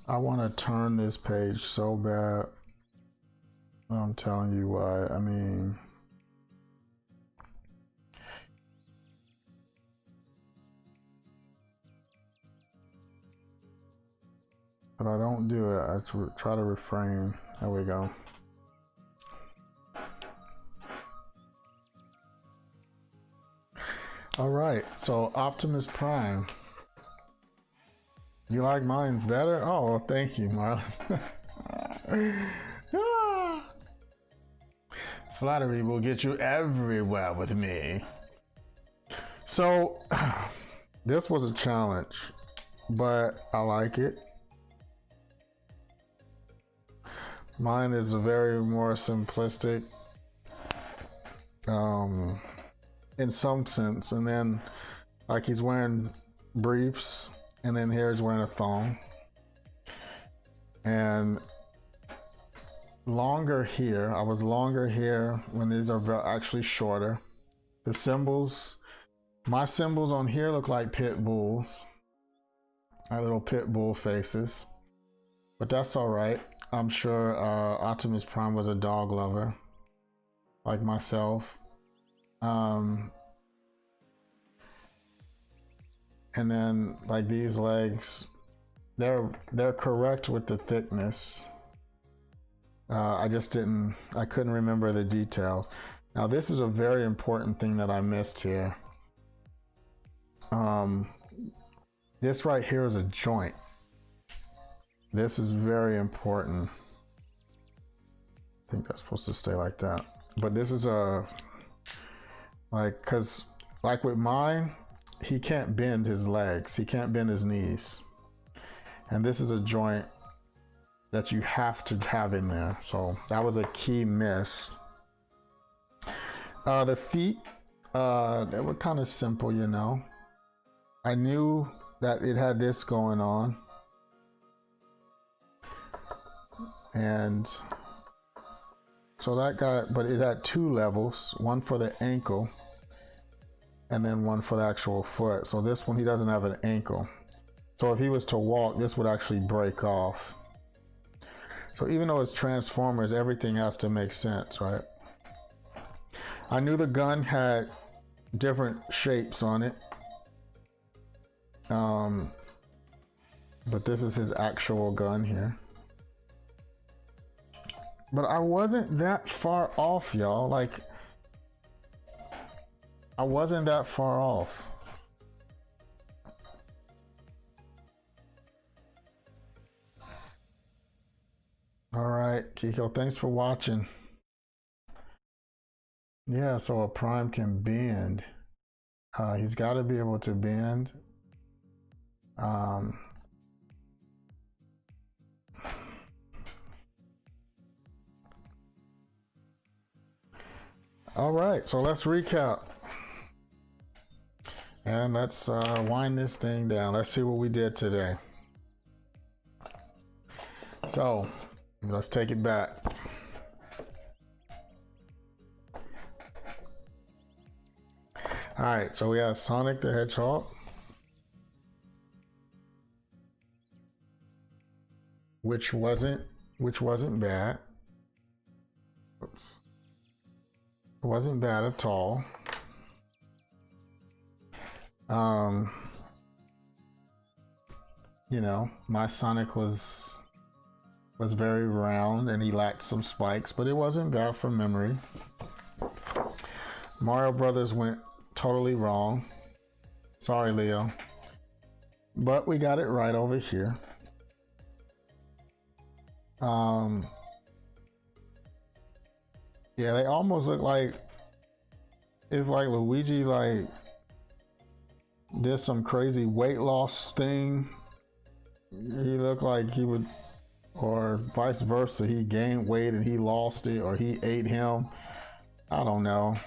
I want to turn this page so bad. I'm telling you why. I mean, but I don't do it. I try to refrain. There we go. All right, so Optimus Prime. You like mine better? Oh, well, thank you, Marlon. Flattery will get you everywhere with me. So, this was a challenge, but I like it. Mine is a very more simplistic, in some sense, and then like he's wearing briefs. And then here he's wearing a thong. And longer here, I was longer here when these are actually shorter. The symbols, my symbols on here look like pit bulls. My little pit bull faces. But that's all right. I'm sure Optimus Prime was a dog lover, like myself. And then like these legs, they're correct with the thickness. I couldn't remember the details. Now this is a very important thing that I missed here. This right here is a joint. This is very important. I think that's supposed to stay like that. But this is a, like, cause like with mine, he can't bend his legs. He can't bend his knees. And this is a joint that you have to have in there. So that was a key miss. The feet, they were kind of simple, you know. I knew that it had this going on. And so that got, but it had two levels, one for the ankle and then one for the actual foot. So this one, he doesn't have an ankle. So if he was to walk, this would actually break off. So even though it's Transformers, everything has to make sense, right? I knew the gun had different shapes on it. But this is his actual gun here. But I wasn't that far off, y'all. Like, I wasn't that far off. All right, Kiko, thanks for watching. Yeah, so a prime can bend. He's got to be able to bend. All right, so let's recap. And let's wind this thing down. Let's see what we did today. So let's take it back. All right, so we have Sonic the Hedgehog. Which wasn't bad. Oops. It wasn't bad at all. You know, my Sonic was very round and he lacked some spikes, but it wasn't bad from memory. Mario Brothers went totally wrong. Sorry, Leo. But we got it right over here. Yeah, they almost look like if like Luigi like did some crazy weight loss thing. He looked like he would, or vice versa. He gained weight and he lost it, or he ate him. I don't know.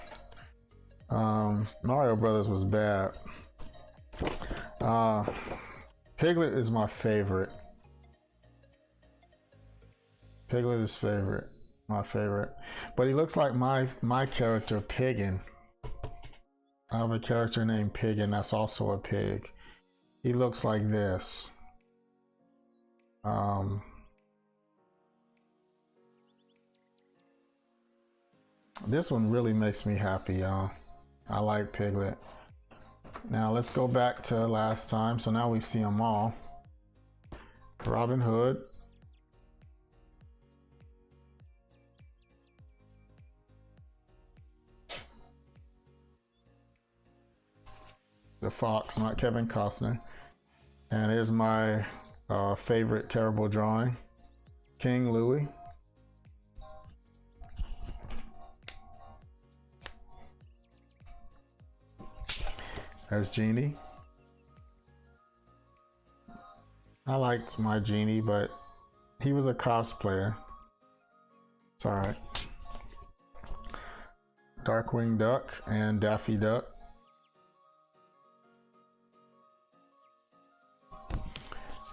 Mario Brothers was bad. Piglet is my favorite. Piglet is my favorite. But he looks like my character Piggin. I have a character named Piggin that's also a pig. He looks like this. This one really makes me happy, y'all. I like Piglet. Now let's go back to last time. So now we see them all. Robin Hood. The Fox, not Kevin Costner. And here's my favorite terrible drawing, King Louie. There's Genie. I liked my Genie, but he was a cosplayer. It's all right. Darkwing Duck and Daffy Duck.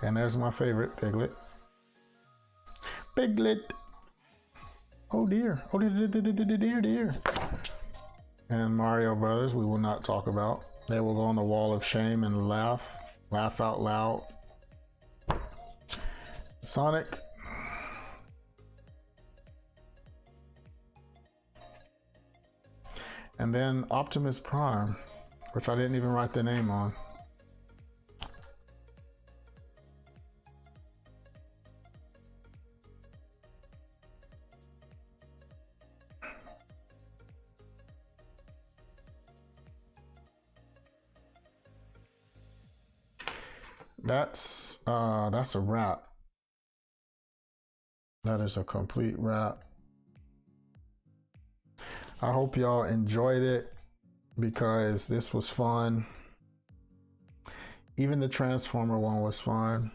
And there's my favorite, Piglet. Piglet! Oh dear. Oh dear. And Mario Brothers, we will not talk about. They will go on the wall of shame and laugh out loud. Sonic. And then Optimus Prime, which I didn't even write the name on. that's a wrap. That is a complete wrap. I hope y'all enjoyed it because this was fun. Even the Transformer one was fun.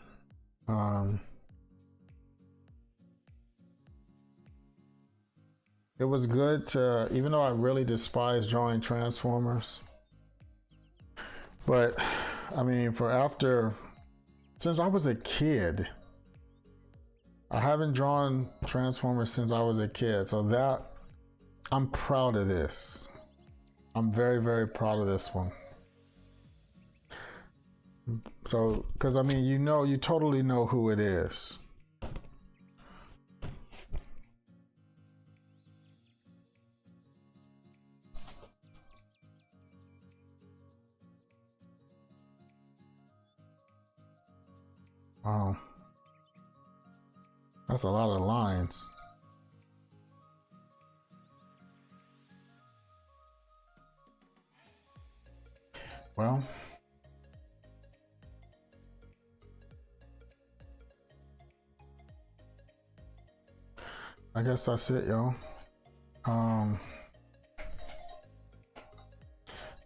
It was good to, even though I really despise drawing Transformers, but I mean, since I was a kid, I haven't drawn Transformers since I was a kid. So that, I'm proud of this. I'm very, very proud of this one. So, because I mean, you totally know who it is. Wow. That's a lot of lines. Well, I guess that's it, y'all.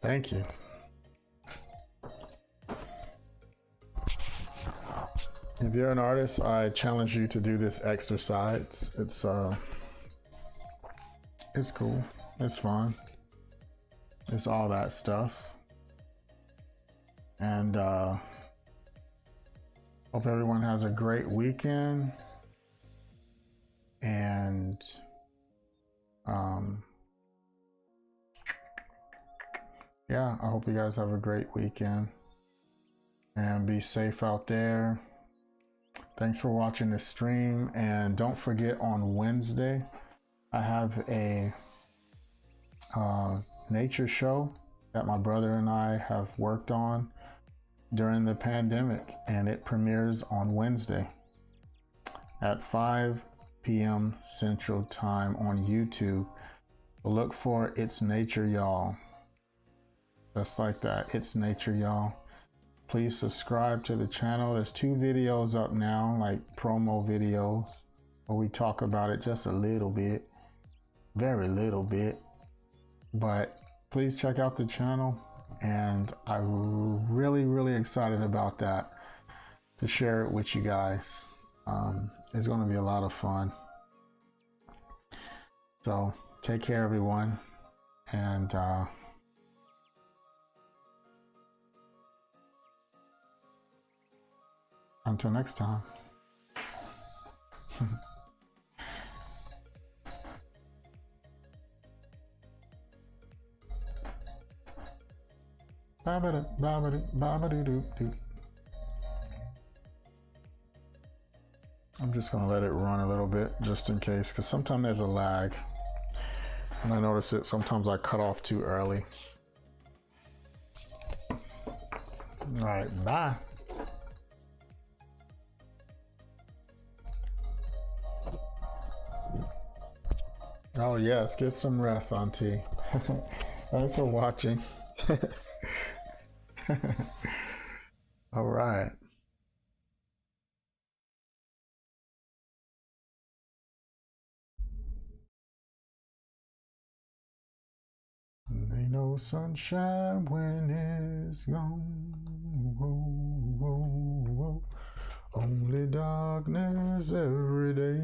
Thank you. If you're an artist, I challenge you to do this exercise. It's cool. It's fun. It's all that stuff. And hope everyone has a great weekend. And yeah, I hope you guys have a great weekend and be safe out there. Thanks for watching this stream, and don't forget, on Wednesday I have a nature show that my brother and I have worked on during the pandemic, and it premieres on Wednesday at 5 p.m. Central Time on YouTube. Look for It's Nature Y'all. Just like that, It's Nature Y'all. Please subscribe to the channel. There's 2 videos up now, like promo videos, where we talk about it just a little bit, very little bit. But please check out the channel, and I'm really excited about that, to share it with you guys. It's going to be a lot of fun. So take care, everyone, and until next time. I'm just gonna let it run a little bit just in case, because sometimes there's a lag, and I notice it sometimes I cut off too early. All right, bye. Oh yes, get some rest, Auntie. Thanks for watching. All right. Ain't no sunshine when it's gone. Whoa, whoa, whoa. Only darkness every day.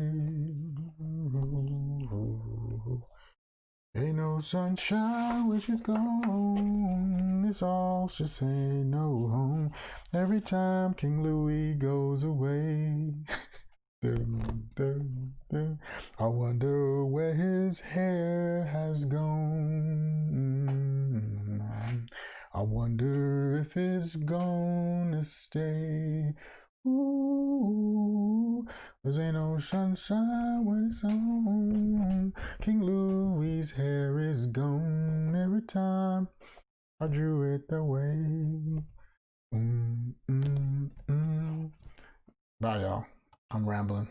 Ain't no sunshine when she's gone. It's all she ain't no home. Every time King Louis goes away. I wonder where his hair has gone. I wonder if it's gonna stay. Ooh, 'cause ain't no sunshine when it's on. King Louis' hair is gone every time I drew it that way. Bye, y'all. I'm rambling.